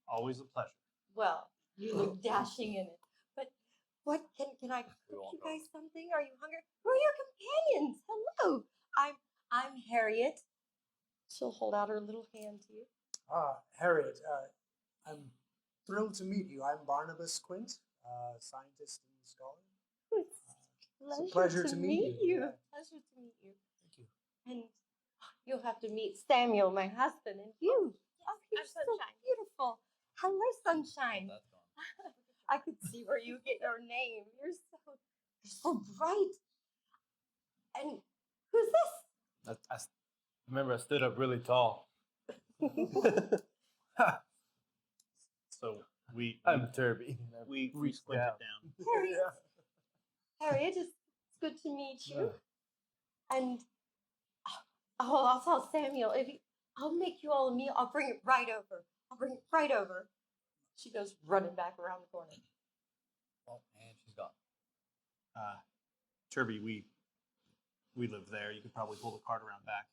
[SPEAKER 2] Always a pleasure.
[SPEAKER 1] Well, you look dashing in it. But what can I cook
[SPEAKER 5] We won't
[SPEAKER 1] you
[SPEAKER 5] go.
[SPEAKER 1] guys something? Are you hungry? Who are your companions? Hello. I'm Harriet. She'll hold out her little hand to you.
[SPEAKER 6] Harriet, I'm thrilled to meet you. I'm Barnabas Quint, scientist and scholar. It's a pleasure to meet you. Yeah.
[SPEAKER 1] Pleasure to meet you.
[SPEAKER 6] Thank you.
[SPEAKER 1] And you'll have to meet Samuel, my husband, and you. Oh, you're
[SPEAKER 3] I'm
[SPEAKER 1] so
[SPEAKER 3] Sunshine.
[SPEAKER 1] beautiful. Hello, Sunshine.
[SPEAKER 5] That's gone.
[SPEAKER 1] I could see where you get your name. You're so bright. And who's this?
[SPEAKER 4] I remember I stood up really tall.
[SPEAKER 2] So we
[SPEAKER 4] I'm Turby.
[SPEAKER 2] we split it down.
[SPEAKER 1] Harriet. Harriet, it's good to meet you. And I'll tell Samuel I'll make you all a meal. I'll bring it right over. She goes running back around the corner.
[SPEAKER 5] Oh, and she's gone.
[SPEAKER 2] Turby, we live there. You could probably pull the cart around back.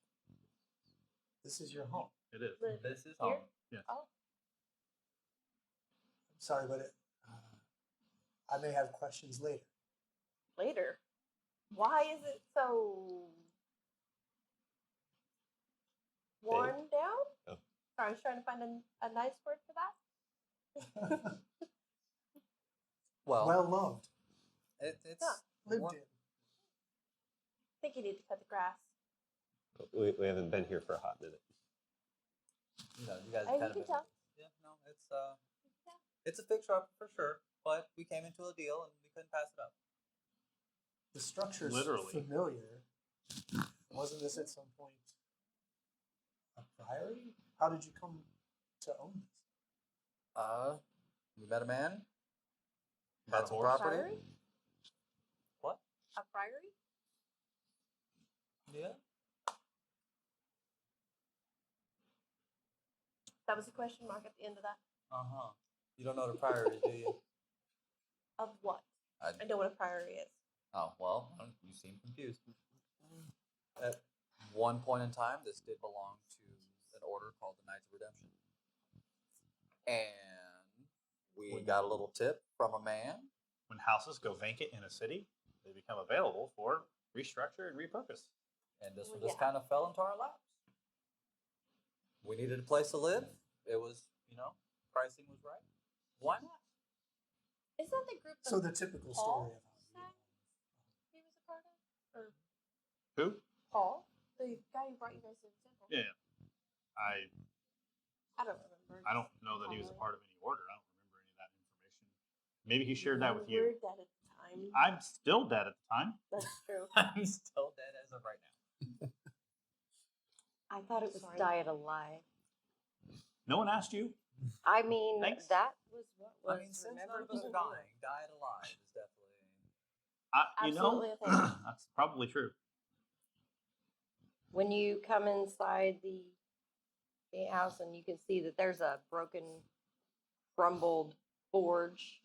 [SPEAKER 6] This is your home.
[SPEAKER 2] It is.
[SPEAKER 5] This is
[SPEAKER 1] Here?
[SPEAKER 5] home.
[SPEAKER 2] Yes.
[SPEAKER 1] Oh,
[SPEAKER 6] I'm sorry, but I may have questions later.
[SPEAKER 3] Later. Why is it so worn down?
[SPEAKER 7] Oh.
[SPEAKER 3] Sorry, I was trying to find a nice word for that.
[SPEAKER 6] Well loved.
[SPEAKER 5] It's
[SPEAKER 6] Lived
[SPEAKER 5] more-
[SPEAKER 6] in.
[SPEAKER 3] I think you need to cut the grass.
[SPEAKER 7] We haven't been here for a hot minute.
[SPEAKER 5] You know, you guys
[SPEAKER 3] And
[SPEAKER 5] kind
[SPEAKER 3] you
[SPEAKER 5] of
[SPEAKER 3] can tell.
[SPEAKER 5] Yeah, no, it's a fixer up for sure, but we came into a deal and we couldn't pass it up.
[SPEAKER 6] The structure's
[SPEAKER 2] Literally.
[SPEAKER 6] familiar. Wasn't this at some point a priory? How did you come to own this?
[SPEAKER 5] We met a man.
[SPEAKER 2] That's
[SPEAKER 5] Had some
[SPEAKER 2] horse.
[SPEAKER 5] property.
[SPEAKER 3] Priory?
[SPEAKER 5] What?
[SPEAKER 3] A priory?
[SPEAKER 5] Yeah.
[SPEAKER 3] That was a question mark at the end of that.
[SPEAKER 5] Uh-huh. You don't know what a priory is, do you?
[SPEAKER 3] Of what? I know what a priory is.
[SPEAKER 5] Oh, well, you seem confused. At one point in time, this did belong to an order called the Knights of Redemption. And we got a little tip from a man.
[SPEAKER 2] When houses go vacant in a city, they become available for restructure and repurpose.
[SPEAKER 5] And this one
[SPEAKER 3] Well,
[SPEAKER 5] just
[SPEAKER 3] yeah.
[SPEAKER 5] kind of fell into our laps. We needed a place to live. It was, pricing was right. Why not?
[SPEAKER 3] Is that the group that
[SPEAKER 6] So the typical story of how
[SPEAKER 3] he was a part of? Or
[SPEAKER 2] Who?
[SPEAKER 3] Paul? The guy who brought you guys to the temple?
[SPEAKER 2] Yeah. I
[SPEAKER 3] I don't remember.
[SPEAKER 2] don't know that he was a part of any order. I don't remember any of that information. Maybe he shared that with
[SPEAKER 3] We were
[SPEAKER 2] you.
[SPEAKER 3] dead at the time.
[SPEAKER 2] I'm still dead at the time.
[SPEAKER 3] That's true.
[SPEAKER 5] I'm still dead as of right now.
[SPEAKER 1] I thought it was
[SPEAKER 3] Sorry.
[SPEAKER 1] diet alive.
[SPEAKER 2] No one asked you.
[SPEAKER 1] I mean,
[SPEAKER 2] Thanks.
[SPEAKER 1] that was what was.
[SPEAKER 5] I mean, since none
[SPEAKER 1] remembered
[SPEAKER 5] of us are
[SPEAKER 1] before.
[SPEAKER 5] dying, died alive is definitely.
[SPEAKER 3] Absolutely a thing.
[SPEAKER 2] That's probably true.
[SPEAKER 1] When you come inside the house and you can see that there's a broken, crumbled forge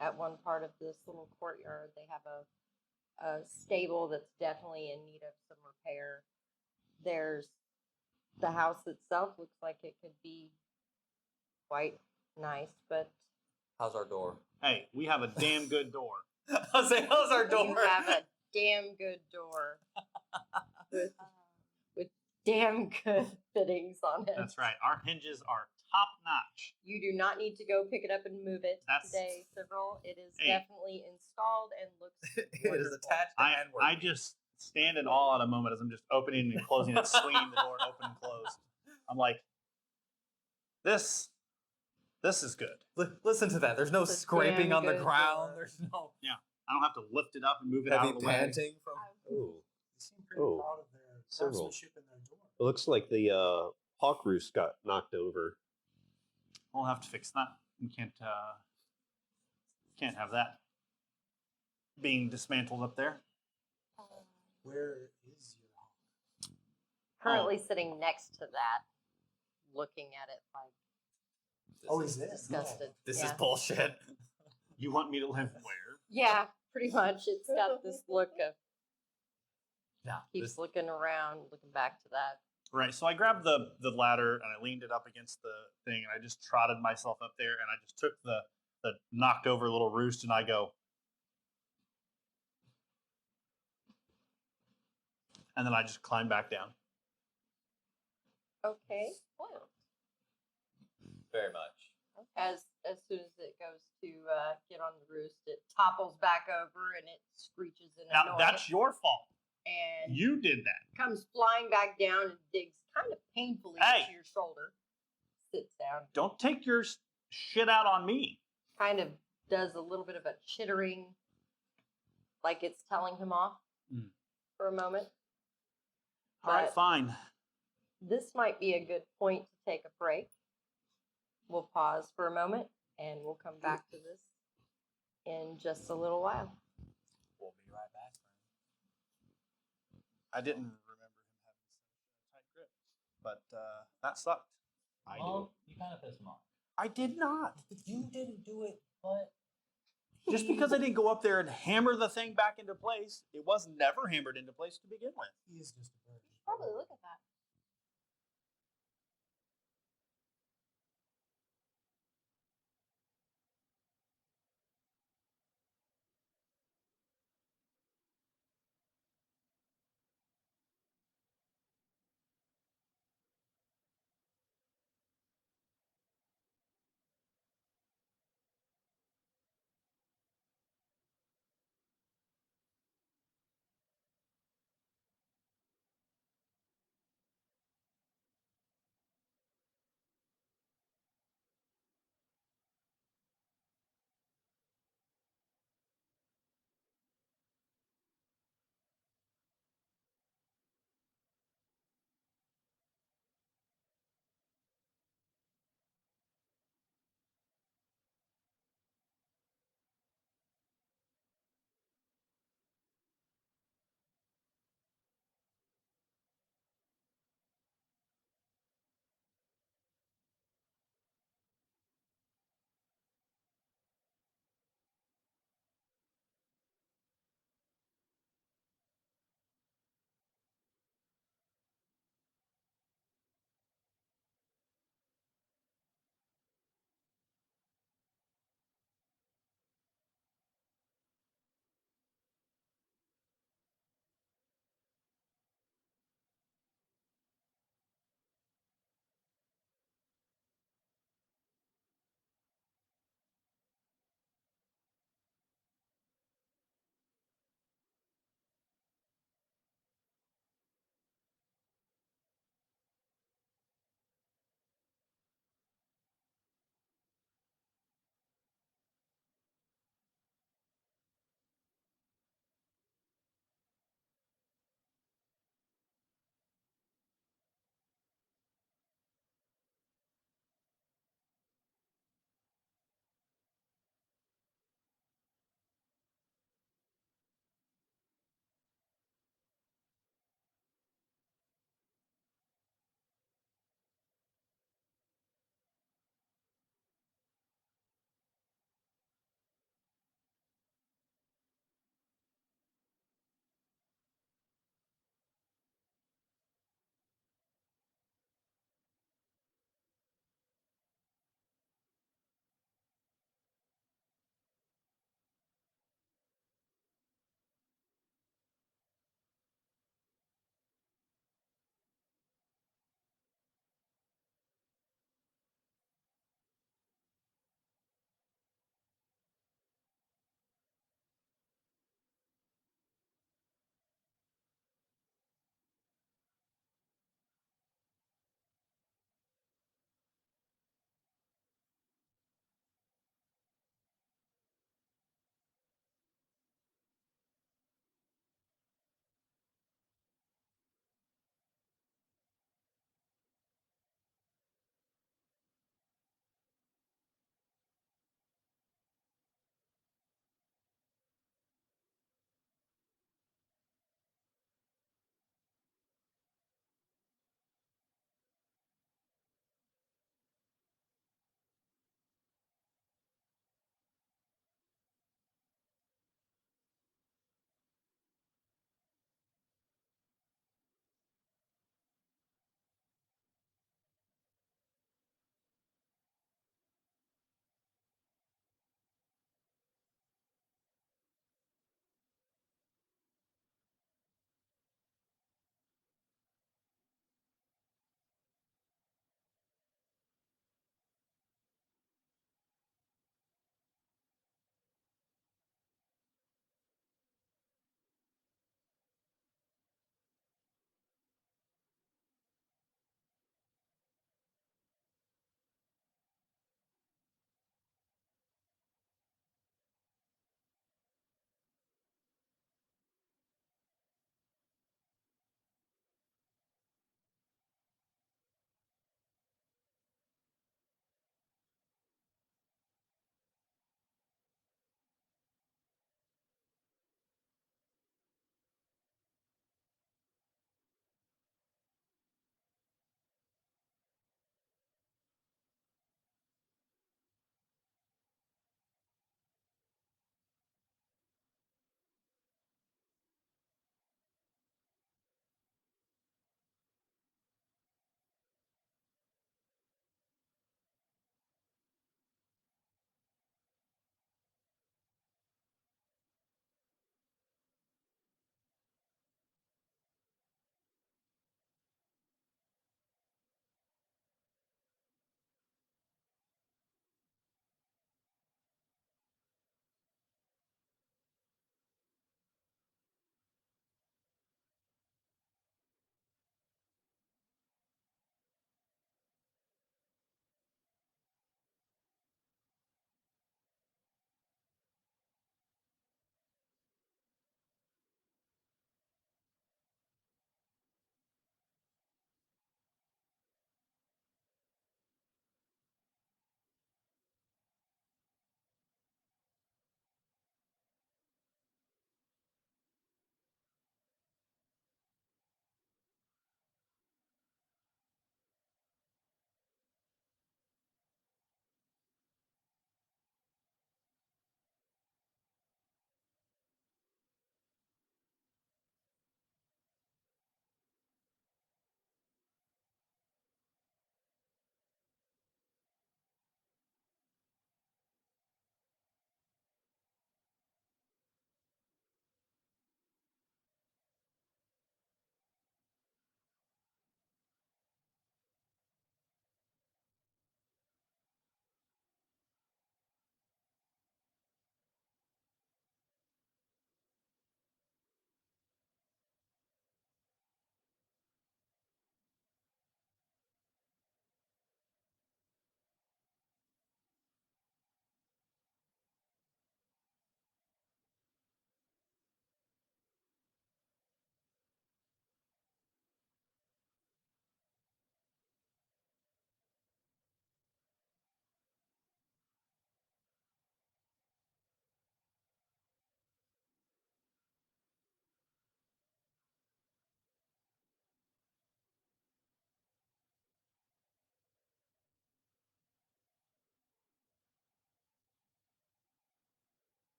[SPEAKER 1] at one part of this little courtyard. They have a stable that's definitely in need of some repair. There's the house itself looks like it could be quite nice, but
[SPEAKER 5] How's our door?
[SPEAKER 2] Hey, we have a damn good door.
[SPEAKER 5] I'll say, how's our door?
[SPEAKER 1] you have a damn good door with damn good fittings on it.
[SPEAKER 2] That's right. Our hinges are top notch.
[SPEAKER 1] You do not need to go pick it up and move it
[SPEAKER 2] That's-
[SPEAKER 1] today, Cyril. It is
[SPEAKER 2] Hey.
[SPEAKER 1] definitely installed and looks
[SPEAKER 5] It is
[SPEAKER 1] wonderful.
[SPEAKER 5] attached to and
[SPEAKER 2] I just stand in awe at a moment as I'm just opening and closing it, swinging the door open and closed. I'm like, this is good.
[SPEAKER 5] Listen to that. There's no
[SPEAKER 1] It's a
[SPEAKER 5] scraping
[SPEAKER 1] damn
[SPEAKER 5] on the
[SPEAKER 1] good
[SPEAKER 5] ground.
[SPEAKER 1] door.
[SPEAKER 5] There's no
[SPEAKER 2] I don't have to lift it up and move it out
[SPEAKER 5] heavy
[SPEAKER 2] of the way.
[SPEAKER 5] panting from.
[SPEAKER 7] Ooh.
[SPEAKER 6] They seem pretty
[SPEAKER 7] Oh,
[SPEAKER 6] proud of their
[SPEAKER 7] several.
[SPEAKER 6] craftsmanship in their door.
[SPEAKER 7] It looks like the hawk roost got knocked over.
[SPEAKER 2] We'll have to fix that. We can't have that being dismantled up there.
[SPEAKER 6] Where is your home?
[SPEAKER 1] Currently sitting next to that, looking at it like
[SPEAKER 6] Oh, is this?
[SPEAKER 1] disgusted.
[SPEAKER 5] This
[SPEAKER 1] yeah.
[SPEAKER 5] is bullshit.
[SPEAKER 2] You want me to live where?
[SPEAKER 1] Yeah, pretty much. It's got this look of
[SPEAKER 5] No.
[SPEAKER 1] keeps looking around, looking back to that.
[SPEAKER 2] Right. So I grabbed the ladder and I leaned it up against the thing and I just trotted myself up there and I just took the knocked over little roost and I go. And then I just climbed back down.
[SPEAKER 1] Okay.
[SPEAKER 5] Very much.
[SPEAKER 1] As soon as it goes to get on the roost, it topples back over and it screeches in
[SPEAKER 2] Now
[SPEAKER 1] annoyance.
[SPEAKER 2] that's your fault.
[SPEAKER 1] And
[SPEAKER 2] You did that.
[SPEAKER 1] comes flying back down and digs kind of painfully
[SPEAKER 2] Hey.
[SPEAKER 1] into your shoulder. Sits down.
[SPEAKER 2] Don't take your shit out on me.
[SPEAKER 1] Kind of does a little bit of a chittering, like it's telling him off for a moment.
[SPEAKER 2] All right,
[SPEAKER 1] But
[SPEAKER 2] fine.
[SPEAKER 1] this might be a good point to take a break. We'll pause for a moment and we'll come back to this in just a little while.
[SPEAKER 5] We'll be right back.
[SPEAKER 2] I didn't remember him having such a tight grip, but that sucked. I
[SPEAKER 5] Well, you kind of pissed him off.
[SPEAKER 2] I did not.
[SPEAKER 5] You didn't do it, but
[SPEAKER 2] Just because I didn't go up there and hammer the thing back into place, it was never hammered into place to begin with.
[SPEAKER 6] He is just a bird.
[SPEAKER 3] Probably look at that.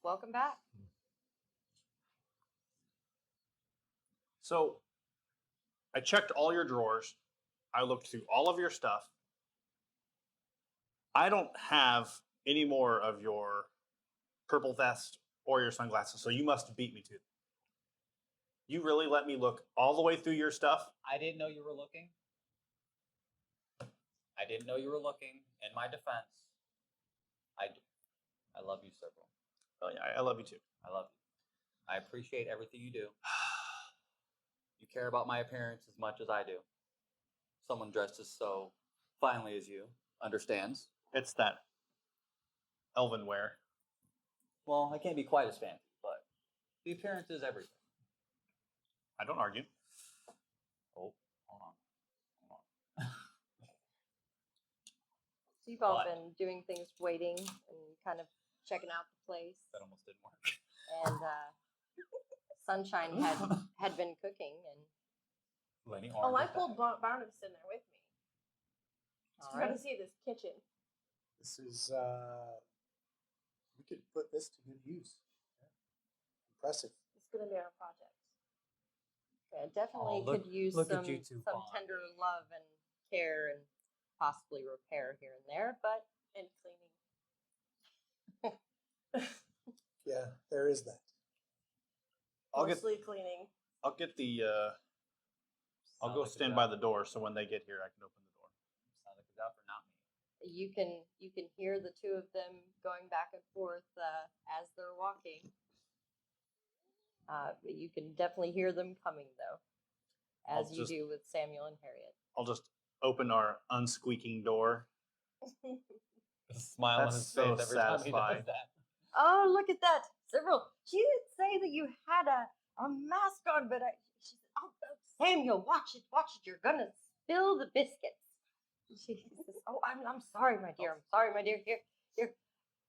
[SPEAKER 1] Welcome back.
[SPEAKER 2] So I checked all your drawers. I looked through all of your stuff. I don't have any more of your purple vest or your sunglasses, so you must beat me to them. You really let me look all the way through your stuff?
[SPEAKER 5] I didn't know you were looking. I didn't know you were looking. In my defense, I do. I love you, Cyril.
[SPEAKER 2] Oh, yeah, I love you too.
[SPEAKER 5] I love you. I appreciate everything you do. You care about my appearance as much as I do. Someone dressed as so finely as you understands.
[SPEAKER 2] It's that elven wear.
[SPEAKER 5] Well, I can't be quite as fancy, but the appearance is everything.
[SPEAKER 2] I don't argue.
[SPEAKER 5] Oh, hold on. Hold on.
[SPEAKER 1] So you've all
[SPEAKER 5] But-
[SPEAKER 1] been doing things, waiting and kind of checking out the place.
[SPEAKER 5] That almost didn't work.
[SPEAKER 1] And Sunshine had been cooking, and
[SPEAKER 5] Lenny
[SPEAKER 3] Oh, I
[SPEAKER 5] orange.
[SPEAKER 3] pulled Barnabas in there with me. So
[SPEAKER 1] all
[SPEAKER 3] you got to
[SPEAKER 1] right.
[SPEAKER 3] see this kitchen.
[SPEAKER 6] This is we could put this to good use. Yeah. Impressive.
[SPEAKER 3] It's going to be our project.
[SPEAKER 1] Yeah, definitely
[SPEAKER 5] Oh, look-
[SPEAKER 1] could use
[SPEAKER 5] look at
[SPEAKER 1] some
[SPEAKER 5] you two
[SPEAKER 1] some
[SPEAKER 5] bonding.
[SPEAKER 1] tender love and care and possibly repair here and there, but
[SPEAKER 3] And cleaning.
[SPEAKER 6] Yeah, there is that.
[SPEAKER 2] I'll get
[SPEAKER 3] Mostly cleaning.
[SPEAKER 2] I'll get the I'll
[SPEAKER 5] Sounds
[SPEAKER 2] go
[SPEAKER 5] like a
[SPEAKER 2] stand
[SPEAKER 5] job
[SPEAKER 2] by the
[SPEAKER 5] for-
[SPEAKER 2] door so when they get here I can open the door.
[SPEAKER 5] Sounds like a job for not me.
[SPEAKER 1] you can hear the two of them going back and forth as they're walking. But you can definitely hear them coming though, as
[SPEAKER 2] I'll
[SPEAKER 1] you
[SPEAKER 2] just-
[SPEAKER 1] do with Samuel and Harriet.
[SPEAKER 2] I'll just open our unsqueaking door.
[SPEAKER 5] A smile
[SPEAKER 2] That's
[SPEAKER 5] on his
[SPEAKER 2] so
[SPEAKER 5] face every time he
[SPEAKER 2] satisfying.
[SPEAKER 5] does that.
[SPEAKER 1] Oh, look at that! Cyril, she didn't say that you had a mask on, but she said, "Oh, Samuel, watch it! You're gonna spill the biscuits." She says, "Oh, I'm sorry, my dear. I'm sorry, my dear. Here.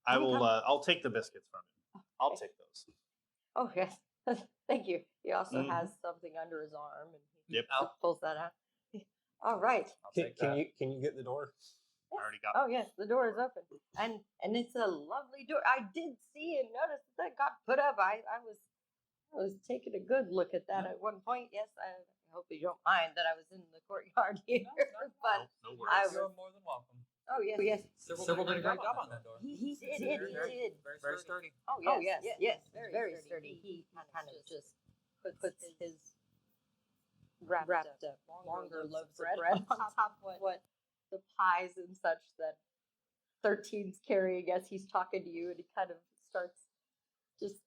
[SPEAKER 2] I
[SPEAKER 1] Come,
[SPEAKER 2] will
[SPEAKER 1] come.
[SPEAKER 2] I'll take the biscuits from him. I'll
[SPEAKER 1] Okay.
[SPEAKER 2] take those.
[SPEAKER 1] Oh yes, thank you." He also
[SPEAKER 2] Mhm.
[SPEAKER 1] has something under his arm, and he
[SPEAKER 2] Yep.
[SPEAKER 1] pulls that out. All right.
[SPEAKER 5] I'll
[SPEAKER 7] Can,
[SPEAKER 5] take that.
[SPEAKER 7] can you get the door?
[SPEAKER 2] I already got
[SPEAKER 1] Oh yes, the door is open, and it's a lovely door. I did see and notice that got put up. I was taking a good look at that
[SPEAKER 5] Yeah.
[SPEAKER 1] at one point. Yes, I hope you don't mind that I was in the courtyard here,
[SPEAKER 5] no,
[SPEAKER 1] but
[SPEAKER 2] no
[SPEAKER 5] You're,
[SPEAKER 2] worries.
[SPEAKER 1] I was-
[SPEAKER 5] you're more than welcome.
[SPEAKER 1] oh yes,
[SPEAKER 5] Cyril did a great job on that door.
[SPEAKER 1] he did.
[SPEAKER 5] Very sturdy.
[SPEAKER 1] Oh yes, very sturdy. He kind of just puts his wrapped up longer loaves of bread on top of what the pies and such that 13's carrying as he's talking to you, and he kind of starts just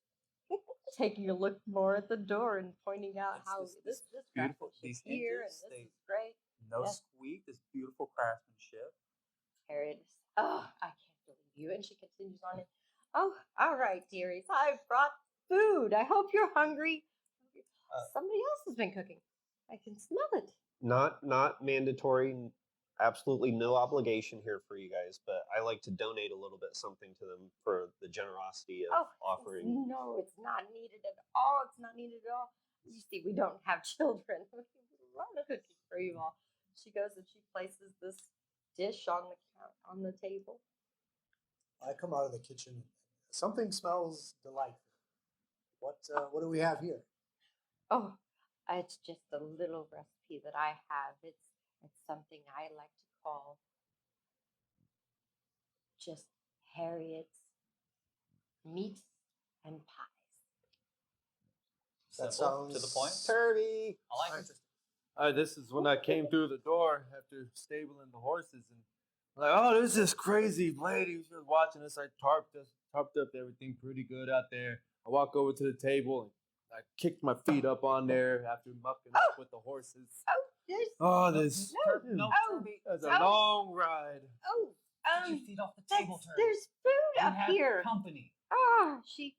[SPEAKER 1] taking a look more at the door and pointing out
[SPEAKER 5] It's
[SPEAKER 1] how
[SPEAKER 5] this
[SPEAKER 1] this
[SPEAKER 5] beautiful-
[SPEAKER 1] craftsmanship
[SPEAKER 5] these
[SPEAKER 1] here and
[SPEAKER 5] hinges,
[SPEAKER 1] this
[SPEAKER 5] they-
[SPEAKER 1] is great.
[SPEAKER 5] No
[SPEAKER 1] Yes.
[SPEAKER 5] squeak. This beautiful craftsmanship.
[SPEAKER 1] Harriet, oh, I can't believe you. And she continues on it. Oh, all right, dearies. I brought food. I hope you're hungry. Somebody else has been cooking. I can smell it.
[SPEAKER 7] Not mandatory. Absolutely no obligation here for you guys, but I like to donate a little bit something to them for the generosity of offering.
[SPEAKER 1] No, it's not needed at all. It's not needed at all. You see, we don't have children. We love cooking for you all. She goes and she places this dish on the table.
[SPEAKER 6] I come out of the kitchen. Something smells delightful. What do we have here?
[SPEAKER 1] Oh, it's just a little recipe that I have. It's something I like to call just Harriet's meats and pies.
[SPEAKER 6] That
[SPEAKER 5] Simple, to the
[SPEAKER 6] sounds-
[SPEAKER 5] point.
[SPEAKER 7] Turby!
[SPEAKER 5] I like it.
[SPEAKER 4] This is when I came through the door after stabling the horses, and I'm like, oh, this is crazy lady. She was watching us. I tarped up everything pretty good out there. I walk over to the table and I kicked my feet up on there after mucking up with the horses.
[SPEAKER 1] Oh, there's
[SPEAKER 4] Oh, this
[SPEAKER 5] No,
[SPEAKER 1] Oh.
[SPEAKER 5] Turby.
[SPEAKER 4] that's a
[SPEAKER 1] Oh.
[SPEAKER 4] long ride.
[SPEAKER 1] oh
[SPEAKER 5] Get your feet off the table, Turby.
[SPEAKER 1] there's food
[SPEAKER 5] You
[SPEAKER 1] up
[SPEAKER 5] have
[SPEAKER 1] here.
[SPEAKER 5] company.
[SPEAKER 1] Ah, she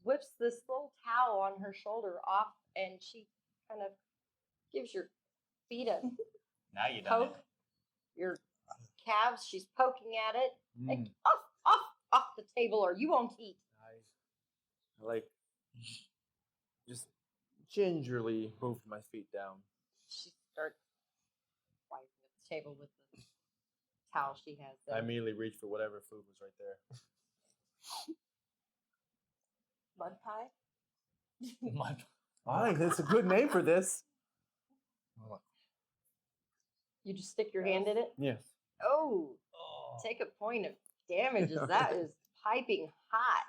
[SPEAKER 1] whips this little towel on her shoulder off, and she kind of gives your feet a
[SPEAKER 5] Now you done
[SPEAKER 1] poke. Your calves. She's poking at it. Like,
[SPEAKER 4] Mm,
[SPEAKER 1] off the table, or you won't eat.
[SPEAKER 4] I like just gingerly moved my feet down.
[SPEAKER 1] She starts wiping at the table with the towel she has
[SPEAKER 4] I
[SPEAKER 1] there.
[SPEAKER 4] immediately reached for whatever food was right there.
[SPEAKER 3] Mud pie.
[SPEAKER 4] All right, that's a good name for this.
[SPEAKER 1] You just stick your hand in it?
[SPEAKER 4] Yes.
[SPEAKER 1] Oh, take a point of damage as that is piping hot.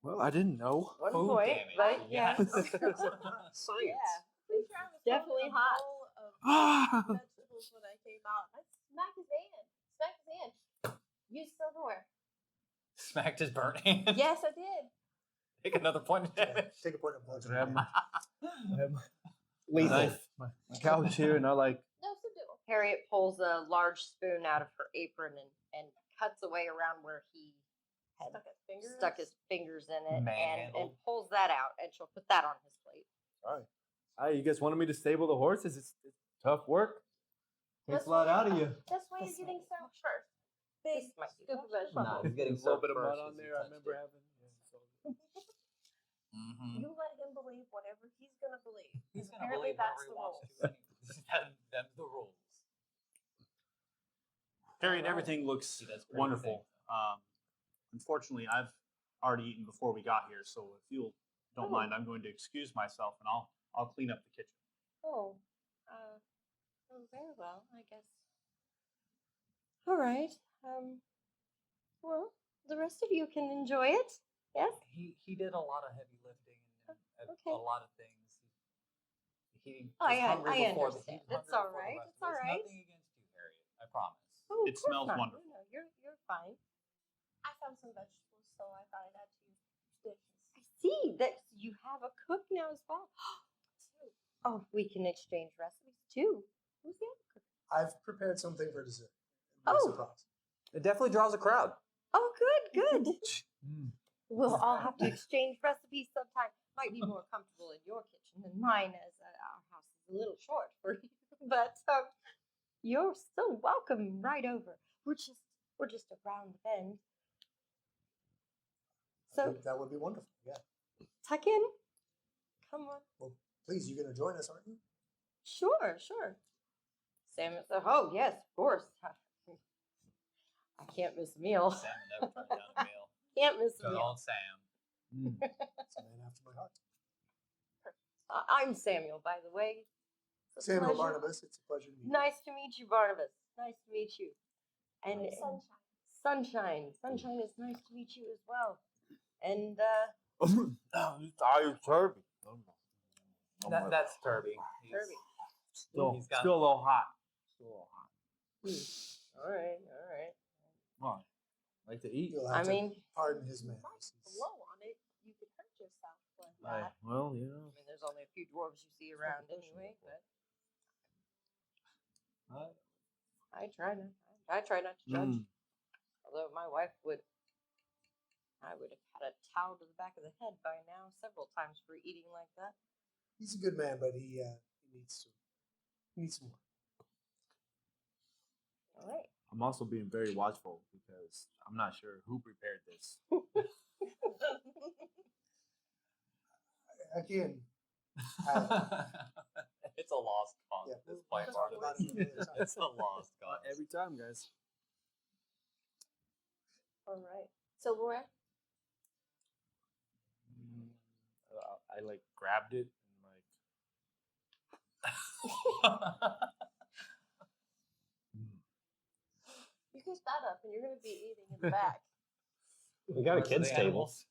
[SPEAKER 4] Well, I didn't know.
[SPEAKER 1] 1
[SPEAKER 5] Food
[SPEAKER 1] point,
[SPEAKER 5] damage.
[SPEAKER 1] but
[SPEAKER 5] Yes.
[SPEAKER 7] Science.
[SPEAKER 1] yeah.
[SPEAKER 3] Pretty sure I was
[SPEAKER 1] Definitely
[SPEAKER 3] holding a
[SPEAKER 1] hot.
[SPEAKER 3] bowl of vegetables when I came out. I smacked his hand. Smacked his hand. Use silverware.
[SPEAKER 5] Smacked his burnt hand.
[SPEAKER 3] Yes, I did.
[SPEAKER 5] Take another point of
[SPEAKER 6] Yeah,
[SPEAKER 5] damage.
[SPEAKER 6] take a point of blood.
[SPEAKER 4] I have my, I have my
[SPEAKER 7] Lethal.
[SPEAKER 4] knife, my couch here, and I like.
[SPEAKER 3] No, subdue.
[SPEAKER 1] Harriet pulls a large spoon out of her apron and cuts away around where he had stuck his fingers in it and
[SPEAKER 5] Manhandled.
[SPEAKER 1] pulls that out, and she'll put that on his plate.
[SPEAKER 4] All right, you guys wanted me to stable the horses? It's tough work. Takes a lot out of you.
[SPEAKER 3] That's why you're getting so first. Big
[SPEAKER 1] This might be
[SPEAKER 3] scoop of
[SPEAKER 1] fresh.
[SPEAKER 3] vegetables.
[SPEAKER 5] He's getting
[SPEAKER 4] a little bit of
[SPEAKER 5] served
[SPEAKER 4] mud
[SPEAKER 5] first
[SPEAKER 4] on
[SPEAKER 5] as he
[SPEAKER 4] there. I
[SPEAKER 5] touched
[SPEAKER 4] remember
[SPEAKER 5] it.
[SPEAKER 4] having.
[SPEAKER 5] Mm-hmm.
[SPEAKER 3] You let him believe whatever he's gonna believe.
[SPEAKER 5] He's gonna
[SPEAKER 3] Apparently
[SPEAKER 5] believe
[SPEAKER 3] that's
[SPEAKER 5] whatever he
[SPEAKER 3] the
[SPEAKER 5] wants
[SPEAKER 3] rules.
[SPEAKER 5] to. Anyway. Them's the rules.
[SPEAKER 2] Harriet, everything looks
[SPEAKER 5] See, that's pretty
[SPEAKER 2] wonderful. Unfortunately, I've already eaten before we got here, so if you don't mind, I'm going to excuse myself and I'll clean up the kitchen.
[SPEAKER 1] Oh, very well, I guess. All right. Well, the rest of you can enjoy it. Yes.
[SPEAKER 5] He did a lot of heavy lifting and
[SPEAKER 1] Okay.
[SPEAKER 5] a lot of things. He
[SPEAKER 1] Oh,
[SPEAKER 5] was
[SPEAKER 1] yeah,
[SPEAKER 5] hungry
[SPEAKER 1] I
[SPEAKER 5] before.
[SPEAKER 1] understand.
[SPEAKER 5] He's
[SPEAKER 1] It's
[SPEAKER 5] hungry
[SPEAKER 1] all
[SPEAKER 5] before the
[SPEAKER 1] right.
[SPEAKER 5] rest
[SPEAKER 1] It's
[SPEAKER 5] of us.
[SPEAKER 1] all right.
[SPEAKER 5] Nothing against you, Harriet. I promise.
[SPEAKER 1] Oh,
[SPEAKER 2] It
[SPEAKER 1] of course
[SPEAKER 2] smells
[SPEAKER 1] not.
[SPEAKER 2] wonderful.
[SPEAKER 1] No, you're fine.
[SPEAKER 3] I found some vegetables, so I thought I'd add to your dishes.
[SPEAKER 1] I see that you have a cook now as well. Oh, we can exchange recipes too. Who's the other cook?
[SPEAKER 6] I've prepared something for dessert.
[SPEAKER 1] Oh.
[SPEAKER 6] Surprise.
[SPEAKER 5] It definitely draws a crowd.
[SPEAKER 1] Oh, good. We'll all have to exchange recipes sometime. Might be more comfortable in your kitchen than mine, as our house is a little short for you. But you're still welcome right over. We're just around the bend. So
[SPEAKER 6] That would be wonderful. Yeah.
[SPEAKER 1] tuck in. Come on.
[SPEAKER 6] Well, please, you're going to join us, aren't you?
[SPEAKER 1] Sure. Sam said, "Oh yes, of course. I can't miss a meal.
[SPEAKER 5] Sam never turned down a meal.
[SPEAKER 1] Can't miss a
[SPEAKER 5] Good
[SPEAKER 1] meal.
[SPEAKER 5] old Sam.
[SPEAKER 6] It's a man after my heart.
[SPEAKER 1] I'm Samuel, by the way. It's a
[SPEAKER 6] Samuel
[SPEAKER 1] pleasure.
[SPEAKER 6] Barnabas, it's a pleasure to meet you.
[SPEAKER 1] Nice to meet you, Barnabas. Nice to meet you. And
[SPEAKER 3] Sunshine.
[SPEAKER 1] Sunshine is nice to meet you as well. And
[SPEAKER 4] Tired Kirby.
[SPEAKER 5] That's Kirby.
[SPEAKER 1] Kirby.
[SPEAKER 5] He's got-
[SPEAKER 4] Still a little hot.
[SPEAKER 1] All right.
[SPEAKER 4] Well, like to eat.
[SPEAKER 6] You'll
[SPEAKER 1] I
[SPEAKER 6] have to
[SPEAKER 1] mean,
[SPEAKER 6] pardon his
[SPEAKER 3] You might
[SPEAKER 6] manners. He's-
[SPEAKER 3] blow on it. You could hurt yourself like
[SPEAKER 4] Aye,
[SPEAKER 3] that.
[SPEAKER 4] well,
[SPEAKER 1] there's only a few dwarves you see around anyway. But I try not to judge. Although my wife I would have had a towel to the back of the head by now several times for eating like that.
[SPEAKER 6] He's a good man, but he needs some work.
[SPEAKER 1] All right.
[SPEAKER 4] I'm also being very watchful because I'm not sure who prepared this.
[SPEAKER 6] Again,
[SPEAKER 5] It's a lost cause
[SPEAKER 6] Yeah.
[SPEAKER 5] at this point,
[SPEAKER 6] Talk about
[SPEAKER 5] Barnabas.
[SPEAKER 6] it another time.
[SPEAKER 5] It's a lost cause.
[SPEAKER 4] Every time, guys.
[SPEAKER 3] All right. Silverware.
[SPEAKER 4] I like grabbed it and
[SPEAKER 3] You pick that up, and you're going to be eating in the back.
[SPEAKER 7] We got a
[SPEAKER 5] Rest of
[SPEAKER 7] kids'
[SPEAKER 5] the
[SPEAKER 7] table.
[SPEAKER 5] animals.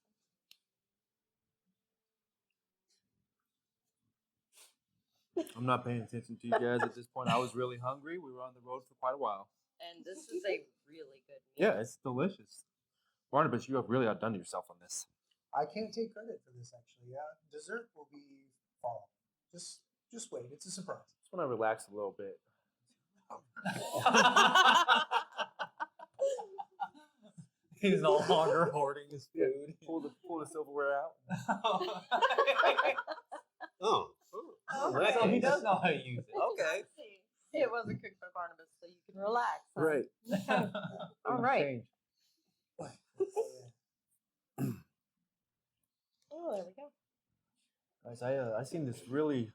[SPEAKER 4] I'm not paying attention to you guys at this point. I was really hungry. We were on the road for quite a while.
[SPEAKER 1] And this is a really good meal.
[SPEAKER 4] Yeah, it's delicious. Barnabas, you have really outdone yourself on this.
[SPEAKER 6] I can't take credit for this, actually. Dessert will be fall. Just wait. It's a surprise.
[SPEAKER 4] Just want to relax a little bit.
[SPEAKER 5] He's no longer hoarding his food.
[SPEAKER 4] Pull the silverware out.
[SPEAKER 7] Oh.
[SPEAKER 5] So he does know how to use it. Okay.
[SPEAKER 1] It wasn't cooked by Barnabas, so you can relax. huh?
[SPEAKER 4] Right.
[SPEAKER 1] All right.
[SPEAKER 4] Change.
[SPEAKER 1] Oh, there we go.
[SPEAKER 4] Guys, I seen this really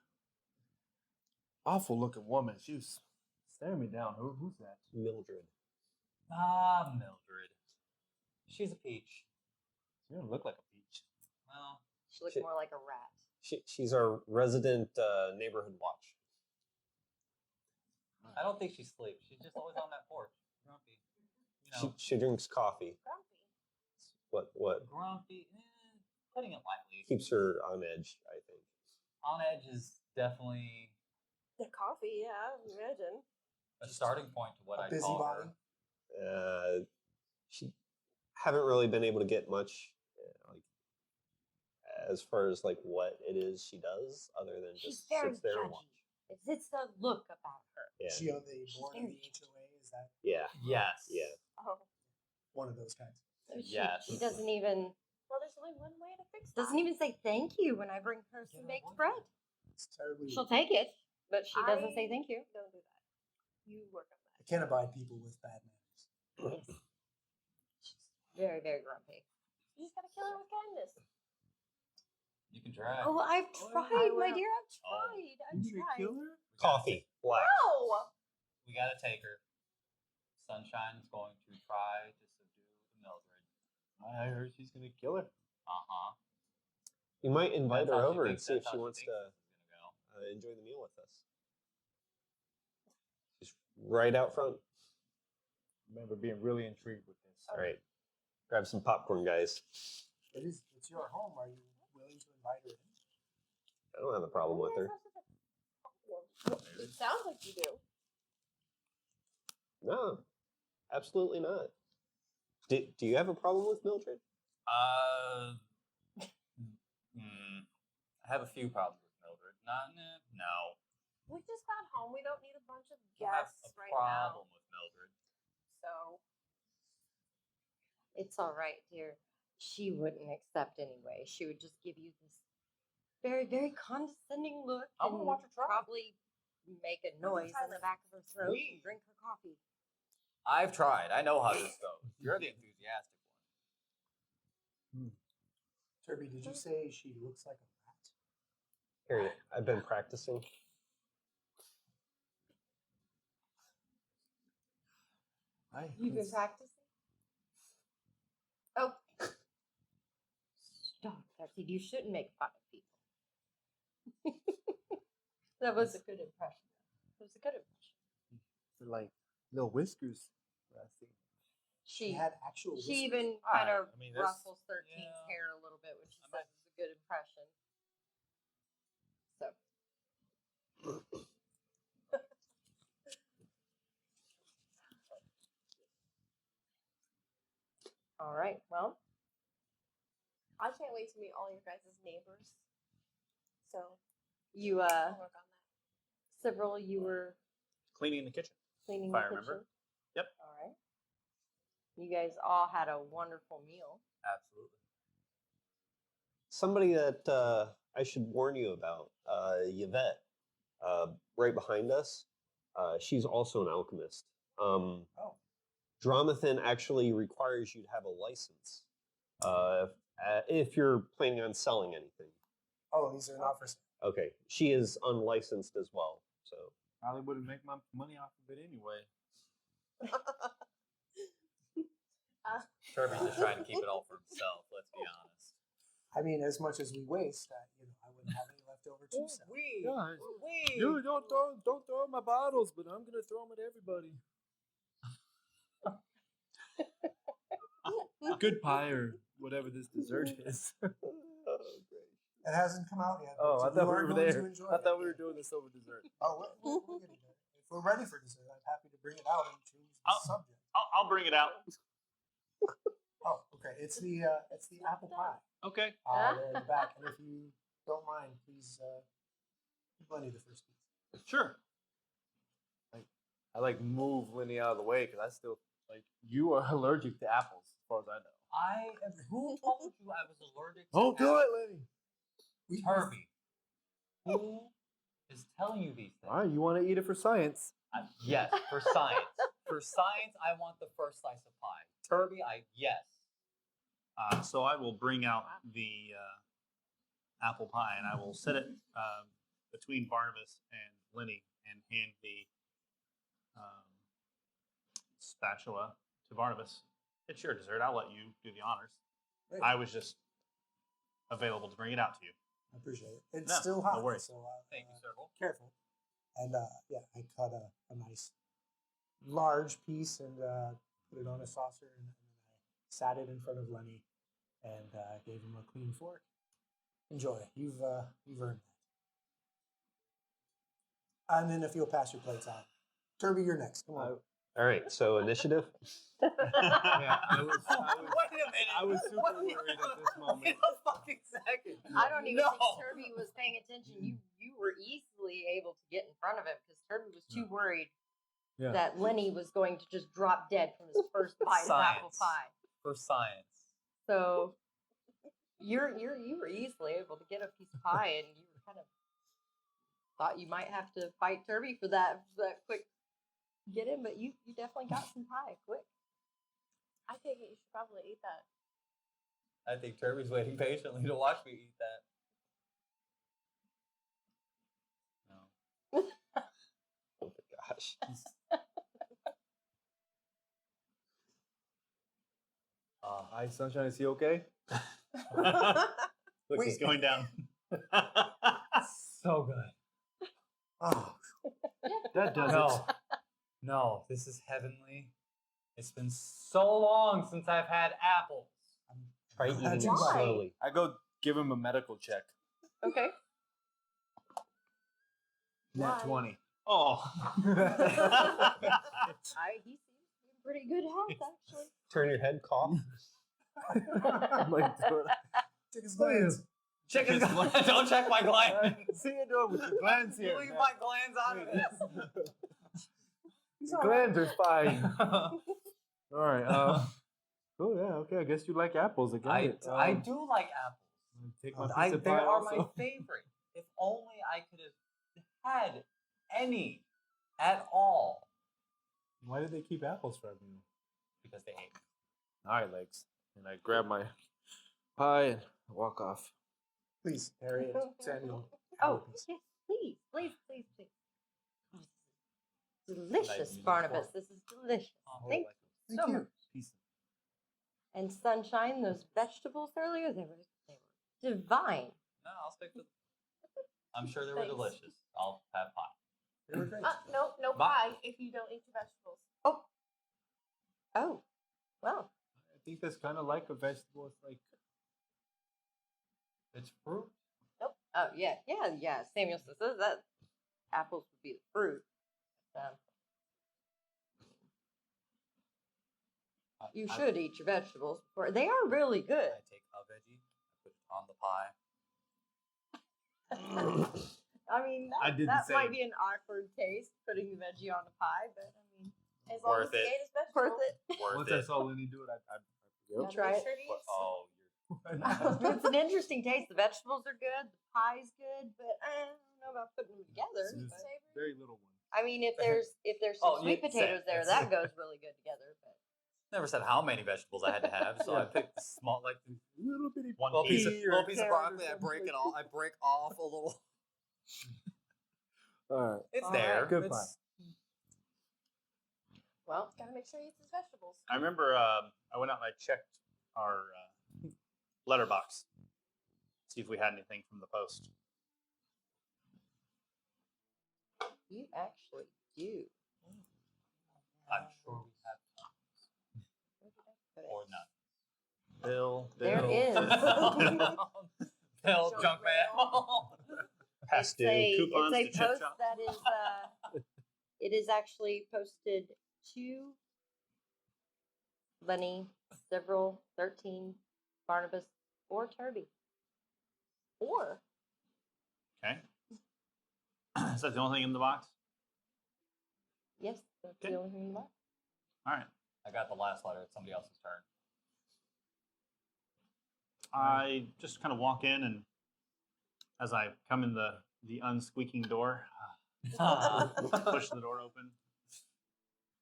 [SPEAKER 4] awful looking woman. She was staring me down. Who's that?
[SPEAKER 7] Mildred.
[SPEAKER 5] Ah, Mildred. She's a peach.
[SPEAKER 4] She doesn't look like a peach.
[SPEAKER 5] Well,
[SPEAKER 1] She looks
[SPEAKER 7] Shit.
[SPEAKER 1] more like a rat.
[SPEAKER 7] She's our resident neighborhood watch.
[SPEAKER 5] I don't think she sleeps. She's just always on that porch. Grumpy. You know,
[SPEAKER 7] She drinks coffee.
[SPEAKER 3] Grumpy.
[SPEAKER 7] What
[SPEAKER 5] grumpy. Putting it lightly.
[SPEAKER 7] keeps her on edge, I think.
[SPEAKER 5] On edge is definitely
[SPEAKER 3] The coffee, yeah, imagine.
[SPEAKER 5] a starting point to what
[SPEAKER 6] A
[SPEAKER 5] I call her.
[SPEAKER 6] busybody.
[SPEAKER 7] She haven't really been able to get much like as far as like what it is she does other than
[SPEAKER 1] She's
[SPEAKER 7] just
[SPEAKER 1] very
[SPEAKER 7] sits there and
[SPEAKER 1] judgy.
[SPEAKER 7] watch.
[SPEAKER 1] It's the look about her.
[SPEAKER 7] Yeah.
[SPEAKER 6] Is she on the board of
[SPEAKER 1] very
[SPEAKER 6] the HOA? Is that
[SPEAKER 7] Yeah.
[SPEAKER 5] Yes.
[SPEAKER 7] Yeah.
[SPEAKER 3] Oh.
[SPEAKER 6] one of those kinds?
[SPEAKER 1] So
[SPEAKER 5] Yes.
[SPEAKER 1] She doesn't even
[SPEAKER 3] Well, there's only one way to fix that.
[SPEAKER 1] doesn't even say thank you when I bring her some
[SPEAKER 5] Give her
[SPEAKER 1] baked
[SPEAKER 5] voice.
[SPEAKER 1] bread.
[SPEAKER 6] It's terribly.
[SPEAKER 1] She'll take it, but she doesn't say
[SPEAKER 3] I-
[SPEAKER 1] thank you.
[SPEAKER 3] Don't do that. You work on
[SPEAKER 6] I
[SPEAKER 3] that.
[SPEAKER 6] can't abide people with bad manners.
[SPEAKER 1] Very, very grumpy.
[SPEAKER 3] You just gotta kill her with kindness.
[SPEAKER 5] You can try.
[SPEAKER 1] Oh, I've tried,
[SPEAKER 3] I
[SPEAKER 1] my
[SPEAKER 3] will.
[SPEAKER 1] dear. I've tried. I've tried.
[SPEAKER 4] her?
[SPEAKER 7] Coffee. Black.
[SPEAKER 3] No!
[SPEAKER 5] We gotta take her. Sunshine's going to try to subdue the Mildred.
[SPEAKER 4] I heard she's gonna kill her.
[SPEAKER 5] Uh-huh.
[SPEAKER 7] You might invite
[SPEAKER 5] That's
[SPEAKER 7] her
[SPEAKER 5] how she
[SPEAKER 7] over and
[SPEAKER 5] thinks-
[SPEAKER 7] see if
[SPEAKER 5] that's
[SPEAKER 7] she
[SPEAKER 5] how
[SPEAKER 7] wants
[SPEAKER 5] thinks
[SPEAKER 7] to
[SPEAKER 5] this is gonna go.
[SPEAKER 7] enjoy the meal with us. She's right out front.
[SPEAKER 4] I remember being really intrigued with this.
[SPEAKER 7] All right. Grab some popcorn, guys.
[SPEAKER 6] It's your home. Are you willing to invite her in?
[SPEAKER 7] I don't have a problem with her.
[SPEAKER 3] It sounds like you do.
[SPEAKER 7] No, absolutely not. Do you have a problem with Mildred?
[SPEAKER 5] I have a few problems with Mildred. No.
[SPEAKER 3] We just got home. We don't need a bunch of
[SPEAKER 5] I don't have
[SPEAKER 3] guests
[SPEAKER 5] a
[SPEAKER 3] right
[SPEAKER 5] problem
[SPEAKER 3] now.
[SPEAKER 5] with Mildred.
[SPEAKER 3] So
[SPEAKER 1] It's all right, dear. She wouldn't accept anyway. She would just give you this very, very condescending look
[SPEAKER 5] I
[SPEAKER 1] and
[SPEAKER 5] wanna watch her try.
[SPEAKER 1] probably make a noise in the back of her throat and
[SPEAKER 5] Sweet.
[SPEAKER 1] drink her coffee.
[SPEAKER 5] I've tried. I know how this goes. You're the enthusiastic one.
[SPEAKER 6] Turby, did you say she looks like a rat?
[SPEAKER 7] Here, I've been practicing.
[SPEAKER 1] You've been practicing? Oh. Stop, Darcy. You shouldn't make fun of people. That was a good impression. It was a good impression.
[SPEAKER 4] They're like little whiskers. I think.
[SPEAKER 6] She had actual.
[SPEAKER 1] She
[SPEAKER 6] whiskers.
[SPEAKER 1] even kind of
[SPEAKER 4] I mean, that's-
[SPEAKER 1] ruffles 13's
[SPEAKER 5] Yeah.
[SPEAKER 1] hair a little bit when she
[SPEAKER 5] I
[SPEAKER 1] says
[SPEAKER 5] might-
[SPEAKER 1] it's a good impression. So. All right. Well,
[SPEAKER 3] I can't wait to meet all your guys' neighbors. So
[SPEAKER 1] you
[SPEAKER 3] I'll work on that.
[SPEAKER 1] several you were
[SPEAKER 2] Cleaning the kitchen.
[SPEAKER 1] cleaning
[SPEAKER 2] If
[SPEAKER 1] the
[SPEAKER 2] I
[SPEAKER 1] kitchen.
[SPEAKER 2] remember. Yep.
[SPEAKER 1] All right. You guys all had a wonderful meal.
[SPEAKER 5] Absolutely.
[SPEAKER 7] Somebody that I should warn you about, Yvette, right behind us. She's also an alchemist.
[SPEAKER 6] Oh.
[SPEAKER 7] Dromathan actually requires you to have a license if you're planning on selling anything.
[SPEAKER 6] Oh, these are not for sale.
[SPEAKER 7] Okay, she is unlicensed as well. So
[SPEAKER 4] Probably wouldn't make my money off of it anyway.
[SPEAKER 5] Kirby's just trying to keep it all for himself. Let's be honest.
[SPEAKER 6] I mean, as much as we waste, I wouldn't have any left over to sell.
[SPEAKER 4] Dude, don't throw my bottles, but I'm gonna throw them at everybody. Good pie or whatever this dessert is.
[SPEAKER 6] It hasn't come out yet.
[SPEAKER 4] Oh, I
[SPEAKER 6] but
[SPEAKER 4] thought
[SPEAKER 6] you
[SPEAKER 4] we
[SPEAKER 6] are
[SPEAKER 4] were
[SPEAKER 6] going to
[SPEAKER 4] there.
[SPEAKER 6] enjoy
[SPEAKER 4] I
[SPEAKER 6] it.
[SPEAKER 4] thought we were doing this over dessert.
[SPEAKER 6] Oh, we're getting there. If we're ready for dessert, I'm happy to bring it out and change the
[SPEAKER 2] Oh.
[SPEAKER 6] subject.
[SPEAKER 2] I'll bring it out.
[SPEAKER 6] Oh, okay. It's the apple pie.
[SPEAKER 2] Okay.
[SPEAKER 6] There in the back. And if you don't mind, please give Lenny the first piece.
[SPEAKER 2] Sure.
[SPEAKER 4] I like move Lenny out of the way because I still like you are allergic to apples, as far as I know.
[SPEAKER 5] Who told you I was allergic to
[SPEAKER 4] Don't do
[SPEAKER 5] apples?
[SPEAKER 4] it, Lenny.
[SPEAKER 5] Herbie. Who is telling you these things?
[SPEAKER 4] All right, you want to eat it for science?
[SPEAKER 5] Yes, for science. For science, I want the first slice of pie. Turby, yes.
[SPEAKER 2] So I will bring out the apple pie and I will set it between Barnabas and Lenny and hand the spatula to Barnabas. It's your dessert. I'll let you do the honors.
[SPEAKER 6] Great.
[SPEAKER 2] I was just available to bring it out to you.
[SPEAKER 6] I appreciate it. It's
[SPEAKER 2] No,
[SPEAKER 6] still
[SPEAKER 2] no
[SPEAKER 6] hot,
[SPEAKER 2] worries.
[SPEAKER 6] so
[SPEAKER 5] Thank you, sir.
[SPEAKER 6] careful. And yeah, I cut a nice large piece and put it on a saucer, and then I sat it in front of Lenny and gave him a clean fork. Enjoy. You've earned that. And then if you'll pass your plates on, Turby, you're next. Come on.
[SPEAKER 7] All right, so initiative.
[SPEAKER 4] Yeah, I was
[SPEAKER 5] Wait a minute.
[SPEAKER 4] I was super worried at this moment.
[SPEAKER 5] Wait a fucking second.
[SPEAKER 1] I don't even
[SPEAKER 5] No.
[SPEAKER 1] think Turby was paying attention. You were easily able to get in front of him because Turby was too worried
[SPEAKER 4] Yeah.
[SPEAKER 1] that Lenny was going to just drop dead from his first bite of apple
[SPEAKER 5] Science.
[SPEAKER 1] pie.
[SPEAKER 5] For science.
[SPEAKER 1] So you were easily able to get a piece of pie, and you were kind of thought you might have to fight Turby for that quick get in, but you definitely got some pie quick.
[SPEAKER 3] I think you should probably eat that.
[SPEAKER 5] I think Turby's waiting patiently to watch me eat that. No.
[SPEAKER 7] Oh my gosh.
[SPEAKER 4] Hi, Sunshine. Is he okay?
[SPEAKER 2] Look, he's going down.
[SPEAKER 5] So good.
[SPEAKER 6] Oh,
[SPEAKER 4] That does
[SPEAKER 5] No. No, this is heavenly. It's been so long since I've had apples.
[SPEAKER 7] Try
[SPEAKER 6] Glad
[SPEAKER 7] eating it
[SPEAKER 6] you
[SPEAKER 1] lied.
[SPEAKER 7] slowly.
[SPEAKER 4] I go give him a medical check.
[SPEAKER 1] Okay.
[SPEAKER 4] Nat
[SPEAKER 1] Why?
[SPEAKER 4] 20.
[SPEAKER 2] Oh.
[SPEAKER 1] He seems in pretty good health, actually.
[SPEAKER 7] Turn your head, cough.
[SPEAKER 4] I'm like, dude,
[SPEAKER 6] check his glands.
[SPEAKER 5] Check his glands. Don't check my glands.
[SPEAKER 4] see you doing with your glands here.
[SPEAKER 5] Leave
[SPEAKER 4] man.
[SPEAKER 5] my glands out of this.
[SPEAKER 4] Your glands are fine. All right. Oh yeah. Okay. I guess you like apples. I got it.
[SPEAKER 5] I do like apples.
[SPEAKER 4] Take my piece of
[SPEAKER 5] They
[SPEAKER 4] pie
[SPEAKER 5] are my
[SPEAKER 4] also.
[SPEAKER 5] favorite. If only I could have had any at all.
[SPEAKER 4] Why did they keep apples from you?
[SPEAKER 5] Because they hate me.
[SPEAKER 4] All right, legs. And I grab my pie and walk off.
[SPEAKER 6] Please, Harriet, Samuel.
[SPEAKER 1] Oh, yes, please. Oh, this is delicious,
[SPEAKER 5] music
[SPEAKER 1] Barnabas.
[SPEAKER 5] for-
[SPEAKER 1] This is delicious.
[SPEAKER 5] Oh,
[SPEAKER 1] Thank
[SPEAKER 5] like
[SPEAKER 1] you so
[SPEAKER 6] you.
[SPEAKER 1] much.
[SPEAKER 4] Peace.
[SPEAKER 1] And Sunshine, those vegetables earlier, they were divine.
[SPEAKER 5] No, I'll stick to. I'm sure they were
[SPEAKER 3] Thanks.
[SPEAKER 5] delicious. I'll have pie.
[SPEAKER 6] They were great.
[SPEAKER 3] No
[SPEAKER 5] Bye.
[SPEAKER 3] pie if you don't eat your vegetables.
[SPEAKER 1] Oh, well,
[SPEAKER 4] I think that's kind of like a vegetable. It's like
[SPEAKER 5] It's fruit.
[SPEAKER 1] oh yeah. Samuel says that apples would be the fruit. You should eat your vegetables before. They are really good.
[SPEAKER 5] I take a veggie, I put it on the pie.
[SPEAKER 1] I mean,
[SPEAKER 4] I did the
[SPEAKER 1] that might
[SPEAKER 4] same.
[SPEAKER 1] be an awkward taste, putting the veggie on a pie, but I mean,
[SPEAKER 3] As long
[SPEAKER 5] Worth
[SPEAKER 3] as he
[SPEAKER 5] it.
[SPEAKER 3] ate his
[SPEAKER 1] worth
[SPEAKER 3] vegetables.
[SPEAKER 1] it.
[SPEAKER 5] Worth
[SPEAKER 4] once
[SPEAKER 5] it.
[SPEAKER 4] I saw Lenny do it, I
[SPEAKER 1] Gotta
[SPEAKER 3] Gotta
[SPEAKER 1] try
[SPEAKER 3] make
[SPEAKER 1] it.
[SPEAKER 3] sure to eat
[SPEAKER 5] What-
[SPEAKER 3] some.
[SPEAKER 5] oh,
[SPEAKER 1] It's an interesting taste. The vegetables are good, the pie's good, but I don't know about putting them together.
[SPEAKER 4] It's
[SPEAKER 1] but-
[SPEAKER 4] very little one.
[SPEAKER 1] I mean, if there's
[SPEAKER 5] Oh,
[SPEAKER 1] some sweet
[SPEAKER 5] you
[SPEAKER 1] potatoes
[SPEAKER 5] said-
[SPEAKER 1] there, that goes really good together. But
[SPEAKER 5] never said how many vegetables I had to have, so I picked the small, like
[SPEAKER 4] Little bitty
[SPEAKER 5] one
[SPEAKER 4] pea
[SPEAKER 5] piece of
[SPEAKER 4] or
[SPEAKER 5] little piece of
[SPEAKER 4] carrot or
[SPEAKER 5] broccoli. I
[SPEAKER 4] something
[SPEAKER 5] break
[SPEAKER 4] like
[SPEAKER 5] it all. I break off a little.
[SPEAKER 4] All right.
[SPEAKER 5] It's
[SPEAKER 1] All
[SPEAKER 5] there.
[SPEAKER 1] right.
[SPEAKER 4] Good
[SPEAKER 5] It's-
[SPEAKER 1] well,
[SPEAKER 3] Gotta make sure he eats his vegetables.
[SPEAKER 2] I remember I went out and I checked our letterbox, see if we had anything from the post.
[SPEAKER 1] you actually do.
[SPEAKER 5] I'm sure we have
[SPEAKER 1] Where did I put it?
[SPEAKER 5] or none.
[SPEAKER 2] Bill.
[SPEAKER 1] There is.
[SPEAKER 5] Bill
[SPEAKER 3] Junk
[SPEAKER 5] junk mail.
[SPEAKER 2] Past due
[SPEAKER 1] It's
[SPEAKER 2] coupons
[SPEAKER 1] a
[SPEAKER 2] to chip
[SPEAKER 1] post
[SPEAKER 2] shop.
[SPEAKER 1] that is it is actually posted to Lenny, several, 13, Barnabas, or Turby. Or
[SPEAKER 2] Okay. Is that the only thing in the box?
[SPEAKER 1] yes, that's
[SPEAKER 2] Okay.
[SPEAKER 1] the only thing in the box.
[SPEAKER 2] All right.
[SPEAKER 5] I got the last letter. It's somebody else's turn.
[SPEAKER 2] I just kind of walk in, and as I come in the unsqueaking door, push the door open.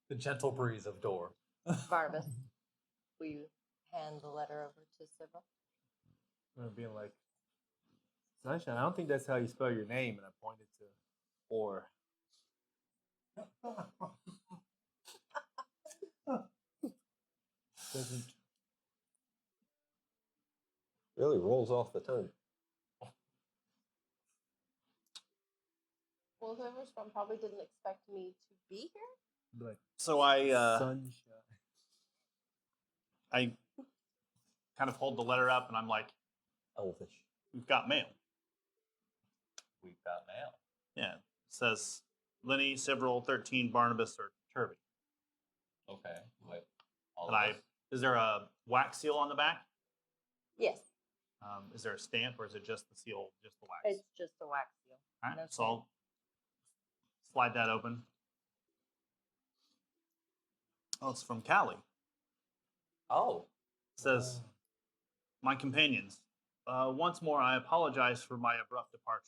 [SPEAKER 5] The gentle breeze of door.
[SPEAKER 1] Barnabas, will you hand the letter over to Sybil?
[SPEAKER 4] I'm being like, Sunshine, I don't think that's how you spell your name. And I pointed to or. Doesn't
[SPEAKER 7] Really rolls off the tongue.
[SPEAKER 3] Well, whoever's from probably didn't expect me to be here.
[SPEAKER 4] like
[SPEAKER 2] So I
[SPEAKER 4] sunshine.
[SPEAKER 2] I kind of hold the letter up and I'm like,
[SPEAKER 7] Elvish.
[SPEAKER 2] we've got mail.
[SPEAKER 5] We've got mail.
[SPEAKER 2] Yeah. It says Lenny, Sivril, 13, Barnabas, or Turvey.
[SPEAKER 5] Okay. Wait. All
[SPEAKER 2] And
[SPEAKER 5] of us?
[SPEAKER 2] is there a wax seal on the back?
[SPEAKER 1] Yes,
[SPEAKER 2] Is there a stamp or is it just the seal, just the wax?
[SPEAKER 1] it's just a wax seal.
[SPEAKER 2] All right,
[SPEAKER 1] no
[SPEAKER 2] so
[SPEAKER 1] stamp.
[SPEAKER 2] I'll slide that open. Oh, it's from Callie.
[SPEAKER 5] Oh.
[SPEAKER 2] It says, my companions, once more I apologize for my abrupt departure.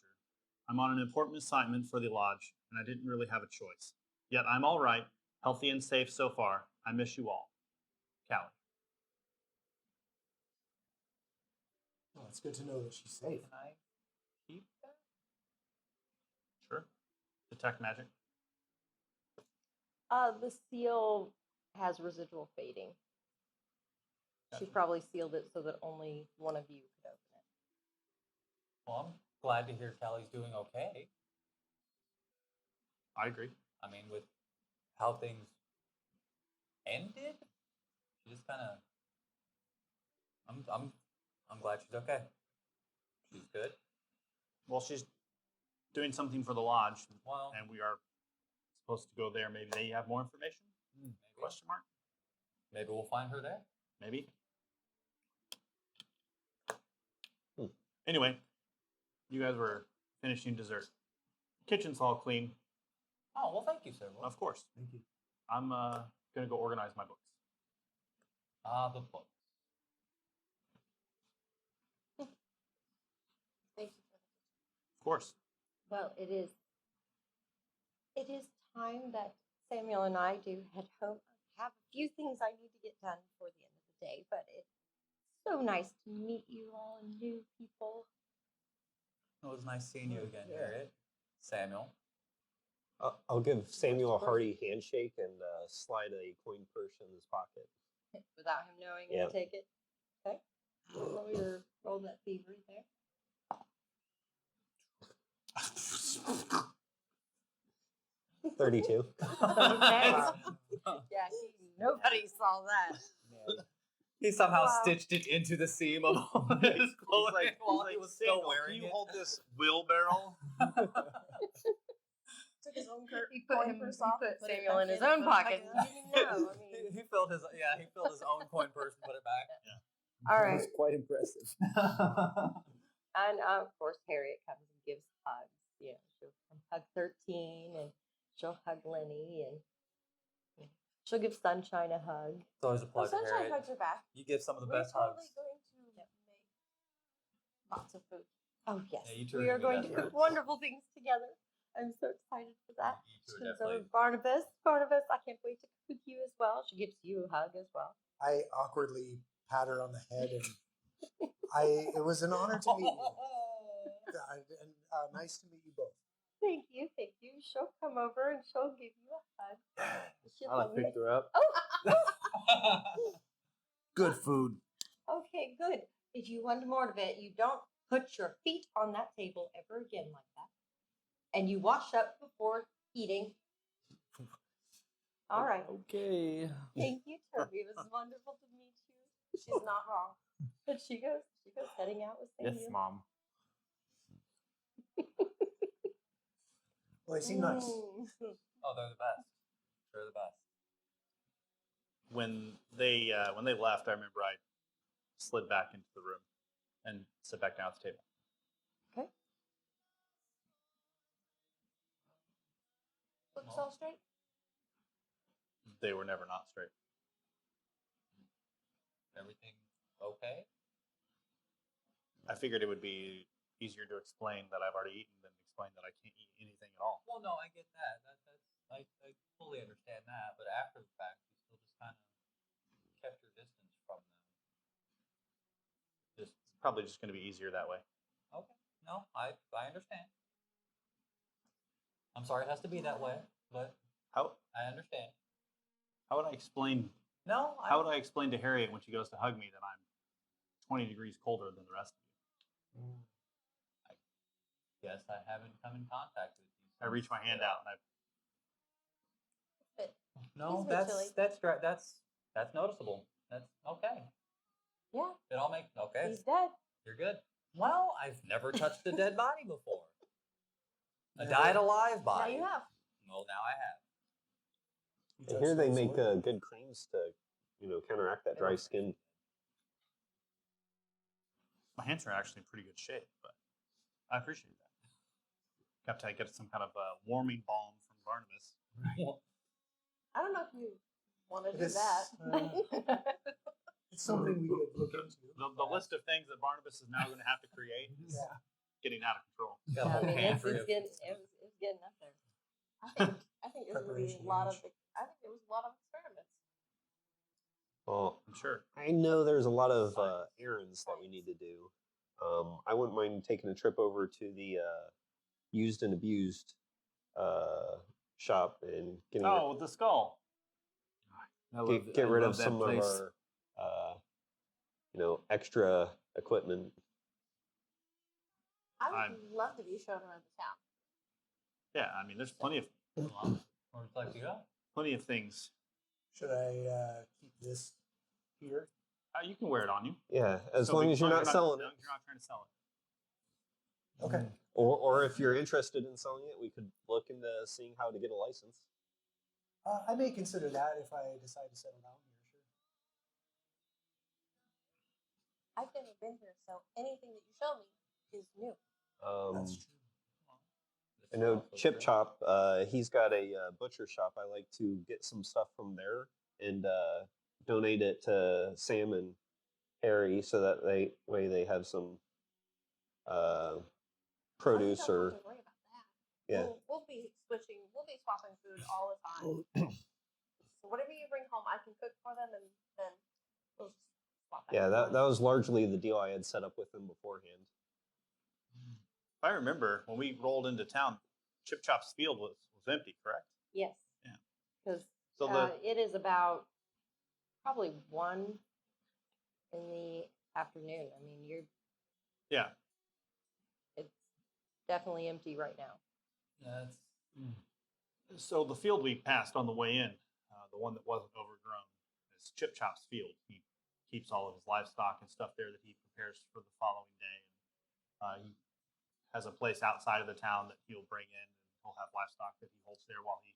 [SPEAKER 2] I'm on an important assignment for the lodge, and I didn't really have a choice. Yet I'm all right, healthy and safe so far. I miss you all. Callie.
[SPEAKER 6] Well, it's good to know that she's safe.
[SPEAKER 5] Can I keep that?
[SPEAKER 2] Sure. Detect magic.
[SPEAKER 1] The seal has residual fading. She
[SPEAKER 2] Gotcha.
[SPEAKER 1] probably sealed it so that only one of you could open it.
[SPEAKER 5] Well, I'm glad to hear Callie's doing okay.
[SPEAKER 2] I agree.
[SPEAKER 5] I mean, with how things ended, she just kind of. I'm glad she's okay. She's good.
[SPEAKER 2] Well, she's doing something for the lodge,
[SPEAKER 5] Well,
[SPEAKER 2] and we are supposed to go there. Maybe they have more information?
[SPEAKER 5] maybe,
[SPEAKER 2] Question mark?
[SPEAKER 5] maybe we'll find her there.
[SPEAKER 2] Maybe.
[SPEAKER 7] Hmm.
[SPEAKER 2] Anyway, you guys were finishing dessert. Kitchen's all clean,
[SPEAKER 5] Oh, well, thank you, sir.
[SPEAKER 2] of course.
[SPEAKER 6] Thank you.
[SPEAKER 2] I'm gonna go organize my books.
[SPEAKER 5] The books.
[SPEAKER 3] Thank you for
[SPEAKER 2] Of course.
[SPEAKER 1] Well, it is time that Samuel and I do head home. I have a few things I need to get done before the end of the day, but it's so nice to meet you all, new people.
[SPEAKER 5] It was nice seeing you again,
[SPEAKER 1] Yeah.
[SPEAKER 5] Harriet. Samuel.
[SPEAKER 7] I'll give Samuel a hearty handshake and slide a coin purse in his pocket.
[SPEAKER 1] Without him knowing,
[SPEAKER 7] Yeah.
[SPEAKER 1] you take it. Okay. Roll that thievery there.
[SPEAKER 7] 32.
[SPEAKER 1] Okay. Yeah, nobody saw that.
[SPEAKER 5] He somehow
[SPEAKER 1] Wow.
[SPEAKER 5] stitched it into the seam of his clothing while he was still wearing
[SPEAKER 2] Can you
[SPEAKER 5] it.
[SPEAKER 2] hold this wheelbarrow?
[SPEAKER 3] Took his own
[SPEAKER 1] He put
[SPEAKER 3] coin
[SPEAKER 1] him.
[SPEAKER 3] purse
[SPEAKER 1] He
[SPEAKER 3] off
[SPEAKER 1] put
[SPEAKER 3] and put it
[SPEAKER 1] Samuel
[SPEAKER 3] back
[SPEAKER 1] in his
[SPEAKER 3] in and
[SPEAKER 1] own
[SPEAKER 3] put it back
[SPEAKER 1] pocket.
[SPEAKER 3] in.
[SPEAKER 1] You didn't know. I mean,
[SPEAKER 5] He filled his own coin purse and put it back.
[SPEAKER 1] all
[SPEAKER 4] That
[SPEAKER 1] right.
[SPEAKER 4] was quite impressive.
[SPEAKER 1] And of course, Harriet comes and gives hugs. You know, she'll come hug 13, and she'll hug Lenny, and you know, she'll give Sunshine a hug.
[SPEAKER 5] It's always a
[SPEAKER 3] Oh,
[SPEAKER 5] pleasure,
[SPEAKER 3] Sunshine
[SPEAKER 5] Harriet.
[SPEAKER 3] hugs are back.
[SPEAKER 5] You give some of the
[SPEAKER 3] We're
[SPEAKER 5] best
[SPEAKER 3] totally
[SPEAKER 5] hugs.
[SPEAKER 3] going to make lots of food.
[SPEAKER 1] Oh yes,
[SPEAKER 5] Yeah, you two are
[SPEAKER 1] we are
[SPEAKER 5] gonna be
[SPEAKER 1] going to
[SPEAKER 5] best
[SPEAKER 1] cook
[SPEAKER 5] friends.
[SPEAKER 1] wonderful things together. I'm so excited for that.
[SPEAKER 5] You two are
[SPEAKER 1] And
[SPEAKER 5] definitely.
[SPEAKER 1] so Barnabas, I can't wait to cook with you as well. She gives you a hug as well.
[SPEAKER 6] I awkwardly pat her on the head, and it was an honor to meet you. And nice to meet you both.
[SPEAKER 1] Thank you, thank you. She'll come over and she'll give you a hug. She'll
[SPEAKER 4] I
[SPEAKER 1] love
[SPEAKER 4] picked
[SPEAKER 1] you.
[SPEAKER 4] her up.
[SPEAKER 1] Oh,
[SPEAKER 4] Good food.
[SPEAKER 1] okay, good. If you want more of it, you don't put your feet on that table ever again like that. And you wash up before eating. All right.
[SPEAKER 4] Okay.
[SPEAKER 1] Thank you, Toby. It was wonderful to meet you.
[SPEAKER 3] She's not wrong.
[SPEAKER 1] But she goes heading out with Samuel.
[SPEAKER 4] Yes, Mom.
[SPEAKER 6] Well, they seem nice.
[SPEAKER 5] Oh, they're the best. They're the best.
[SPEAKER 2] When they left, I remember I slid back into the room and sit back down at the table.
[SPEAKER 1] Okay.
[SPEAKER 3] Looks all straight.
[SPEAKER 2] They were never not straight.
[SPEAKER 5] Everything okay?
[SPEAKER 2] I figured it would be easier to explain that I've already eaten than explain that I can't eat anything at all.
[SPEAKER 5] Well, no, I get that. I fully understand that. But after the fact, you still just kind of kept your distance from them.
[SPEAKER 2] It's probably just going to be easier that way.
[SPEAKER 5] Okay. No, I understand. I'm sorry it has to be that way, but
[SPEAKER 2] How
[SPEAKER 5] I understand.
[SPEAKER 2] how would I explain
[SPEAKER 5] No,
[SPEAKER 2] How would I explain to Harriet when she goes to hug me that I'm 20 degrees colder than the rest of you?
[SPEAKER 5] guess I haven't come in contact with you.
[SPEAKER 2] I reach my hand out and
[SPEAKER 3] But
[SPEAKER 5] No,
[SPEAKER 3] He's a bit chilly.
[SPEAKER 5] that's noticeable. That's okay.
[SPEAKER 3] yeah,
[SPEAKER 5] It all makes okay.
[SPEAKER 3] he's dead.
[SPEAKER 5] You're good. Well, I've never touched a dead body before. A
[SPEAKER 6] Never.
[SPEAKER 5] died alive
[SPEAKER 3] Now
[SPEAKER 5] body.
[SPEAKER 3] you have.
[SPEAKER 5] Well, now I have.
[SPEAKER 6] You
[SPEAKER 7] I
[SPEAKER 6] touch
[SPEAKER 7] hear they
[SPEAKER 6] those
[SPEAKER 7] make
[SPEAKER 6] wood.
[SPEAKER 7] good creams to, counteract that dry skin.
[SPEAKER 2] my hands are actually in pretty good shape, but I appreciate that. Got to get some kind of warming balm from Barnabas.
[SPEAKER 3] I don't know if you want to
[SPEAKER 6] It
[SPEAKER 3] do
[SPEAKER 6] is,
[SPEAKER 3] that.
[SPEAKER 6] It's something we could look into.
[SPEAKER 2] The list of things that Barnabas is now going to have to create is
[SPEAKER 6] Yeah.
[SPEAKER 2] getting out of control.
[SPEAKER 5] Got a
[SPEAKER 1] I
[SPEAKER 5] whole
[SPEAKER 1] mean, it's
[SPEAKER 5] pantry of-
[SPEAKER 1] getting up there.
[SPEAKER 3] I think there's going to be a
[SPEAKER 6] Preparation
[SPEAKER 3] lot of.
[SPEAKER 6] age.
[SPEAKER 3] I think there was a lot of experiments.
[SPEAKER 7] Well,
[SPEAKER 2] I'm sure.
[SPEAKER 7] I know there's a lot of errands that we need to do. I wouldn't mind taking a trip over to the used and abused shop and getting
[SPEAKER 2] Oh, the skull.
[SPEAKER 7] get rid of some of our extra equipment.
[SPEAKER 3] I would
[SPEAKER 2] I'm-
[SPEAKER 3] love to be shown around the town.
[SPEAKER 2] Yeah, I mean, there's plenty of
[SPEAKER 5] Or it's like you go.
[SPEAKER 2] things.
[SPEAKER 6] Should I keep this here?
[SPEAKER 2] You can wear it on you.
[SPEAKER 7] Yeah, as
[SPEAKER 2] So
[SPEAKER 7] long
[SPEAKER 2] we-
[SPEAKER 7] as you're not selling
[SPEAKER 2] as
[SPEAKER 7] it.
[SPEAKER 2] long as you're not trying to sell it.
[SPEAKER 6] Okay.
[SPEAKER 7] Or if you're interested in selling it, we could look into seeing how to get a license.
[SPEAKER 6] I may consider that if I decide to settle down here. Sure.
[SPEAKER 3] I've never been here, so anything that you show me is new.
[SPEAKER 6] That's true.
[SPEAKER 7] I know Chip Chop, he's got a butcher shop. I like to get some stuff from there and donate it to Sam and Harry so that they have some produce
[SPEAKER 3] Oh, you don't
[SPEAKER 7] or
[SPEAKER 3] have to worry about that.
[SPEAKER 7] yeah.
[SPEAKER 3] We'll be switching. We'll be swapping food all the time. So whatever you bring home, I can cook for them, and then we'll just swap. back
[SPEAKER 7] Yeah,
[SPEAKER 3] and
[SPEAKER 7] that
[SPEAKER 3] forth.
[SPEAKER 7] that was largely the deal I had set up with them beforehand.
[SPEAKER 2] If I remember, when we rolled into town, Chip Chop's field was empty, correct?
[SPEAKER 1] Yes.
[SPEAKER 2] Yeah.
[SPEAKER 1] Because
[SPEAKER 2] So the
[SPEAKER 1] it is about probably 1 in the afternoon. I mean,
[SPEAKER 2] yeah.
[SPEAKER 1] it's definitely empty right now.
[SPEAKER 5] That's
[SPEAKER 2] So the field we passed on the way in, the one that wasn't overgrown, is Chip Chop's field. He keeps all of his livestock and stuff there that he prepares for the following day. He has a place outside of the town that he'll bring in, and he'll have livestock that he holds there while he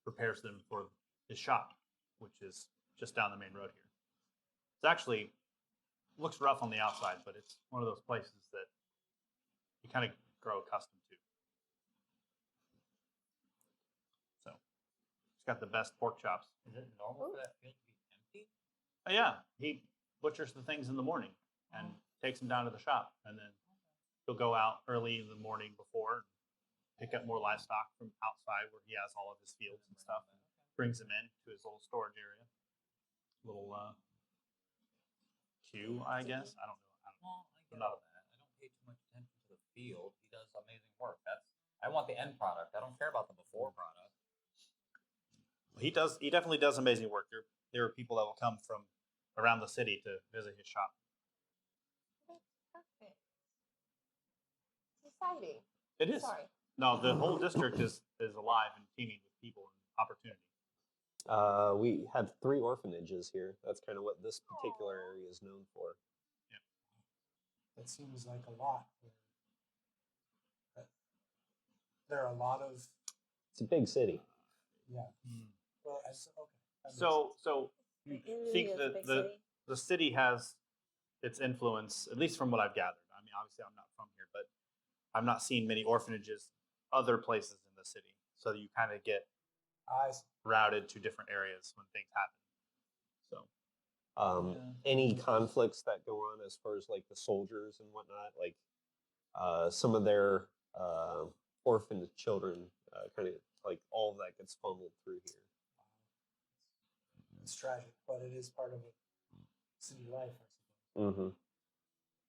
[SPEAKER 2] prepares them for his shop, which is just down the main road here. It's actually looks rough on the outside, but it's one of those places that you kind of grow accustomed to. So he's got the best pork chops.
[SPEAKER 5] is it normal for that field to be empty?
[SPEAKER 2] Yeah, he butchers the things in the morning and takes them down to the shop, and then he'll go out early in the morning before and pick up more livestock from outside where he has all of his fields and stuff, and brings them in to his little storage area. Little queue, I guess. I don't know.
[SPEAKER 5] Well, I get
[SPEAKER 2] No.
[SPEAKER 5] all that. I don't pay too much attention to the field. He does amazing work. I want the end product. I don't care about the before product.
[SPEAKER 2] He does. He definitely does amazing work. There are people that will come from around the city to visit his shop.
[SPEAKER 3] Perfect. It's exciting.
[SPEAKER 2] It is.
[SPEAKER 3] Sorry.
[SPEAKER 2] No, the whole district is alive and teeming with people and opportunity.
[SPEAKER 7] We have 3 orphanages here. That's kind of what this particular area is known for.
[SPEAKER 6] That seems like a lot. There are a lot of
[SPEAKER 7] It's a big city.
[SPEAKER 6] yeah. Well, okay. That makes
[SPEAKER 2] So you
[SPEAKER 3] It
[SPEAKER 2] think
[SPEAKER 3] is a
[SPEAKER 2] that
[SPEAKER 3] big
[SPEAKER 2] the
[SPEAKER 3] city.
[SPEAKER 2] the city has its influence, at least from what I've gathered. I mean, obviously, I'm not from here, but I've not seen many orphanages other places in the city. So you kind of get
[SPEAKER 6] I see.
[SPEAKER 2] routed to different areas when things happen. So
[SPEAKER 7] Any conflicts that go on as far as like the soldiers and whatnot, like some of their orphaned children, kind of like all of that gets funneled through here.
[SPEAKER 6] It's tragic, but it is part of city life, I suppose.
[SPEAKER 7] Mm-hmm.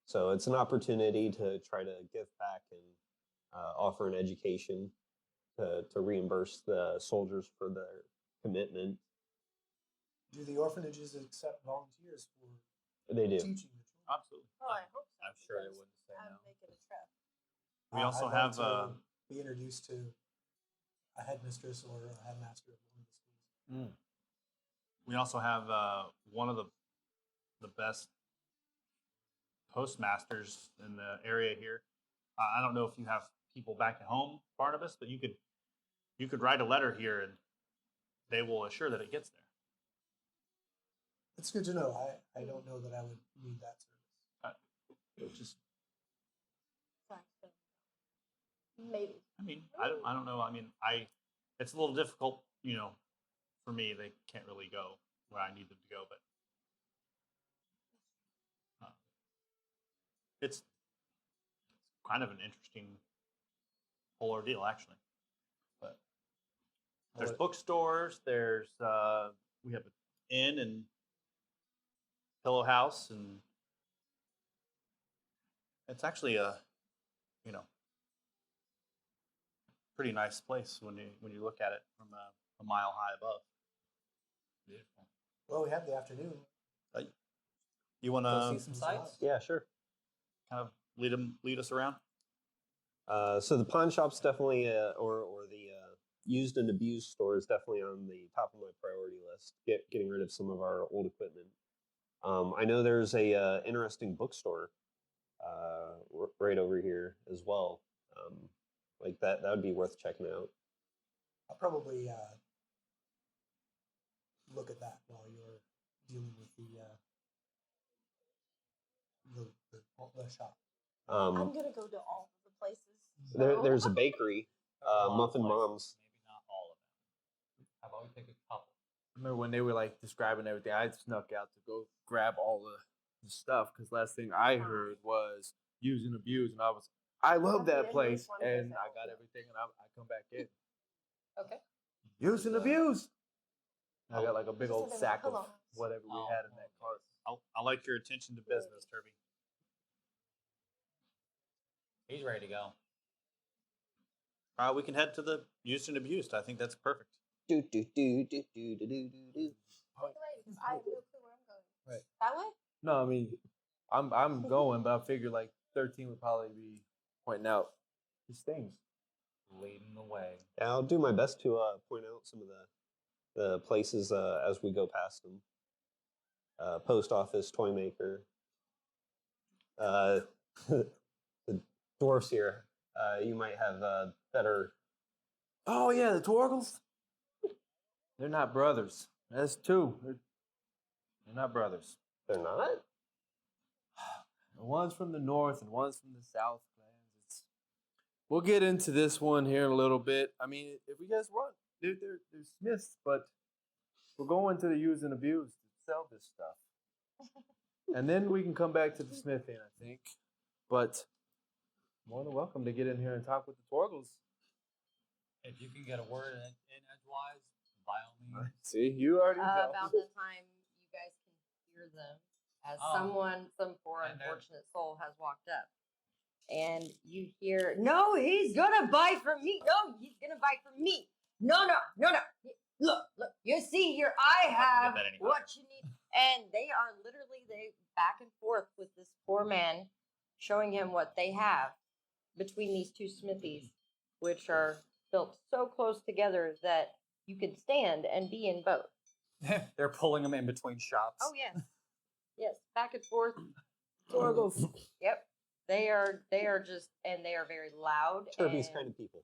[SPEAKER 7] So it's an opportunity to try to give back and offer an education to reimburse the soldiers for their commitment.
[SPEAKER 6] Do the orphanages accept volunteers for
[SPEAKER 7] They do.
[SPEAKER 6] teaching the children?
[SPEAKER 2] Absolutely.
[SPEAKER 3] Oh, I hope so.
[SPEAKER 5] I'm sure they
[SPEAKER 3] because
[SPEAKER 5] wouldn't say
[SPEAKER 3] I'm
[SPEAKER 5] no.
[SPEAKER 3] making a trip.
[SPEAKER 2] We also
[SPEAKER 6] I'd
[SPEAKER 2] have
[SPEAKER 6] like to be introduced to a headmistress or a headmaster of one of the schools.
[SPEAKER 2] we also have one of the best postmasters in the area here. I don't know if you have people back at home, Barnabas, but you could write a letter here and they will assure that it gets there.
[SPEAKER 6] It's good to know. I don't know that I would need that service.
[SPEAKER 2] Just,
[SPEAKER 3] Sorry, so maybe.
[SPEAKER 2] I mean, I don't know. I mean, it's a little difficult, for me. They can't really go where I need them to go, but it's kind of an interesting whole ordeal, actually. But there's bookstores. There's we have an inn and pillow house, and it's actually a pretty nice place when you look at it from a mile high above. Beautiful.
[SPEAKER 6] Well, we have the afternoon.
[SPEAKER 2] You want
[SPEAKER 5] Go see
[SPEAKER 2] to
[SPEAKER 5] some sights?
[SPEAKER 7] Yeah, sure.
[SPEAKER 2] kind of lead us around?
[SPEAKER 7] So the pawn shop's definitely, or the used and abused store is definitely on the top of my priority list. Getting rid of some of our old equipment. I know there's a interesting bookstore right over here as well. Like that would be worth checking out.
[SPEAKER 6] I'll probably look at that while you're dealing with the shop.
[SPEAKER 3] I'm gonna go to all of the places.
[SPEAKER 7] There's a bakery, Muffin Moms.
[SPEAKER 5] Maybe not all of them. How about we take a couple?
[SPEAKER 4] I remember when they were like describing everything, I snuck out to go grab all the stuff because last thing I heard was use and abuse, and I love that place, and I got everything, and I come back in.
[SPEAKER 1] Okay.
[SPEAKER 4] Use and abuse. I got like a big
[SPEAKER 3] She
[SPEAKER 4] old
[SPEAKER 3] said
[SPEAKER 4] sack
[SPEAKER 3] there was a
[SPEAKER 4] of
[SPEAKER 3] pillow.
[SPEAKER 4] whatever we had in that cart.
[SPEAKER 2] I like your attention to business, Turby.
[SPEAKER 5] He's ready to go.
[SPEAKER 2] We can head to the used and abused. I think that's perfect.
[SPEAKER 7] Do do do do do do do do do.
[SPEAKER 3] Because I have no clue where I'm going.
[SPEAKER 4] Right.
[SPEAKER 3] That way?
[SPEAKER 4] No, I mean, I'm going, but I figured like 13 would probably be pointing out his things.
[SPEAKER 5] Leading the way.
[SPEAKER 7] Yeah, I'll do my best to point out some of the places as we go past them. Post office, toy maker. The dwarfs here. You might have better.
[SPEAKER 4] Oh yeah, the Torgles. They're not brothers. That's two. They're not brothers.
[SPEAKER 7] They're not.
[SPEAKER 4] One's from the north and one's from the south. We'll get into this one here in a little bit. I mean, if we guys want, they're Smiths, but we're going to the used and abused to sell this stuff. And then we can come back to the Smith Inn, I think. But more than welcome to get in here and talk with the Torgles.
[SPEAKER 5] If you can get a word in edgewise, by all means.
[SPEAKER 4] See, you already know.
[SPEAKER 1] About the time you guys can hear them, as some poor
[SPEAKER 5] And then-
[SPEAKER 1] unfortunate soul has walked up. And you hear, no, he's gonna buy from me. No, he's gonna buy from me. No. Look, you see here, I have
[SPEAKER 2] that any
[SPEAKER 1] what
[SPEAKER 2] higher.
[SPEAKER 1] you need. And they are literally back and forth with this poor man, showing him what they have between these two smithies, which are built so close together that you could stand and be in both.
[SPEAKER 5] They're pulling them in between shops.
[SPEAKER 1] Oh yes, yes, back and forth.
[SPEAKER 4] Torgles.
[SPEAKER 1] Yep, they are just, and they are very loud.
[SPEAKER 7] Turby's
[SPEAKER 1] and
[SPEAKER 7] kind of people.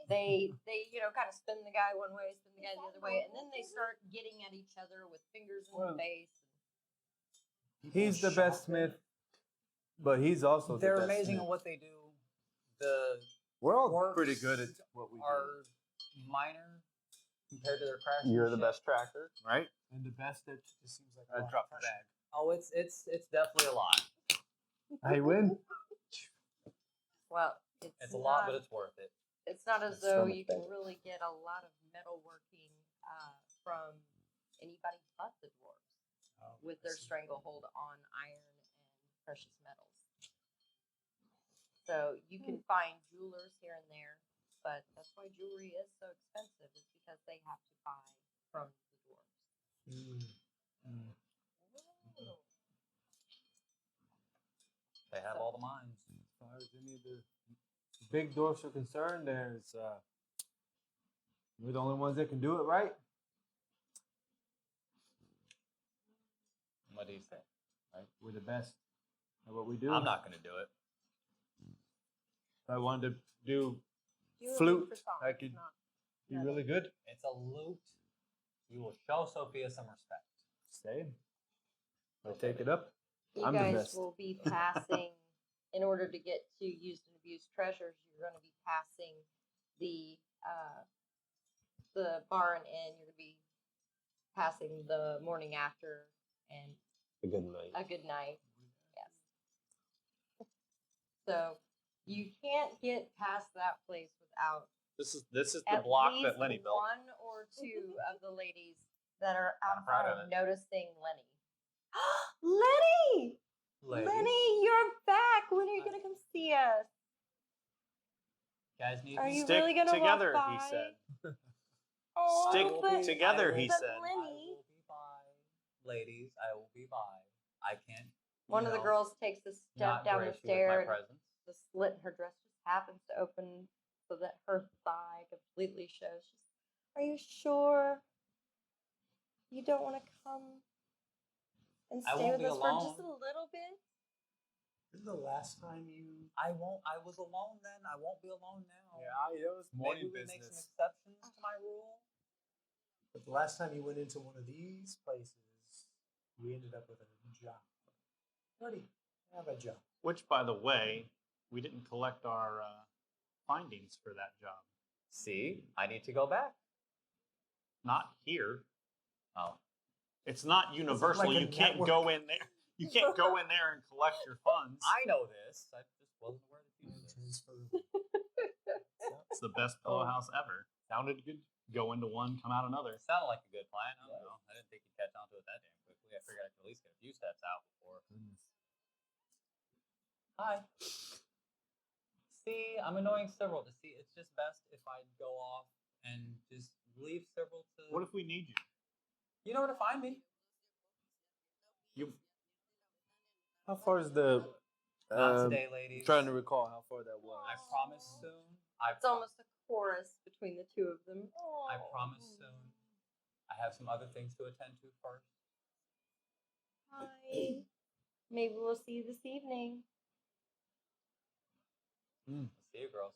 [SPEAKER 1] They kind of spin the guy one way, spin the guy the other way, and then they start getting at each other with fingers in the face.
[SPEAKER 4] He's the best Smith, but he's also
[SPEAKER 5] They're
[SPEAKER 4] the best
[SPEAKER 5] amazing
[SPEAKER 4] Smith.
[SPEAKER 5] at what they do. The
[SPEAKER 4] We're all
[SPEAKER 5] dwarves
[SPEAKER 4] pretty good at what we do,
[SPEAKER 5] are minor compared to their craftsmanship.
[SPEAKER 7] You're the best tracker.
[SPEAKER 4] right? And the best at
[SPEAKER 6] Just seems like
[SPEAKER 4] I dropped the bag.
[SPEAKER 5] Oh, it's definitely a lot.
[SPEAKER 4] I win.
[SPEAKER 1] Well,
[SPEAKER 5] It's a lot, but it's worth it.
[SPEAKER 1] it's not as
[SPEAKER 7] It's
[SPEAKER 1] though
[SPEAKER 7] so much
[SPEAKER 1] you can
[SPEAKER 7] better.
[SPEAKER 1] really get a lot of metalworking from anybody but the dwarves with their stranglehold on iron and precious metals. So you can find jewelers here and there, but that's why jewelry is so expensive, is because they have to buy from the dwarves.
[SPEAKER 5] They have all the mines.
[SPEAKER 4] As far as any of the big dwarfs are concerned, we're the only ones that can do it right.
[SPEAKER 5] What do you say?
[SPEAKER 4] Right? We're the best at what we do.
[SPEAKER 5] I'm not going to do it.
[SPEAKER 4] If I wanted to do
[SPEAKER 3] You were
[SPEAKER 4] flute,
[SPEAKER 3] looking for songs,
[SPEAKER 4] I could
[SPEAKER 3] not
[SPEAKER 4] be really good.
[SPEAKER 5] It's a lute. You will show Sophia some respect.
[SPEAKER 4] Same. I take it up.
[SPEAKER 1] You
[SPEAKER 4] I'm the
[SPEAKER 1] guys
[SPEAKER 4] best.
[SPEAKER 1] will be passing, in order to get to used and abused treasures, you're going to be passing the bar and inn. You're going to be passing the morning after and
[SPEAKER 7] A good night.
[SPEAKER 1] a good night. Yes. So you can't get past that place without
[SPEAKER 2] This is the
[SPEAKER 1] at
[SPEAKER 2] block
[SPEAKER 1] least
[SPEAKER 2] that Lenny built.
[SPEAKER 1] one or two of the ladies that are out
[SPEAKER 5] I'm proud of
[SPEAKER 1] front
[SPEAKER 5] it.
[SPEAKER 1] noticing Lenny. Lenny!
[SPEAKER 5] Ladies,
[SPEAKER 1] Lenny, you're back. When are you going to come see us?
[SPEAKER 5] guys need
[SPEAKER 1] Are
[SPEAKER 5] me?
[SPEAKER 1] you
[SPEAKER 2] Stick
[SPEAKER 1] really going to
[SPEAKER 2] together,
[SPEAKER 1] walk
[SPEAKER 2] he
[SPEAKER 1] by?
[SPEAKER 2] said.
[SPEAKER 1] Oh,
[SPEAKER 2] Stick
[SPEAKER 1] but-
[SPEAKER 2] together, he
[SPEAKER 1] but
[SPEAKER 2] said.
[SPEAKER 5] I
[SPEAKER 1] Lenny,
[SPEAKER 5] will be by. Ladies, I will be by. I can't.
[SPEAKER 1] one of the girls takes a step
[SPEAKER 5] not
[SPEAKER 1] down the
[SPEAKER 5] grace you with my
[SPEAKER 1] stair and
[SPEAKER 5] presence.
[SPEAKER 1] the slit in her dress just happens to open so that her thigh completely shows. She's, are you sure you don't want to come and
[SPEAKER 5] I
[SPEAKER 1] stay
[SPEAKER 5] won't
[SPEAKER 1] with
[SPEAKER 5] be
[SPEAKER 1] us for just a
[SPEAKER 5] alone.
[SPEAKER 1] little bit?
[SPEAKER 6] This is the last time you.
[SPEAKER 5] I won't. I was alone then. I won't be alone now.
[SPEAKER 4] Yeah, it was morning
[SPEAKER 5] Maybe we make some
[SPEAKER 4] business.
[SPEAKER 5] exceptions to my rule.
[SPEAKER 6] But the last time you went into one of these places, we ended up with a job. Buddy, have a job.
[SPEAKER 2] Which, by the way, we didn't collect our findings for that job.
[SPEAKER 5] See, I need to go back.
[SPEAKER 2] Not here.
[SPEAKER 5] Oh,
[SPEAKER 2] It's not universal.
[SPEAKER 6] like a
[SPEAKER 2] You can't
[SPEAKER 6] network.
[SPEAKER 2] go in there. You can't go in there and collect your funds.
[SPEAKER 5] I know this. I just wasn't aware that you knew this.
[SPEAKER 6] Transfer.
[SPEAKER 2] It's the best pillow house ever. Sounded good. Go into one, come out another.
[SPEAKER 5] It sounded like a good plan. I don't know. I didn't think you'd catch on to it that damn quickly. I figured I could at least get a few steps out before. Hi. See, I'm annoying several to see. It's just best if I go off and just leave several to.
[SPEAKER 2] What if we need you?
[SPEAKER 5] You know where to find me.
[SPEAKER 2] You
[SPEAKER 4] How far is the?
[SPEAKER 5] Not today, ladies.
[SPEAKER 4] Trying to recall how far that was.
[SPEAKER 5] I promise soon.
[SPEAKER 1] It's almost a chorus between the two of them.
[SPEAKER 5] I promise soon. I have some other things to attend to first.
[SPEAKER 1] Hi. Maybe we'll see you this evening.
[SPEAKER 5] See you, girls.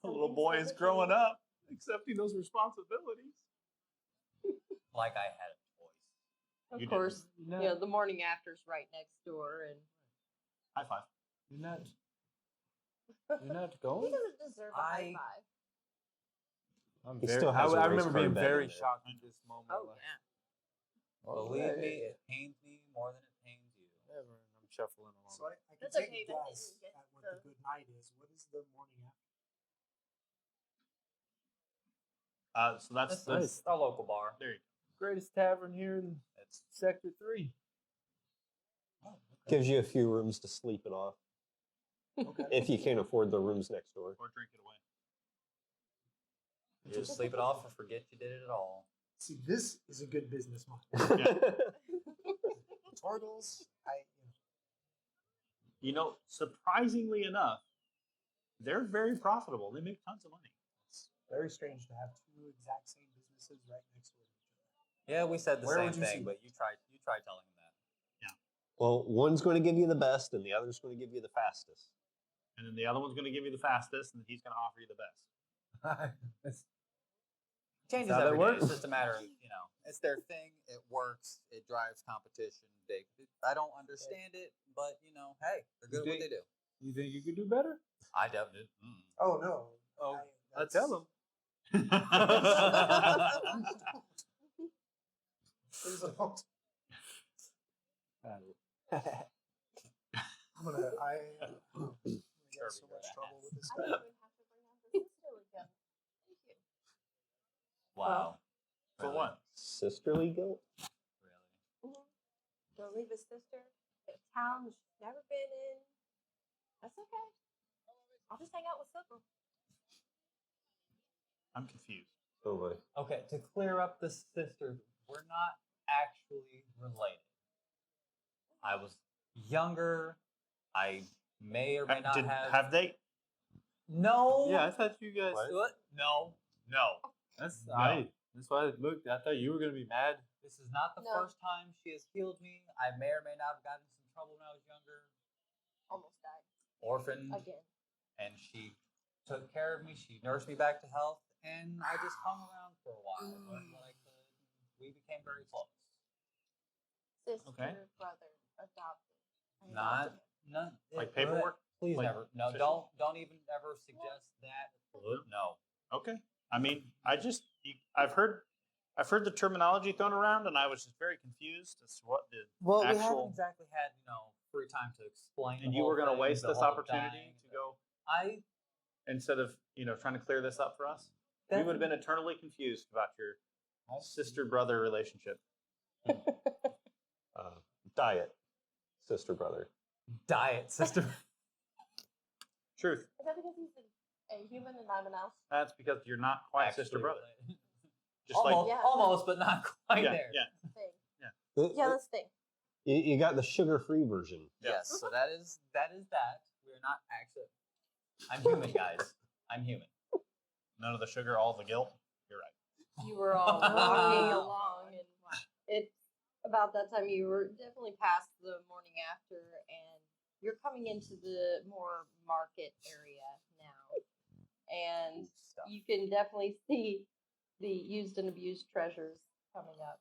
[SPEAKER 2] a little boy is growing up, accepting those responsibilities.
[SPEAKER 5] Like I had a choice.
[SPEAKER 1] Of
[SPEAKER 2] You
[SPEAKER 1] course,
[SPEAKER 4] You're
[SPEAKER 1] you know,
[SPEAKER 4] not,
[SPEAKER 1] the morning after's right next door, and
[SPEAKER 2] High five.
[SPEAKER 4] you're not. You're not
[SPEAKER 3] He
[SPEAKER 4] going.
[SPEAKER 3] doesn't deserve a high
[SPEAKER 5] I-
[SPEAKER 3] five.
[SPEAKER 4] I'm
[SPEAKER 7] He
[SPEAKER 4] very,
[SPEAKER 7] still has a
[SPEAKER 4] I
[SPEAKER 7] race
[SPEAKER 4] remember
[SPEAKER 7] car
[SPEAKER 4] being
[SPEAKER 7] bed
[SPEAKER 4] very
[SPEAKER 7] in there.
[SPEAKER 4] shocked at this moment.
[SPEAKER 1] oh
[SPEAKER 4] like,
[SPEAKER 1] yeah,
[SPEAKER 4] oh,
[SPEAKER 5] Believe
[SPEAKER 4] yeah,
[SPEAKER 5] me,
[SPEAKER 4] yeah,
[SPEAKER 5] it pains me more than it pains you.
[SPEAKER 4] Whatever, and I'm shuffling along.
[SPEAKER 6] So I can
[SPEAKER 3] That's
[SPEAKER 6] take
[SPEAKER 3] okay,
[SPEAKER 6] a
[SPEAKER 3] then you
[SPEAKER 6] guess
[SPEAKER 3] get
[SPEAKER 6] at what
[SPEAKER 3] the-
[SPEAKER 6] the good night is. What is the morning after?
[SPEAKER 2] So that's
[SPEAKER 5] This
[SPEAKER 2] the.
[SPEAKER 5] is a local bar.
[SPEAKER 2] There you go.
[SPEAKER 4] Greatest tavern here in
[SPEAKER 5] It's
[SPEAKER 4] Sector 3.
[SPEAKER 6] Oh, okay.
[SPEAKER 7] Gives you a few rooms to sleep it off
[SPEAKER 6] Okay.
[SPEAKER 7] if you can't afford the rooms next door.
[SPEAKER 2] Or drink it away.
[SPEAKER 5] you just sleep it off or forget you did it at all.
[SPEAKER 6] See, this is a good business model. Turtles,
[SPEAKER 2] You know, surprisingly enough, they're very profitable. They make tons of money.
[SPEAKER 6] it's very strange to have two exact same businesses right next door to each other.
[SPEAKER 5] Yeah, we said the
[SPEAKER 6] Where
[SPEAKER 5] same
[SPEAKER 6] would you
[SPEAKER 5] thing,
[SPEAKER 6] see
[SPEAKER 5] but you try telling him that.
[SPEAKER 7] Well, one's going to give you the best, and the other's going to give you the fastest.
[SPEAKER 2] And then the other one's going to give you the fastest, and he's going to offer you the best.
[SPEAKER 5] Changes
[SPEAKER 4] how that
[SPEAKER 5] every day.
[SPEAKER 4] works.
[SPEAKER 5] It's just a matter of, it's their thing. It works. It drives competition. I don't understand it, but hey, they're good at what they do.
[SPEAKER 4] You think you could do better?
[SPEAKER 5] I definitely.
[SPEAKER 6] Oh no!
[SPEAKER 4] Oh, I
[SPEAKER 6] that's-
[SPEAKER 4] tell them.
[SPEAKER 6] Please don't. I'm gonna get so much trouble with this
[SPEAKER 3] I
[SPEAKER 6] guy.
[SPEAKER 3] didn't even have to bring out the sister again. Thank you.
[SPEAKER 5] Wow.
[SPEAKER 2] For
[SPEAKER 5] Really?
[SPEAKER 2] what?
[SPEAKER 7] Sisterly guilt?
[SPEAKER 5] Really?
[SPEAKER 3] Don't leave his sister in a town she's never been in. That's okay. I'll just hang out with Silver.
[SPEAKER 2] I'm confused.
[SPEAKER 7] Oh, my.
[SPEAKER 5] Okay, to clear up the sisters, we're not actually related. I was younger. I may or may not
[SPEAKER 2] have they?
[SPEAKER 5] No.
[SPEAKER 4] Yeah, I thought you guys.
[SPEAKER 5] What? No.
[SPEAKER 4] That's
[SPEAKER 5] No.
[SPEAKER 4] That's why I looked. I thought you were gonna be mad.
[SPEAKER 5] This is not the
[SPEAKER 3] No.
[SPEAKER 5] first time she has healed me. I may or may not have gotten in some trouble when I was younger.
[SPEAKER 3] Almost died
[SPEAKER 5] Orphaned.
[SPEAKER 3] again.
[SPEAKER 5] And she took care of me. She nursed me back to health. And I just hung around for a while. Learned what I could. We became very close.
[SPEAKER 3] Sister,
[SPEAKER 2] Okay.
[SPEAKER 3] brother, adopted. I
[SPEAKER 5] Not
[SPEAKER 3] adopted him.
[SPEAKER 5] none.
[SPEAKER 2] Like paperwork?
[SPEAKER 5] Please
[SPEAKER 2] Like
[SPEAKER 5] never. No,
[SPEAKER 2] official?
[SPEAKER 5] don't even ever suggest that. No.
[SPEAKER 2] Okay. I mean, I've heard the terminology thrown around, and I was just very confused as to what the
[SPEAKER 5] Well, we haven't
[SPEAKER 2] actual.
[SPEAKER 5] exactly had free time to explain.
[SPEAKER 2] And
[SPEAKER 5] the
[SPEAKER 2] you
[SPEAKER 5] whole
[SPEAKER 2] were going to
[SPEAKER 5] thing,
[SPEAKER 2] waste
[SPEAKER 5] the
[SPEAKER 2] this
[SPEAKER 5] whole
[SPEAKER 2] opportunity
[SPEAKER 5] dying.
[SPEAKER 2] to go
[SPEAKER 5] I
[SPEAKER 2] instead of trying to clear this up for us. We would have been eternally confused about your sister-brother relationship.
[SPEAKER 7] Diet, sister brother.
[SPEAKER 5] diet sister.
[SPEAKER 2] Truth.
[SPEAKER 3] Is that because he's a human and I'm an elf?
[SPEAKER 2] That's because you're not quite
[SPEAKER 5] Actually,
[SPEAKER 2] sister-brother. Just
[SPEAKER 5] almost,
[SPEAKER 3] Yeah.
[SPEAKER 5] almost, but not quite
[SPEAKER 2] yeah,
[SPEAKER 5] there.
[SPEAKER 2] yeah.
[SPEAKER 3] Thing.
[SPEAKER 7] The-
[SPEAKER 3] Yeah, this thing.
[SPEAKER 7] You got the sugar-free version.
[SPEAKER 2] Yeah.
[SPEAKER 5] Yes, so that is that. We're not actually. I'm human, guys. I'm human.
[SPEAKER 2] None of the sugar, all the guilt. You're right.
[SPEAKER 1] You were all walking along, and it's about that time. You were definitely past the morning after, and you're coming into the more market area now, and
[SPEAKER 5] Stuff.
[SPEAKER 1] you can definitely see the used and abused treasures coming up.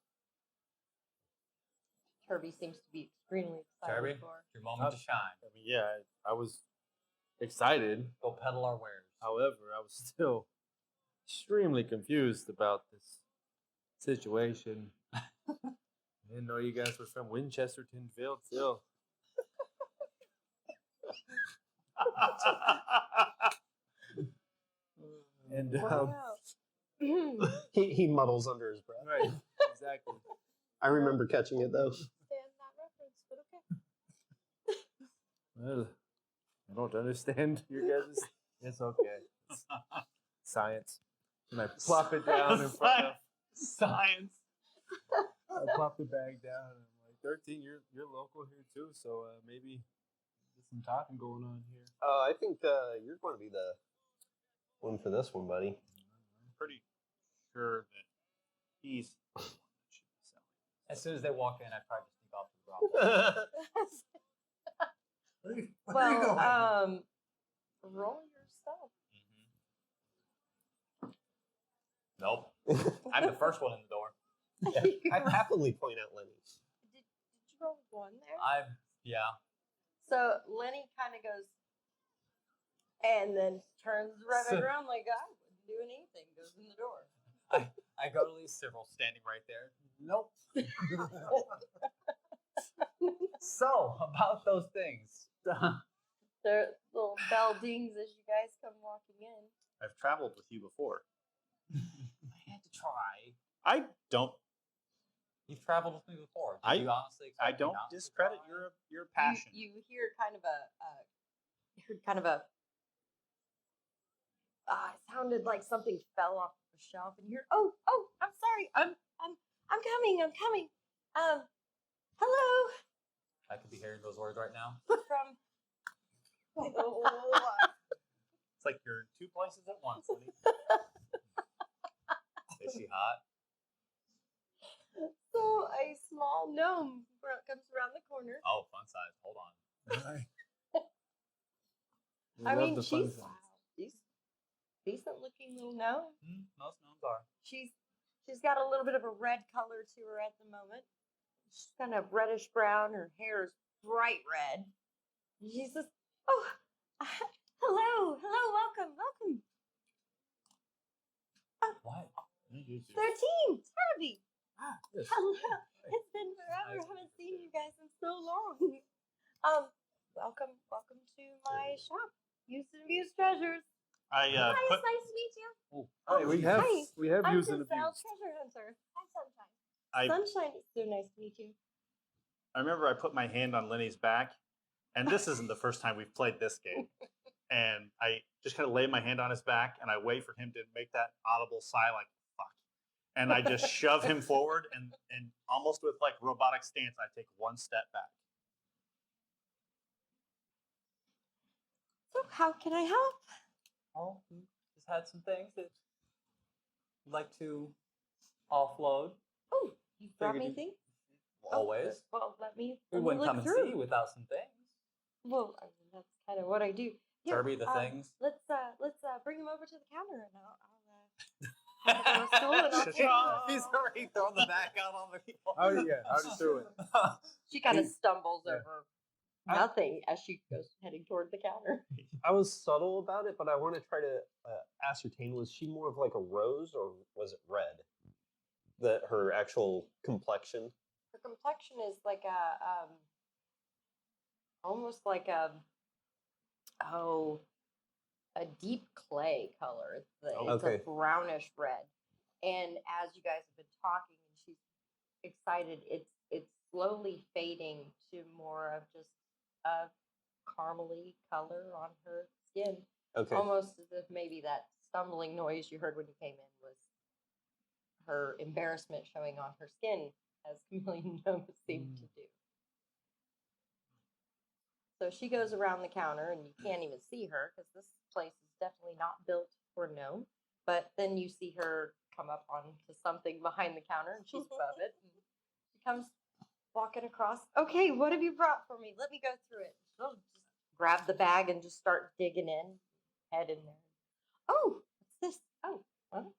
[SPEAKER 1] Kirby seems to be extremely excited
[SPEAKER 5] Kirby,
[SPEAKER 1] for.
[SPEAKER 5] your moment to shine.
[SPEAKER 4] I mean, yeah, I was excited.
[SPEAKER 5] Go peddle our wares.
[SPEAKER 4] However, I was still extremely confused about this situation. I didn't know you guys were from Winchesterton, Phil. And
[SPEAKER 3] Wow.
[SPEAKER 7] He muddles under his breath.
[SPEAKER 4] right, exactly.
[SPEAKER 7] I remember catching it though.
[SPEAKER 3] Stand that reference, but okay.
[SPEAKER 4] Well, I don't understand your guys'. It's okay. It's science. And I plop it down in front of.
[SPEAKER 2] Science.
[SPEAKER 4] I plop the bag down and I'm like, 13, you're local here too, so maybe there's some talking going on here.
[SPEAKER 7] I think you're going to be the one for this one, buddy.
[SPEAKER 2] I'm pretty sure that he's the one that should be selling.
[SPEAKER 5] As soon as they walk in, I try to sneak off to the brothel.
[SPEAKER 6] Where are you going?
[SPEAKER 1] Roll your stuff.
[SPEAKER 5] Nope. I'm the first one in the door.
[SPEAKER 7] I happily point out Lenny.
[SPEAKER 1] Did you roll one there?
[SPEAKER 5] Yeah.
[SPEAKER 1] So Lenny kind of goes and then turns right back around like I wouldn't do anything, goes in the door.
[SPEAKER 5] I go to leave Cyril standing right there. Nope. So, about those things.
[SPEAKER 1] Their little bell dings as you guys come walking in.
[SPEAKER 2] I've traveled with you before.
[SPEAKER 5] I had to try.
[SPEAKER 2] I don't.
[SPEAKER 5] You've traveled with me before. Did
[SPEAKER 2] I-
[SPEAKER 5] you honestly expect
[SPEAKER 2] I
[SPEAKER 5] me
[SPEAKER 2] don't
[SPEAKER 5] not to
[SPEAKER 2] discredit
[SPEAKER 5] try?
[SPEAKER 2] your passion.
[SPEAKER 1] You hear kind of it sounded like something fell off the shelf, and you're oh, I'm sorry, I'm coming. Hello
[SPEAKER 5] I could be hearing those words right now.
[SPEAKER 1] from.
[SPEAKER 2] It's like you're in two places at once. Lenny.
[SPEAKER 5] Is she hot?
[SPEAKER 1] So a small gnome comes around the corner.
[SPEAKER 5] Oh, fun size. Hold on.
[SPEAKER 4] We
[SPEAKER 1] I
[SPEAKER 4] love
[SPEAKER 1] mean,
[SPEAKER 4] the fun
[SPEAKER 1] she's
[SPEAKER 4] times.
[SPEAKER 1] decent looking little gnome.
[SPEAKER 5] Most gnomes are.
[SPEAKER 1] She's got a little bit of a red color to her at the moment. She's kind of reddish brown. Her hair is bright red. And she says, "Oh, hello, welcome."
[SPEAKER 5] What?
[SPEAKER 1] 13, Harvey.
[SPEAKER 4] Yes.
[SPEAKER 1] Hello. It's been forever. I haven't seen you guys in so long. Welcome to my shop. Used and abused treasures.
[SPEAKER 2] I
[SPEAKER 3] Hi,
[SPEAKER 2] put.
[SPEAKER 3] it's nice to meet you.
[SPEAKER 4] Hi, we have
[SPEAKER 1] I'm
[SPEAKER 4] used and
[SPEAKER 1] Giselle,
[SPEAKER 4] abused.
[SPEAKER 1] treasure hunter.
[SPEAKER 3] Hi, Sunshine.
[SPEAKER 2] I
[SPEAKER 1] Sunshine, it's so nice to meet you.
[SPEAKER 2] I remember I put my hand on Lenny's back, and this isn't the first time we've played this game. And I just kind of lay my hand on his back, and I wait for him to make that audible sigh, like "fuck," and I just shove him forward, and almost with like robotic stance, I take one step back.
[SPEAKER 1] So how can I help?
[SPEAKER 5] Oh, we just had some things that you'd like to offload.
[SPEAKER 1] Oh, you brought me
[SPEAKER 5] Figured you-
[SPEAKER 1] things?
[SPEAKER 5] Always.
[SPEAKER 1] Well, let me
[SPEAKER 5] We
[SPEAKER 1] let me
[SPEAKER 5] wouldn't
[SPEAKER 1] look
[SPEAKER 5] come and
[SPEAKER 1] through.
[SPEAKER 5] see you without some things.
[SPEAKER 1] Well, I mean, that's kind of what I do. Here,
[SPEAKER 5] Kirby, the things.
[SPEAKER 1] Let's bring them over to the counter, and I'll have a stool, and I'll take them.
[SPEAKER 5] He's already thrown the back out on the people.
[SPEAKER 4] How do you throw it?
[SPEAKER 1] She kind of stumbles
[SPEAKER 4] Yeah.
[SPEAKER 1] over nothing as she goes heading toward the counter.
[SPEAKER 7] I was subtle about it, but I want to try to ascertain, was she more of like a rose or was it red? That her actual complexion?
[SPEAKER 1] Her complexion is like a almost like a deep clay color. It's
[SPEAKER 7] Okay.
[SPEAKER 1] a brownish red. And as you guys have been talking and she's excited, it's slowly fading to more of just a caramely color on her skin.
[SPEAKER 7] Okay.
[SPEAKER 1] Almost as if maybe that stumbling noise you heard when you came in was her embarrassment showing on her skin, as Chameleon Gnome seemed to do. So she goes around the counter, and you can't even see her because this place is definitely not built for gnome. But then you see her come up onto something behind the counter, and she's above it. And she comes walking across. Okay, what have you brought for me? Let me go through it. She'll just grab the bag and just start digging in, head in there. Oh, what's this? Oh, well,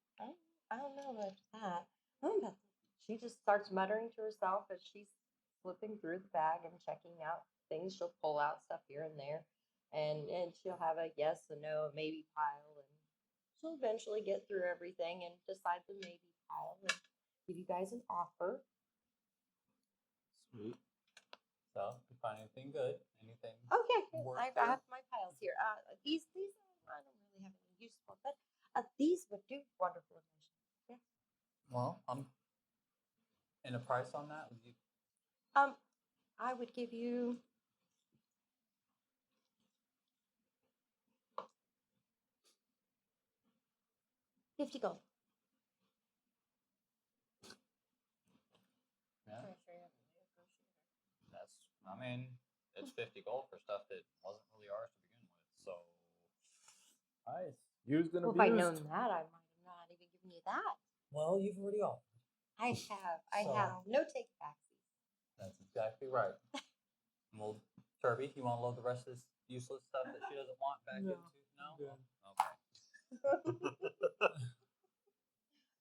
[SPEAKER 1] I don't know about that. I don't know about that. She just starts muttering to herself as she's flipping through the bag and checking out things. She'll pull out stuff here and there, and she'll have a yes, a no, a maybe pile, and she'll eventually get through everything and decide the maybe pile and give you guys an offer.
[SPEAKER 5] Sweet. So, if you find anything good, anything.
[SPEAKER 1] Okay,
[SPEAKER 5] worth
[SPEAKER 1] I
[SPEAKER 5] there?
[SPEAKER 1] have my piles here. These I don't really have any use for, but these would do wonderful emotion. Yeah.
[SPEAKER 5] Well, I'm in a price on that. Would you?
[SPEAKER 1] I would give you $50 gold.
[SPEAKER 5] Yeah. That's. I mean, it's 50 gold for stuff that wasn't really ours to begin with. So.
[SPEAKER 4] Nice. Used and
[SPEAKER 1] Well, if I'd
[SPEAKER 4] abused.
[SPEAKER 1] known that, I might have not even given you that.
[SPEAKER 5] Well, you've already offered.
[SPEAKER 1] I have. I
[SPEAKER 5] So-
[SPEAKER 1] have. No take backsies.
[SPEAKER 5] That's exactly right. Well, Turby, you want to load the rest of this useless stuff that she doesn't want back into? No.
[SPEAKER 4] Good.
[SPEAKER 5] Okay.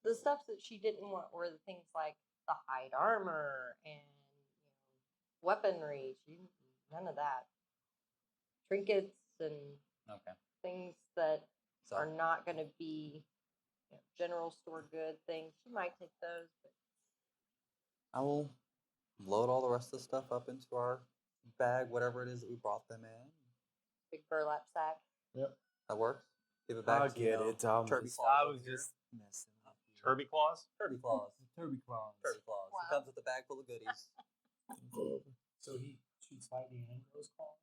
[SPEAKER 1] The stuff that she didn't want were the things like the hide armor and weaponry. She didn't, none of that. Trinkets and
[SPEAKER 5] Okay.
[SPEAKER 1] things that
[SPEAKER 5] So.
[SPEAKER 1] are not going to be general store good things. She might take those, but
[SPEAKER 5] I will load all the rest of the stuff up into our bag, whatever it is that we brought them in.
[SPEAKER 1] big burlap sack.
[SPEAKER 4] Yep.
[SPEAKER 5] That works. Give it back
[SPEAKER 4] I'll
[SPEAKER 5] to
[SPEAKER 4] get it.
[SPEAKER 5] Turby Claus
[SPEAKER 4] I
[SPEAKER 5] over
[SPEAKER 4] was
[SPEAKER 5] here.
[SPEAKER 4] just messing up.
[SPEAKER 2] Turby claws?
[SPEAKER 5] Turby Claus.
[SPEAKER 4] Turby claws.
[SPEAKER 5] Turby Claus.
[SPEAKER 1] Wow.
[SPEAKER 5] He comes with a bag full of goodies.
[SPEAKER 6] So he shoots lightning and grows claws.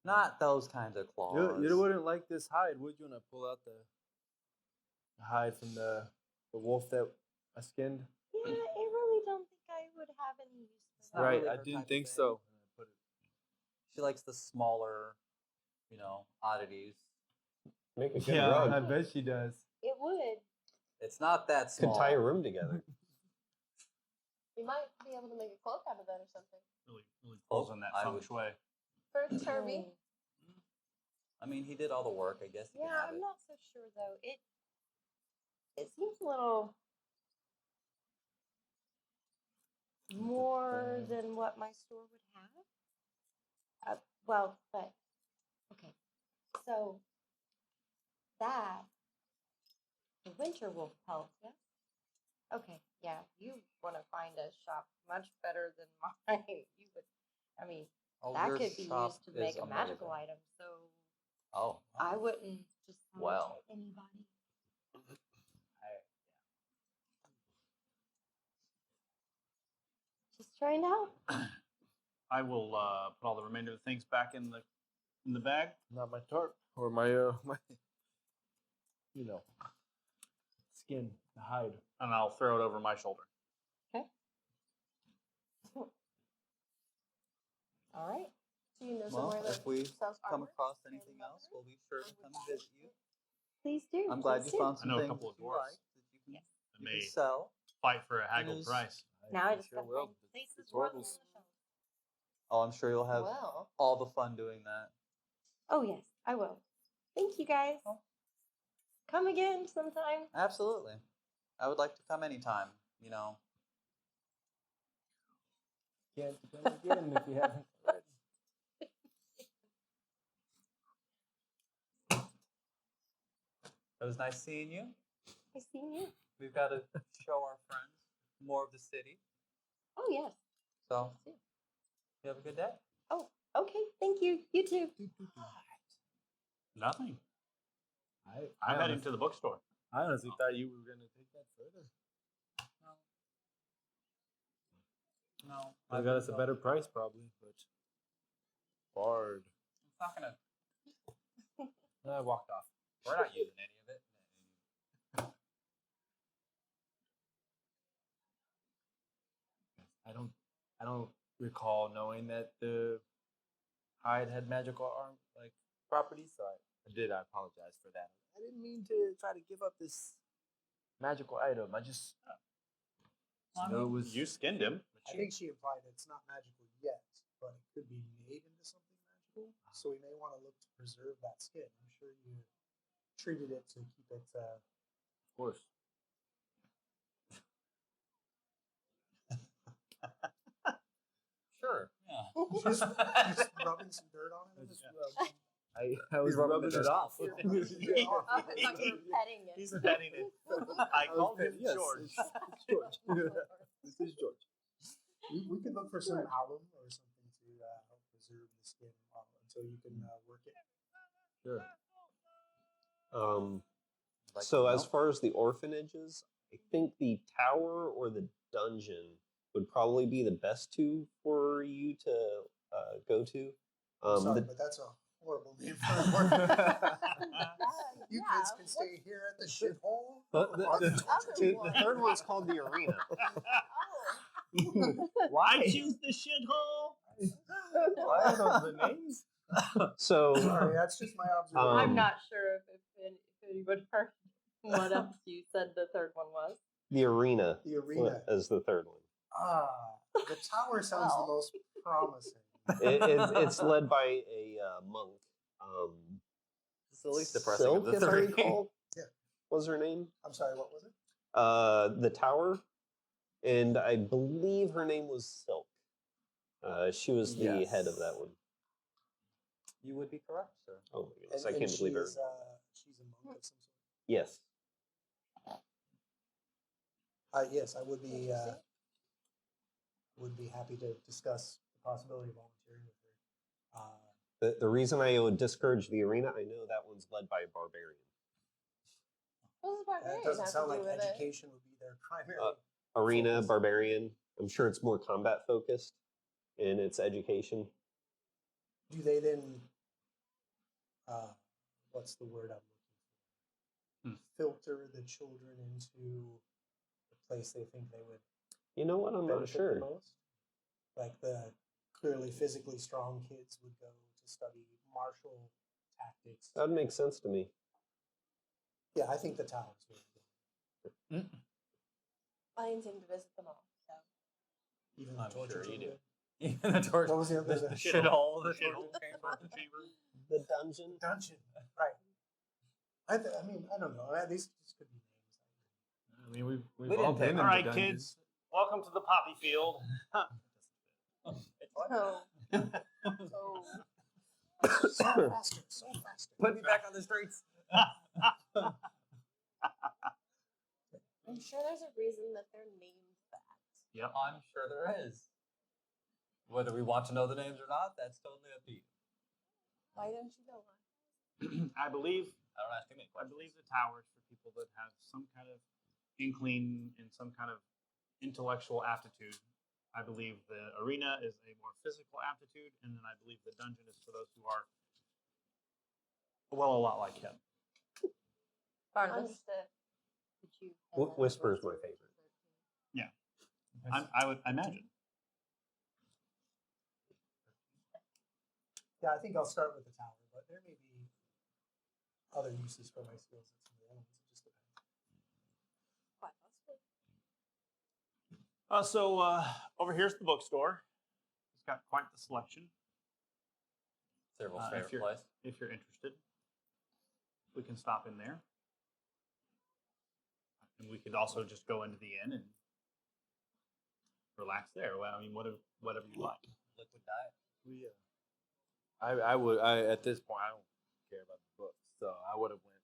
[SPEAKER 5] Not those kinds of claws.
[SPEAKER 4] You wouldn't like this hide, would you? When I pull out the hide from the wolf that I skinned.
[SPEAKER 1] Yeah, I really don't think I would have any use for that.
[SPEAKER 5] not
[SPEAKER 4] Right,
[SPEAKER 5] really
[SPEAKER 4] I
[SPEAKER 5] her
[SPEAKER 4] didn't
[SPEAKER 5] type of
[SPEAKER 4] think
[SPEAKER 5] thing.
[SPEAKER 4] so.
[SPEAKER 5] She likes the smaller, oddities.
[SPEAKER 7] Make a good
[SPEAKER 4] Yeah,
[SPEAKER 7] rug.
[SPEAKER 4] I bet she does.
[SPEAKER 1] It would.
[SPEAKER 5] It's not that
[SPEAKER 7] Could
[SPEAKER 5] small.
[SPEAKER 7] tie a room together.
[SPEAKER 3] You might be able to make a cloak out of that or something.
[SPEAKER 2] Really pulls on that
[SPEAKER 5] I
[SPEAKER 2] feng
[SPEAKER 5] would-
[SPEAKER 2] shui.
[SPEAKER 3] For Turby.
[SPEAKER 5] I mean, he did all the work. I guess he can
[SPEAKER 1] Yeah,
[SPEAKER 5] have
[SPEAKER 1] I'm
[SPEAKER 5] it.
[SPEAKER 1] not so sure though. It seems a little more than what my store would have. Well, but okay. So that the winter wolf pelt, yeah. Okay, yeah. You want to find a shop much better than mine? You would. I mean,
[SPEAKER 5] Oh,
[SPEAKER 1] that
[SPEAKER 5] your
[SPEAKER 1] could be
[SPEAKER 5] shop
[SPEAKER 1] used to
[SPEAKER 5] is
[SPEAKER 1] make a magical
[SPEAKER 5] amazing.
[SPEAKER 1] item. So
[SPEAKER 5] Oh.
[SPEAKER 1] I wouldn't just sell it
[SPEAKER 5] Well.
[SPEAKER 1] to anybody. Just trying to help.
[SPEAKER 2] I will put all the remainder of the things back in the bag.
[SPEAKER 4] Not my tarp or my my skin, the hide.
[SPEAKER 2] And I'll throw it over my shoulder.
[SPEAKER 1] Okay. All right.
[SPEAKER 3] Do you know
[SPEAKER 5] Well,
[SPEAKER 3] somewhere that
[SPEAKER 5] if we
[SPEAKER 3] sells
[SPEAKER 5] come
[SPEAKER 3] armor?
[SPEAKER 5] across anything else, we'll be sure to come and visit you.
[SPEAKER 1] Please do.
[SPEAKER 5] I'm glad
[SPEAKER 1] please
[SPEAKER 5] you
[SPEAKER 1] do.
[SPEAKER 5] found
[SPEAKER 2] I
[SPEAKER 5] some
[SPEAKER 2] know a
[SPEAKER 5] things
[SPEAKER 2] couple of
[SPEAKER 5] that you
[SPEAKER 2] dwarfs.
[SPEAKER 5] like that you can,
[SPEAKER 1] Yes.
[SPEAKER 2] That
[SPEAKER 5] you can
[SPEAKER 2] may
[SPEAKER 5] sell.
[SPEAKER 2] fight for a haggled
[SPEAKER 5] is-
[SPEAKER 2] price.
[SPEAKER 1] Now I just
[SPEAKER 5] sure
[SPEAKER 1] gotta
[SPEAKER 5] will.
[SPEAKER 1] find places
[SPEAKER 4] It's
[SPEAKER 1] to run
[SPEAKER 4] horrible.
[SPEAKER 1] on the shelves.
[SPEAKER 5] Oh, I'm sure you'll have
[SPEAKER 1] Well.
[SPEAKER 5] all the fun doing that.
[SPEAKER 1] Oh yes, I will. Thank you guys.
[SPEAKER 5] Oh.
[SPEAKER 1] Come again sometime.
[SPEAKER 5] Absolutely. I would like to come anytime, you know.
[SPEAKER 4] Can't come again if you haven't already.
[SPEAKER 5] It was nice seeing you.
[SPEAKER 1] Nice seeing you.
[SPEAKER 5] We've got to show our friends more of the city.
[SPEAKER 1] Oh yes.
[SPEAKER 5] So,
[SPEAKER 1] Yes, too.
[SPEAKER 5] you have a good day.
[SPEAKER 1] Oh, okay. Thank you. You too.
[SPEAKER 2] Nothing.
[SPEAKER 4] I
[SPEAKER 2] I'm heading
[SPEAKER 4] honestly,
[SPEAKER 2] to the bookstore.
[SPEAKER 4] I honestly thought you were going to take that further.
[SPEAKER 5] No.
[SPEAKER 4] I got us a better price probably, but hard.
[SPEAKER 5] It's not gonna.
[SPEAKER 4] I walked off.
[SPEAKER 5] We're not using any of it.
[SPEAKER 4] I don't recall knowing that the hide had magical arm like properties, so I did. I apologize for that. I didn't mean to try to give up this magical item. I just knew it was.
[SPEAKER 2] You skinned him.
[SPEAKER 6] I think she implied it's not magical yet, but it could be made into something magical. So we may want to look to preserve that skin. I'm sure you treated it to keep it.
[SPEAKER 4] Of course.
[SPEAKER 5] Sure. Yeah.
[SPEAKER 6] just rubbing some dirt on it.
[SPEAKER 4] I was rubbing it off.
[SPEAKER 1] Oh, I thought you were petting it.
[SPEAKER 2] He's petting it. I called him
[SPEAKER 4] Yes,
[SPEAKER 2] George.
[SPEAKER 4] it's George. This is George.
[SPEAKER 6] We could look for some alum or something to help preserve the skin until you can work it.
[SPEAKER 4] Sure.
[SPEAKER 5] Like
[SPEAKER 7] So
[SPEAKER 5] to
[SPEAKER 7] as
[SPEAKER 5] know.
[SPEAKER 7] far as the orphanages, I think the tower or the dungeon would probably be the best two for you to go to.
[SPEAKER 6] Sorry,
[SPEAKER 7] The-
[SPEAKER 6] but that's a horrible name for an orphanage. You kids can stay here at the shithole.
[SPEAKER 7] the third one's called the arena.
[SPEAKER 2] Why choose the shithole?
[SPEAKER 4] Why are those the names?
[SPEAKER 7] So
[SPEAKER 6] Sorry, that's just my observation.
[SPEAKER 1] I'm not sure if anybody heard what else you said the third one was.
[SPEAKER 7] the arena
[SPEAKER 6] The arena.
[SPEAKER 7] is the third one.
[SPEAKER 6] The tower sounds the most promising.
[SPEAKER 7] It's led by a monk.
[SPEAKER 5] It's the least depressing
[SPEAKER 7] Silk,
[SPEAKER 5] of the
[SPEAKER 7] if I
[SPEAKER 5] three.
[SPEAKER 7] recall,
[SPEAKER 6] Yeah.
[SPEAKER 7] was her name.
[SPEAKER 6] I'm sorry, what was it?
[SPEAKER 7] The tower, and I believe her name was Silk. She was the head of that one.
[SPEAKER 5] You would be correct, sir.
[SPEAKER 7] Oh my goodness,
[SPEAKER 6] And
[SPEAKER 7] I can't believe her.
[SPEAKER 6] she's a monk of some sort.
[SPEAKER 7] Yes.
[SPEAKER 6] Yes, I would be happy to discuss the possibility of volunteering with her.
[SPEAKER 7] The reason I would discourage the arena, I know that one's led by a barbarian.
[SPEAKER 3] What does
[SPEAKER 6] That
[SPEAKER 3] barbarian
[SPEAKER 6] doesn't
[SPEAKER 3] have
[SPEAKER 6] sound
[SPEAKER 3] to
[SPEAKER 6] like
[SPEAKER 3] do with it?
[SPEAKER 6] education would be their primary.
[SPEAKER 7] Arena,
[SPEAKER 6] Focus.
[SPEAKER 7] barbarian. I'm sure it's more combat focused in its education.
[SPEAKER 6] Do they then? What's the word I'm looking for? Filter the children into the place they think they would.
[SPEAKER 7] You know what? I'm not
[SPEAKER 6] benefit
[SPEAKER 7] sure.
[SPEAKER 6] the most. Like the clearly physically strong kids would go to study martial tactics.
[SPEAKER 7] That would make sense to me.
[SPEAKER 6] Yeah, I think the tower's really good.
[SPEAKER 3] I intend to visit them all. So
[SPEAKER 6] Even the
[SPEAKER 5] I'm
[SPEAKER 6] torture
[SPEAKER 5] sure you
[SPEAKER 6] chamber.
[SPEAKER 5] Even the torture.
[SPEAKER 6] What was the other?
[SPEAKER 5] The shithole. The
[SPEAKER 2] Shithole.
[SPEAKER 5] torture chamber.
[SPEAKER 7] The dungeon.
[SPEAKER 6] Dungeon. Right. I mean, I don't know. These just could be names.
[SPEAKER 4] I mean, we've
[SPEAKER 5] We
[SPEAKER 4] all
[SPEAKER 5] didn't
[SPEAKER 4] been
[SPEAKER 5] take-
[SPEAKER 4] in
[SPEAKER 2] All
[SPEAKER 4] the
[SPEAKER 2] right,
[SPEAKER 4] dungeons.
[SPEAKER 2] kids. Welcome to the poppy field.
[SPEAKER 1] Oh. Oh.
[SPEAKER 6] So faster, so faster.
[SPEAKER 5] Put me back on the streets.
[SPEAKER 3] I'm sure there's a reason that they're named that.
[SPEAKER 2] Yep.
[SPEAKER 5] I'm sure there is. Whether we want to know the names or not, that's totally up to you.
[SPEAKER 3] Why don't you know one?
[SPEAKER 2] I believe
[SPEAKER 5] I don't ask too many
[SPEAKER 2] I
[SPEAKER 5] questions.
[SPEAKER 2] believe the towers for people that have some kind of inkling and some kind of intellectual aptitude. I believe the arena is a more physical aptitude, and then I believe the dungeon is for those who are, well, a lot like him.
[SPEAKER 1] Barnabas,
[SPEAKER 3] Understood.
[SPEAKER 1] did you?
[SPEAKER 7] Whisper is my favorite.
[SPEAKER 2] I would imagine.
[SPEAKER 6] Yeah, I think I'll start with the tower, but there may be other uses for my skills at some of the other ones. It just depends.
[SPEAKER 3] Quite possibly.
[SPEAKER 2] So over here's the bookstore. It's got quite the selection.
[SPEAKER 5] Serval's
[SPEAKER 2] If
[SPEAKER 5] favorite
[SPEAKER 2] you're
[SPEAKER 5] place.
[SPEAKER 2] if you're interested, we can stop in there, and we could also just go into the inn and relax there. Well, I mean, whatever you like.
[SPEAKER 5] Liquid diet.
[SPEAKER 4] We, I at this point I don't care about the books, so I would have went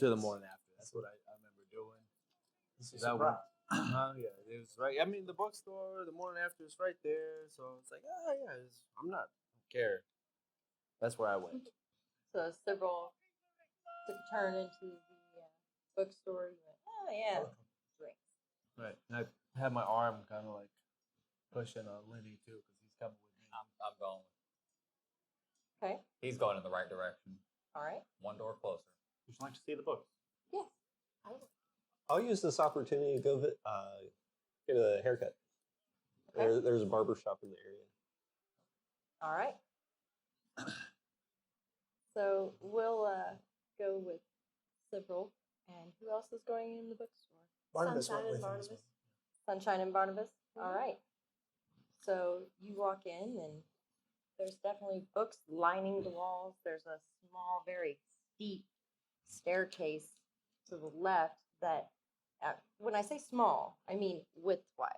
[SPEAKER 4] to the morning after. That's what I remember doing.
[SPEAKER 6] It's a
[SPEAKER 4] That one.
[SPEAKER 6] surprise.
[SPEAKER 4] Yeah, it was right. I mean, the bookstore, the morning after is right there, so it's like, oh yeah, I'm not I don't care. That's where I went.
[SPEAKER 1] So several took a turn into the bookstore. You went, oh yeah, drinks.
[SPEAKER 4] Right, and I had my arm kind of like pushing on Lenny too, because he's coming with me.
[SPEAKER 5] I'm going.
[SPEAKER 1] Okay,
[SPEAKER 5] He's going in the right direction.
[SPEAKER 1] all right.
[SPEAKER 5] One door closer.
[SPEAKER 2] Would you like to see the book?
[SPEAKER 1] Yes, I will.
[SPEAKER 7] I'll use this opportunity to go get a haircut.
[SPEAKER 1] Okay.
[SPEAKER 7] There's a barber shop in the area.
[SPEAKER 1] All right. So we'll go with several. And who else is going in the bookstore?
[SPEAKER 6] Barnabas
[SPEAKER 3] Sunshine
[SPEAKER 6] went
[SPEAKER 3] and
[SPEAKER 6] with him as
[SPEAKER 3] Barnabas.
[SPEAKER 6] well.
[SPEAKER 1] Sunshine and Barnabas.
[SPEAKER 3] Mhm.
[SPEAKER 1] All right. So you walk in, and there's definitely books lining the walls. There's a small, very steep staircase to the left that, when I say small, I mean width-wise.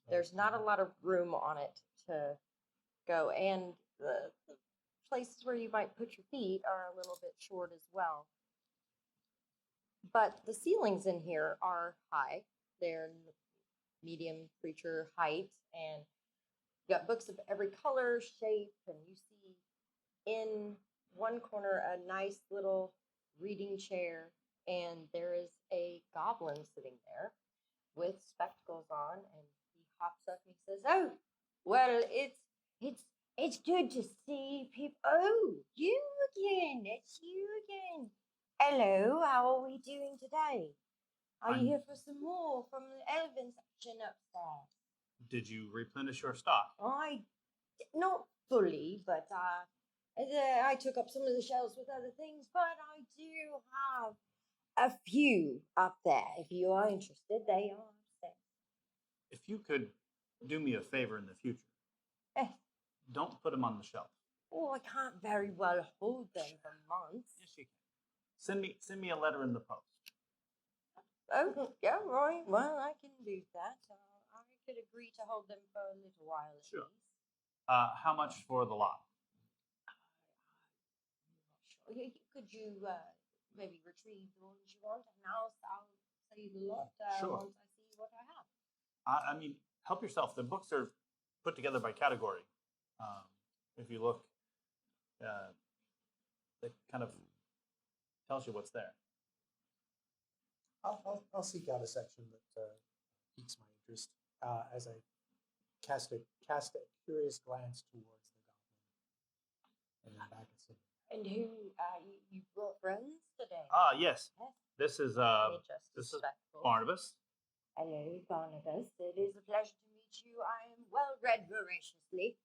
[SPEAKER 1] There's not a lot of room on it to go, and the places where you might put your feet are a little bit short as well. But the ceilings in here are high. They're medium creature height, and you got books of every color, shape, and you see in one corner a nice little reading chair, and there is a goblin sitting there with spectacles on, and he hops up and he says, "Oh, well, it's good to see people. Oh, you again! It's you again. Hello, how are we doing today? Are you
[SPEAKER 2] I'm-
[SPEAKER 1] here for some more from the elven section upstairs?"
[SPEAKER 2] Did you replenish your stock?
[SPEAKER 1] Not fully, but I took up some of the shelves with other things, but I do have a few up there. If you are interested, they are upstairs.
[SPEAKER 2] If you could do me a favor in the future,
[SPEAKER 1] Eh,
[SPEAKER 2] don't put them on the shelf.
[SPEAKER 1] oh, I can't very well hold them for months.
[SPEAKER 2] Yes, you can. Send me a letter in the post.
[SPEAKER 1] Oh, yeah, right. Well, I can do that. I could agree to hold them for a little while at
[SPEAKER 2] Sure.
[SPEAKER 1] least.
[SPEAKER 2] How much for the lot?
[SPEAKER 1] I'm not sure. Could you maybe retrieve the ones you want, and I'll say the lot
[SPEAKER 2] Sure.
[SPEAKER 1] once I see what I have.
[SPEAKER 2] I mean, help yourself. The books are put together by category. If you look, it kind of tells you what's there.
[SPEAKER 6] I'll seek out a section that piques my interest as I cast a curious glance towards the goblin, and then back at Cindy.
[SPEAKER 1] And who you brought friends today?
[SPEAKER 2] Yes.
[SPEAKER 1] Yes.
[SPEAKER 2] This is
[SPEAKER 1] Let me adjust
[SPEAKER 2] this
[SPEAKER 1] the
[SPEAKER 2] is
[SPEAKER 1] spectacles.
[SPEAKER 2] Barnabas.
[SPEAKER 1] Hello, Barnabas. It is a pleasure to meet you. I am well read voraciously.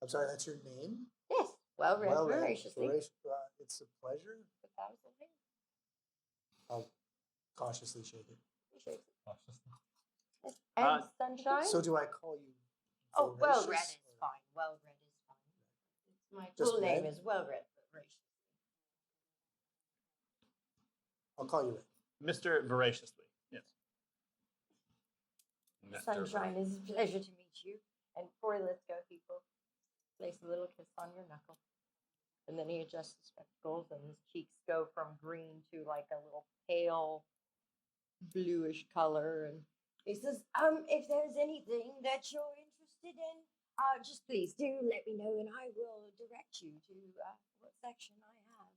[SPEAKER 6] I'm sorry, that's your name?
[SPEAKER 1] Yes, well read
[SPEAKER 6] Well read,
[SPEAKER 1] voraciously.
[SPEAKER 6] it's a pleasure.
[SPEAKER 1] But that was the name.
[SPEAKER 6] I'll cautiously shake it.
[SPEAKER 1] He shakes it.
[SPEAKER 5] Cautiously.
[SPEAKER 1] Yes. And Sunshine?
[SPEAKER 6] So do I call you?
[SPEAKER 1] Oh, well read
[SPEAKER 6] voracious,
[SPEAKER 1] is
[SPEAKER 6] or-
[SPEAKER 1] fine. Well read is fine. It's my
[SPEAKER 6] Just
[SPEAKER 1] full name
[SPEAKER 6] read?
[SPEAKER 1] is well read voraciously.
[SPEAKER 6] I'll call you Red.
[SPEAKER 2] Mr. Voraciously. Yes.
[SPEAKER 1] Sunshine, it is a pleasure to meet you. And before he lets go, he will place a little kiss on your knuckle. And then he adjusts his spectacles, and his cheeks go from green to like a little pale bluish color. And he says, if there's anything that you're interested in, just please do let me know, and I will direct you to what section I have.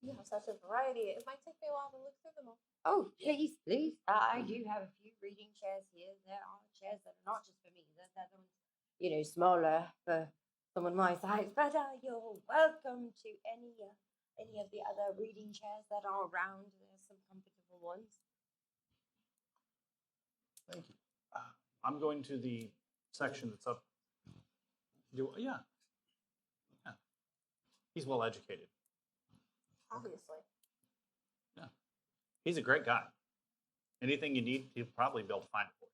[SPEAKER 3] You have such a variety. It might take me a while to look through them all.
[SPEAKER 1] Oh, please, please. I do have a few reading chairs here. There are chairs that are not just for me. They're the ones, smaller for someone my size. But you're welcome to any of the other reading chairs that are around. There's some comfortable ones.
[SPEAKER 2] Thank you. I'm going to the section that's up Yeah. He's well educated.
[SPEAKER 3] Obviously.
[SPEAKER 2] He's a great guy. Anything you need, he'll probably be able to find it for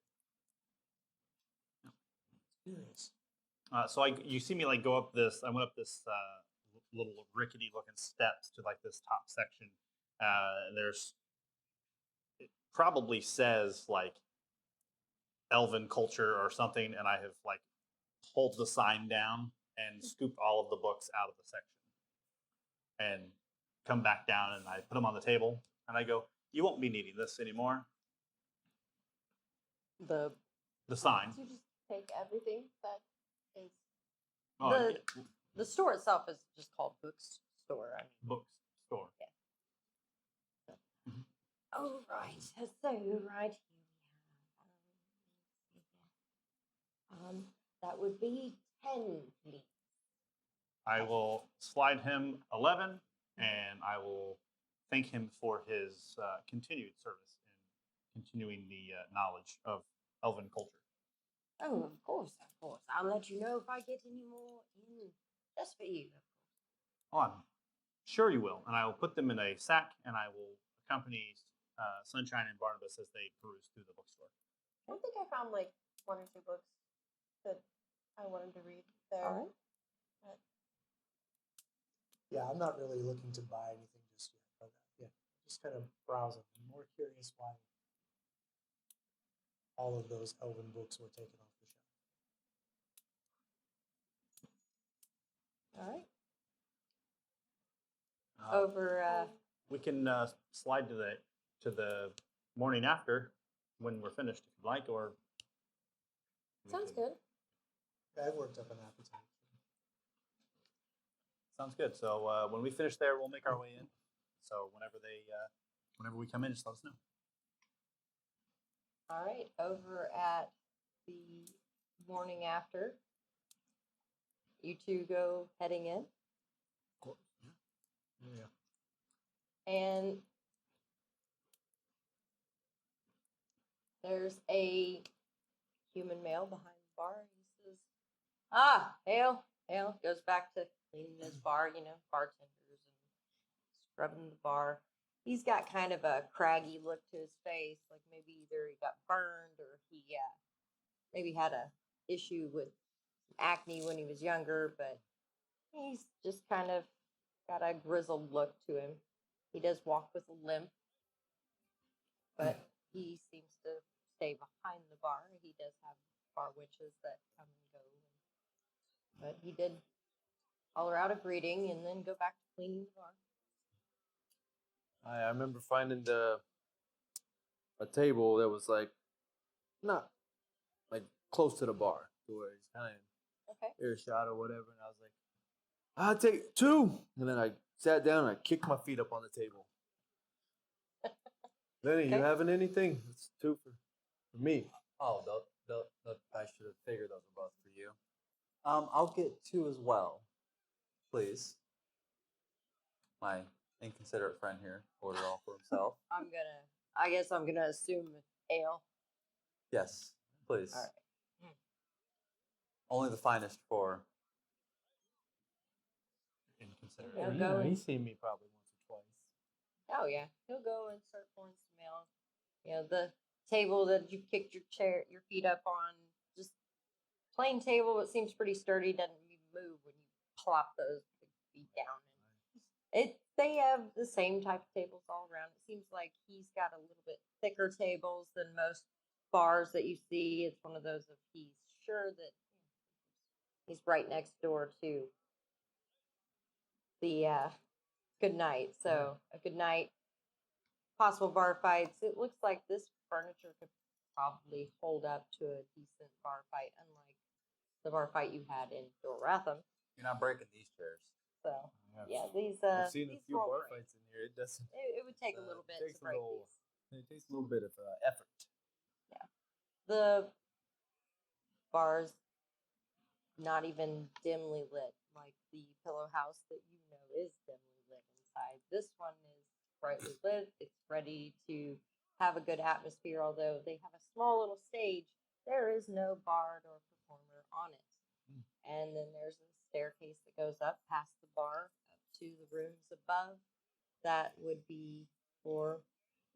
[SPEAKER 2] you.
[SPEAKER 6] Curious.
[SPEAKER 2] So you see me like go up this. I went up this little rickety looking steps to like this top section. There's it probably says like Elven culture or something, and I have like pulled the sign down and scooped all of the books out of the section, and come back down and I put them on the table and I go, "You won't be needing this anymore."
[SPEAKER 1] The
[SPEAKER 2] sign.
[SPEAKER 3] Did you just take everything that is
[SPEAKER 2] Oh,
[SPEAKER 1] the store itself is just called bookstore. I mean,
[SPEAKER 2] bookstore.
[SPEAKER 1] Yeah. Oh right. So right here we have. That would be 10, please.
[SPEAKER 2] I will slide him 11, and I will thank him for his continued service in continuing the knowledge of Elven culture.
[SPEAKER 1] Oh, of course. I'll let you know if I get any more in. Just for you, of course.
[SPEAKER 2] Oh, I'm sure you will. And I will put them in a sack, and I will accompany Sunshine and Barnabas as they peruse through the bookstore.
[SPEAKER 3] I think I found like 1 or 2 books that I wanted to read there.
[SPEAKER 1] All right.
[SPEAKER 3] But
[SPEAKER 6] Yeah, I'm not really looking to buy anything just yet, but yeah, just kind of browsing. I'm more curious why all of those Elven books were taken off the shelf.
[SPEAKER 1] All right.
[SPEAKER 2] Uh,
[SPEAKER 1] Over.
[SPEAKER 2] we can slide to the morning after when we're finished, if you like, or
[SPEAKER 3] sounds good.
[SPEAKER 6] Yeah, I've worked up an appetite.
[SPEAKER 2] Sounds good. So when we finish there, we'll make our way in. So whenever we come in, just let us know.
[SPEAKER 1] All right. Over at the morning after, you two go heading in.
[SPEAKER 2] Yeah.
[SPEAKER 1] And there's a human male behind the bar. He says, Hale. Goes back to cleaning his bar, bartenders and scrubbing the bar. He's got kind of a craggy look to his face, like maybe either he got burned or he maybe had a issue with acne when he was younger, but he's just kind of got a grizzled look to him. He does walk with a limp, but he seems to stay behind the bar. He does have bar witches that come and go, but he did holler out a greeting and then go back to cleaning the bar.
[SPEAKER 4] I remember finding a table that was like not like close to the bar, to where it's kind of
[SPEAKER 1] Okay.
[SPEAKER 4] earshot or whatever, and I was like, I'll take 2, and then I sat down and I kicked my feet up on the table. Lenny, you
[SPEAKER 1] Okay.
[SPEAKER 4] having anything? It's 2 for me.
[SPEAKER 5] Oh, I should have figured those were both for you. I'll get 2 as well, please. My inconsiderate friend here ordered all for himself.
[SPEAKER 1] I guess I'm gonna assume ale.
[SPEAKER 5] Yes, please.
[SPEAKER 1] All right.
[SPEAKER 5] Only the finest for.
[SPEAKER 2] Inconsiderate.
[SPEAKER 1] Yeah, go and-
[SPEAKER 4] He's seen me probably once or twice.
[SPEAKER 1] Oh yeah, he'll go and start pouring some ale. The table that you kicked your feet up on, just plain table. It seems pretty sturdy. Doesn't even move when you plop those big feet down. And they have the same type of tables all around. It seems like he's got a little bit thicker tables than most bars that you see. It's one of those of he's sure that he's right next door to the good night. So a good night, possible bar fights. It looks like this furniture could probably hold up to a decent bar fight, unlike the bar fight you had in Dromathan.
[SPEAKER 5] You're not breaking these chairs.
[SPEAKER 1] So yeah, these
[SPEAKER 4] I've seen a
[SPEAKER 1] these
[SPEAKER 4] few
[SPEAKER 1] won't
[SPEAKER 4] bar
[SPEAKER 1] break.
[SPEAKER 4] fights in here. It doesn't.
[SPEAKER 1] It would take a little bit
[SPEAKER 4] takes
[SPEAKER 1] to
[SPEAKER 4] a
[SPEAKER 1] break
[SPEAKER 4] little-
[SPEAKER 1] these.
[SPEAKER 4] It takes a little bit of effort.
[SPEAKER 1] The bar's not even dimly lit like the pillow house that you know is dimly lit inside. This one is brightly lit. It's ready to have a good atmosphere, although they have a small little stage. There is no bard or performer on it. And then there's a staircase that goes up past the bar up to the rooms above. That would be for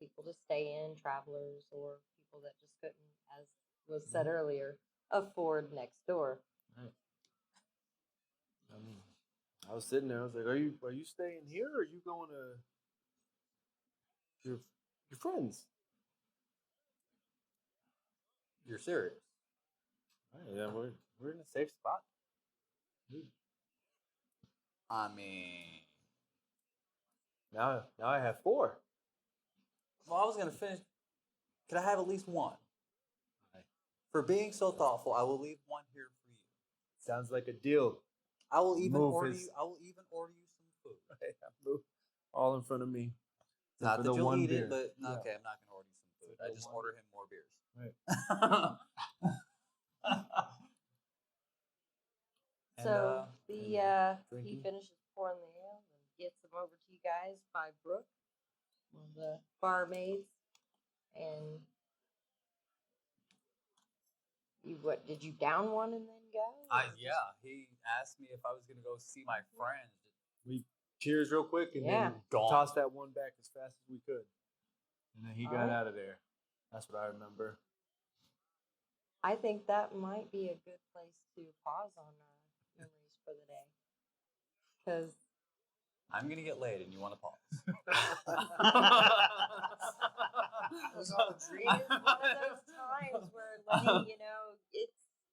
[SPEAKER 1] people to stay in, travelers, or people that just couldn't, as was said earlier, afford next door.
[SPEAKER 4] I was sitting there. I was like, "Are you staying here, or are you going to your friends?"
[SPEAKER 5] You're serious?
[SPEAKER 4] Yeah, we're in a safe spot.
[SPEAKER 5] I mean,
[SPEAKER 4] Now I have 4.
[SPEAKER 5] well, I was gonna finish. Could I have at least one? For being so thoughtful, I will leave one here for you.
[SPEAKER 4] Sounds like a deal.
[SPEAKER 5] I will even
[SPEAKER 4] Move
[SPEAKER 5] order
[SPEAKER 4] his-
[SPEAKER 5] you. I will even order you some food.
[SPEAKER 4] Move all in front of me.
[SPEAKER 5] Not
[SPEAKER 4] for
[SPEAKER 5] that
[SPEAKER 4] the
[SPEAKER 5] you'll
[SPEAKER 4] one
[SPEAKER 5] eat
[SPEAKER 4] beer.
[SPEAKER 5] it, but
[SPEAKER 4] Yeah.
[SPEAKER 5] okay, I'm not gonna order you some food. I
[SPEAKER 4] The
[SPEAKER 5] just
[SPEAKER 4] one
[SPEAKER 5] order
[SPEAKER 4] beer.
[SPEAKER 5] him more beers.
[SPEAKER 4] Right.
[SPEAKER 5] And,
[SPEAKER 1] So he
[SPEAKER 4] drinking.
[SPEAKER 1] finishes pouring the ale and gets them over to you guys by Brooke, one of the barmaids. And what did you down one and then go? or just-
[SPEAKER 5] He asked me if I was gonna go see my friends.
[SPEAKER 4] We cheers real quick and
[SPEAKER 1] Yeah.
[SPEAKER 4] then
[SPEAKER 5] Gone.
[SPEAKER 4] tossed that one back as fast as we could. And then he got
[SPEAKER 1] Alright.
[SPEAKER 4] out of there. That's what I remember.
[SPEAKER 1] I think that might be a good place to pause on memories for the day. Because
[SPEAKER 5] I'm gonna get laid, and you want to pause.
[SPEAKER 1] it's one of those times where Lenny,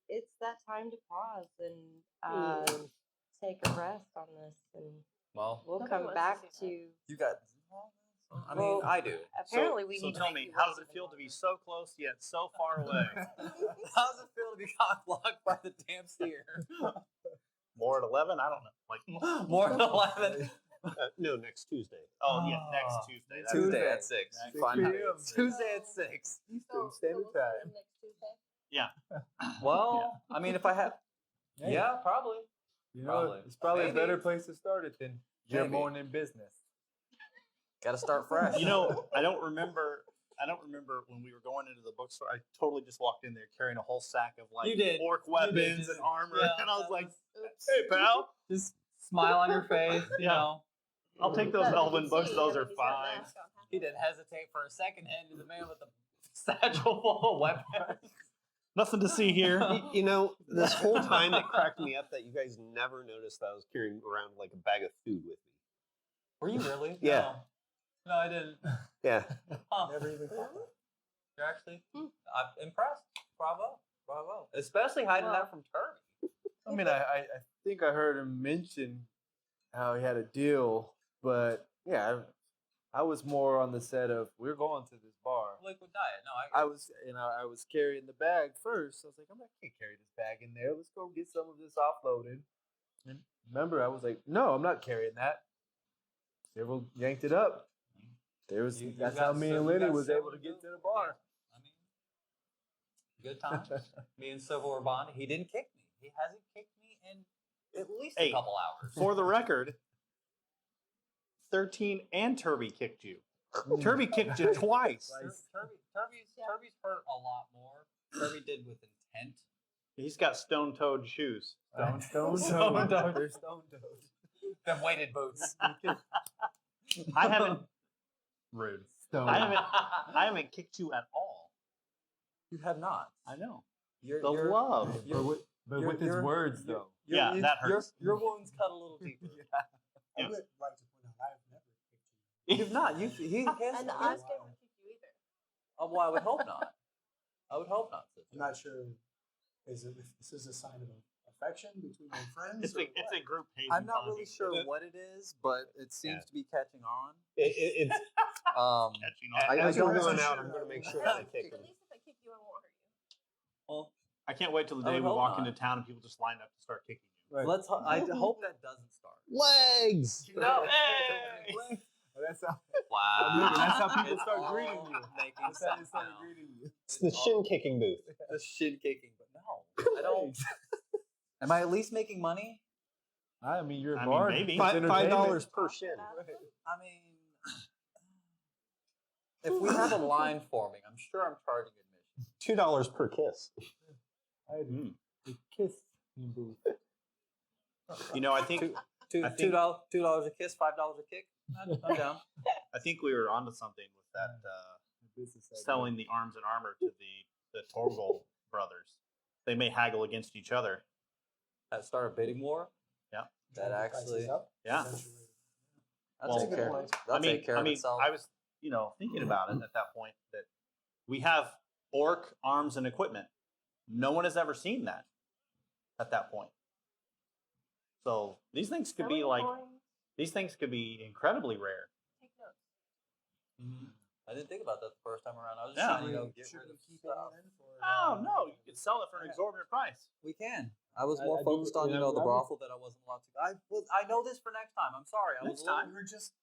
[SPEAKER 1] it's that time to pause and take a rest on this, and
[SPEAKER 5] Well,
[SPEAKER 1] we'll
[SPEAKER 3] Nobody
[SPEAKER 1] come
[SPEAKER 3] wants to
[SPEAKER 1] back
[SPEAKER 3] see that.
[SPEAKER 1] to.
[SPEAKER 5] you got. I mean,
[SPEAKER 1] Well,
[SPEAKER 5] I do.
[SPEAKER 1] Apparently, we
[SPEAKER 2] so
[SPEAKER 1] need to
[SPEAKER 2] tell
[SPEAKER 1] make
[SPEAKER 2] me,
[SPEAKER 1] you
[SPEAKER 2] how
[SPEAKER 1] wait
[SPEAKER 2] does it
[SPEAKER 1] even
[SPEAKER 2] feel to be
[SPEAKER 1] longer.
[SPEAKER 2] so close yet so far away?
[SPEAKER 5] How does it feel to be cock blocked by the damn steer?
[SPEAKER 2] More at 11? I don't know. Like,
[SPEAKER 5] More than 11.
[SPEAKER 7] No, next Tuesday.
[SPEAKER 2] oh yeah, next Tuesday. That's
[SPEAKER 5] Tuesday
[SPEAKER 2] it.
[SPEAKER 5] at 6.
[SPEAKER 4] 6
[SPEAKER 5] Find out.
[SPEAKER 4] p.m.
[SPEAKER 5] Tuesday at 6.
[SPEAKER 4] Eastern Standard
[SPEAKER 1] we'll see
[SPEAKER 4] Time.
[SPEAKER 1] you next Tuesday.
[SPEAKER 2] Yeah.
[SPEAKER 5] Well, I mean, if I have.
[SPEAKER 4] Hey.
[SPEAKER 5] Yeah, probably.
[SPEAKER 4] You know,
[SPEAKER 5] Probably.
[SPEAKER 4] it's probably
[SPEAKER 5] Maybe.
[SPEAKER 4] a better place to start it than your
[SPEAKER 5] Maybe.
[SPEAKER 4] morning business.
[SPEAKER 5] Got to start fresh.
[SPEAKER 2] You know, I don't remember when we were going into the bookstore. I totally just walked in there carrying a whole sack of like
[SPEAKER 5] You did.
[SPEAKER 2] orc
[SPEAKER 5] You did,
[SPEAKER 2] weapons
[SPEAKER 5] just-
[SPEAKER 2] and armor,
[SPEAKER 5] yeah,
[SPEAKER 2] and I was
[SPEAKER 5] that
[SPEAKER 2] like,
[SPEAKER 5] was-
[SPEAKER 2] "Hey, pal,
[SPEAKER 5] just smile on your face, you
[SPEAKER 2] Yeah.
[SPEAKER 5] know.
[SPEAKER 2] I'll take those
[SPEAKER 3] But you
[SPEAKER 2] elven
[SPEAKER 3] can
[SPEAKER 2] books.
[SPEAKER 3] see,
[SPEAKER 2] Those
[SPEAKER 3] I
[SPEAKER 2] are
[SPEAKER 3] mean, he's got a
[SPEAKER 2] fine."
[SPEAKER 3] mask on.
[SPEAKER 5] He didn't hesitate for a second, handed the man with the satchel full of weapons.
[SPEAKER 2] Nothing to see here.
[SPEAKER 7] You know, this whole time it cracked me up that you guys never noticed that I was carrying around like a bag of food with me.
[SPEAKER 5] Were you really?
[SPEAKER 7] Yeah.
[SPEAKER 5] No, I didn't.
[SPEAKER 7] Yeah.
[SPEAKER 5] Huh.
[SPEAKER 6] Never even thought that.
[SPEAKER 5] You're actually I'm impressed. Bravo. Bravo. Especially hiding that from Turby.
[SPEAKER 4] I mean, I think I heard him mention how he had a deal, but yeah, I was more on the set of we're going to this bar.
[SPEAKER 5] Liquid diet. No,
[SPEAKER 4] I was carrying the bag first. I was like, I can't carry this bag in there. Let's go get some of this offloaded. And remember, I was like, no, I'm not carrying that. Several yanked it up. There was
[SPEAKER 5] You
[SPEAKER 4] that's
[SPEAKER 5] got
[SPEAKER 4] how me and
[SPEAKER 5] you
[SPEAKER 4] Lenny
[SPEAKER 5] got
[SPEAKER 4] was able
[SPEAKER 5] several
[SPEAKER 4] to get
[SPEAKER 5] do-
[SPEAKER 4] to the bar.
[SPEAKER 5] I mean, good times. Me and Civil were bonding. He didn't kick me. He hasn't kicked me in at least
[SPEAKER 2] Hey,
[SPEAKER 5] a couple hours.
[SPEAKER 2] For the record, 13 and Turby kicked you. Turby kicked you twice.
[SPEAKER 5] Turby's hurt a lot more. Turby did with intent.
[SPEAKER 2] He's got stone-toed shoes.
[SPEAKER 4] Stone
[SPEAKER 5] Stone
[SPEAKER 4] toed.
[SPEAKER 5] toed.
[SPEAKER 4] They're stone toed.
[SPEAKER 5] Them weighted boots.
[SPEAKER 2] I haven't. Rude.
[SPEAKER 4] Stone.
[SPEAKER 2] I haven't kicked you at all.
[SPEAKER 5] You have not.
[SPEAKER 2] I know.
[SPEAKER 5] You're,
[SPEAKER 2] The
[SPEAKER 5] you're,
[SPEAKER 2] love.
[SPEAKER 5] you're-
[SPEAKER 4] But
[SPEAKER 5] You're-
[SPEAKER 4] with his
[SPEAKER 5] you're-
[SPEAKER 4] words,
[SPEAKER 5] you're-
[SPEAKER 4] though.
[SPEAKER 2] Yeah, that hurts.
[SPEAKER 5] Your wounds cut a little deeper.
[SPEAKER 6] I
[SPEAKER 2] Yeah.
[SPEAKER 6] would like to point out I've never kicked you.
[SPEAKER 5] You've not. He has.
[SPEAKER 3] And
[SPEAKER 6] not.
[SPEAKER 3] I haven't kicked you either.
[SPEAKER 5] Well, I would hope not. I would hope not.
[SPEAKER 6] I'm not sure. Is it if this is a sign of affection between my friends?
[SPEAKER 2] It's
[SPEAKER 6] or
[SPEAKER 2] a
[SPEAKER 6] what?
[SPEAKER 2] group hazing
[SPEAKER 5] I'm not
[SPEAKER 2] bonding.
[SPEAKER 5] really sure what it is, but it seems
[SPEAKER 7] Yeah.
[SPEAKER 5] to be catching on.
[SPEAKER 7] It's.
[SPEAKER 2] Catching on.
[SPEAKER 5] And-
[SPEAKER 7] As we're
[SPEAKER 6] wasn't
[SPEAKER 7] going
[SPEAKER 6] sure
[SPEAKER 7] out, I'm going to make sure that I
[SPEAKER 3] At
[SPEAKER 7] kick him.
[SPEAKER 3] least if I kick you, I won't hurt you.
[SPEAKER 5] Well,
[SPEAKER 2] I can't wait till the
[SPEAKER 5] I
[SPEAKER 2] day
[SPEAKER 5] would
[SPEAKER 2] we
[SPEAKER 5] hope
[SPEAKER 2] walk
[SPEAKER 5] not.
[SPEAKER 2] into town and people just line up to start kicking you.
[SPEAKER 4] Right.
[SPEAKER 5] I hope that doesn't start.
[SPEAKER 7] Legs!
[SPEAKER 5] No.
[SPEAKER 2] Hey!
[SPEAKER 4] That's how.
[SPEAKER 5] Wow.
[SPEAKER 4] That's how people
[SPEAKER 5] It's
[SPEAKER 4] start
[SPEAKER 5] all
[SPEAKER 4] greeting you.
[SPEAKER 5] Making
[SPEAKER 4] That's how they
[SPEAKER 5] sense
[SPEAKER 4] start
[SPEAKER 5] now.
[SPEAKER 4] greeting you.
[SPEAKER 7] It's the shin kicking booth.
[SPEAKER 5] The shin kicking, but no, I don't. Am I at least making money?
[SPEAKER 4] I mean, you're a
[SPEAKER 2] I mean,
[SPEAKER 4] bar.
[SPEAKER 2] maybe.
[SPEAKER 4] It's
[SPEAKER 7] $5
[SPEAKER 4] entertainment.
[SPEAKER 7] per shin.
[SPEAKER 5] I mean, if we have a line forming, I'm sure I'm charging admission.
[SPEAKER 7] $2 per kiss.
[SPEAKER 4] I had a kiss
[SPEAKER 2] You know, I think
[SPEAKER 5] Two
[SPEAKER 2] I think-
[SPEAKER 5] $2 a kiss, $5 a kick. I'm down.
[SPEAKER 2] I think we were onto something with that selling the arms and armor to the Torgol brothers. They may haggle against each other.
[SPEAKER 5] That start a bidding war.
[SPEAKER 2] Yeah.
[SPEAKER 5] That
[SPEAKER 6] Drive the
[SPEAKER 5] actually.
[SPEAKER 6] prices up,
[SPEAKER 2] Yeah.
[SPEAKER 6] eventually.
[SPEAKER 5] That'll
[SPEAKER 2] Well,
[SPEAKER 5] take care.
[SPEAKER 6] point.
[SPEAKER 5] That'll take care of itself.
[SPEAKER 2] I was, thinking about it at that point that we have orc arms and equipment. No one has ever seen that at that point. So these things could be
[SPEAKER 3] Selling
[SPEAKER 2] like
[SPEAKER 3] coins,
[SPEAKER 2] these things could be incredibly rare.
[SPEAKER 3] take notes.
[SPEAKER 5] I didn't think about that the first time around. I was just
[SPEAKER 2] Yeah.
[SPEAKER 5] trying to get
[SPEAKER 6] Should
[SPEAKER 5] rid
[SPEAKER 6] we
[SPEAKER 5] of
[SPEAKER 6] keep
[SPEAKER 5] stuff.
[SPEAKER 6] any then for?
[SPEAKER 2] Oh no, you could sell it for an exorbitant price.
[SPEAKER 5] We can. I was
[SPEAKER 4] I-
[SPEAKER 5] more
[SPEAKER 4] I do-
[SPEAKER 5] focused on
[SPEAKER 4] you
[SPEAKER 5] the
[SPEAKER 4] know, I would-
[SPEAKER 5] brothel that I wasn't allowed to. I know this for next time. I'm sorry. I was
[SPEAKER 2] Next
[SPEAKER 5] a little-
[SPEAKER 2] time.
[SPEAKER 6] We were just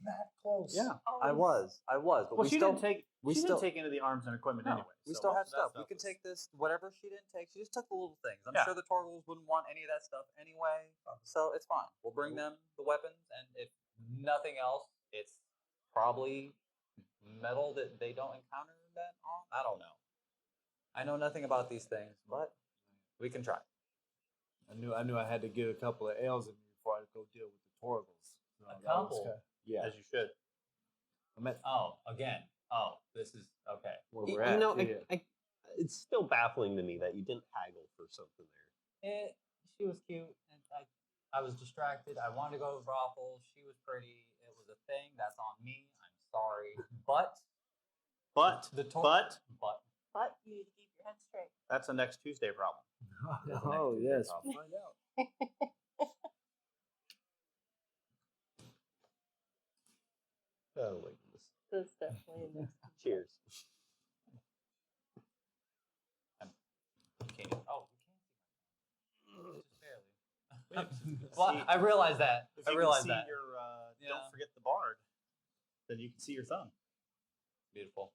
[SPEAKER 6] that close.
[SPEAKER 2] Yeah.
[SPEAKER 5] I was. But
[SPEAKER 2] Well,
[SPEAKER 5] we
[SPEAKER 2] she
[SPEAKER 5] still
[SPEAKER 2] didn't take.
[SPEAKER 5] we
[SPEAKER 2] She
[SPEAKER 5] still
[SPEAKER 2] didn't take any of the arms and equipment
[SPEAKER 5] no,
[SPEAKER 2] anyway.
[SPEAKER 5] we
[SPEAKER 2] so
[SPEAKER 5] still
[SPEAKER 2] most
[SPEAKER 5] have
[SPEAKER 2] of that
[SPEAKER 5] stuff. We can
[SPEAKER 2] was-
[SPEAKER 5] take this whatever she didn't take. She just took the little things. I'm
[SPEAKER 2] Yeah.
[SPEAKER 5] sure the Torgals wouldn't want any of that stuff anyway, so it's fine. We'll bring them the weapons, and if nothing else, it's probably metal that they don't encounter that on. I don't know. I know nothing about these things, but we can try.
[SPEAKER 4] I knew I had to get a couple of L's in me before I go deal with the Torgals. So
[SPEAKER 5] A
[SPEAKER 4] that was
[SPEAKER 5] couple?
[SPEAKER 4] kinda- yeah.
[SPEAKER 2] as you should.
[SPEAKER 4] I'm at
[SPEAKER 5] Oh, again. Oh, this is okay.
[SPEAKER 4] where
[SPEAKER 7] You
[SPEAKER 4] we're at.
[SPEAKER 7] know,
[SPEAKER 4] yeah.
[SPEAKER 7] it's still baffling to me that you didn't haggle for something there.
[SPEAKER 5] She was cute, and I was distracted. I wanted to go to the brothel. She was pretty. It was a thing. That's on me. I'm sorry, but
[SPEAKER 2] But
[SPEAKER 5] but
[SPEAKER 3] But you need to keep your head straight.
[SPEAKER 2] that's a next Tuesday problem.
[SPEAKER 4] Oh yes, we'll find out.
[SPEAKER 7] Oh my goodness.
[SPEAKER 1] That's definitely a mix.
[SPEAKER 7] Cheers.
[SPEAKER 5] can't. Oh, we can see my just barely.
[SPEAKER 2] You
[SPEAKER 5] Well,
[SPEAKER 2] see-
[SPEAKER 5] I realized that.
[SPEAKER 2] If
[SPEAKER 5] I
[SPEAKER 2] you can
[SPEAKER 5] realized
[SPEAKER 2] see
[SPEAKER 5] that.
[SPEAKER 2] your
[SPEAKER 5] Yeah.
[SPEAKER 2] don't forget the bard, then you can see your thumb.
[SPEAKER 5] Beautiful.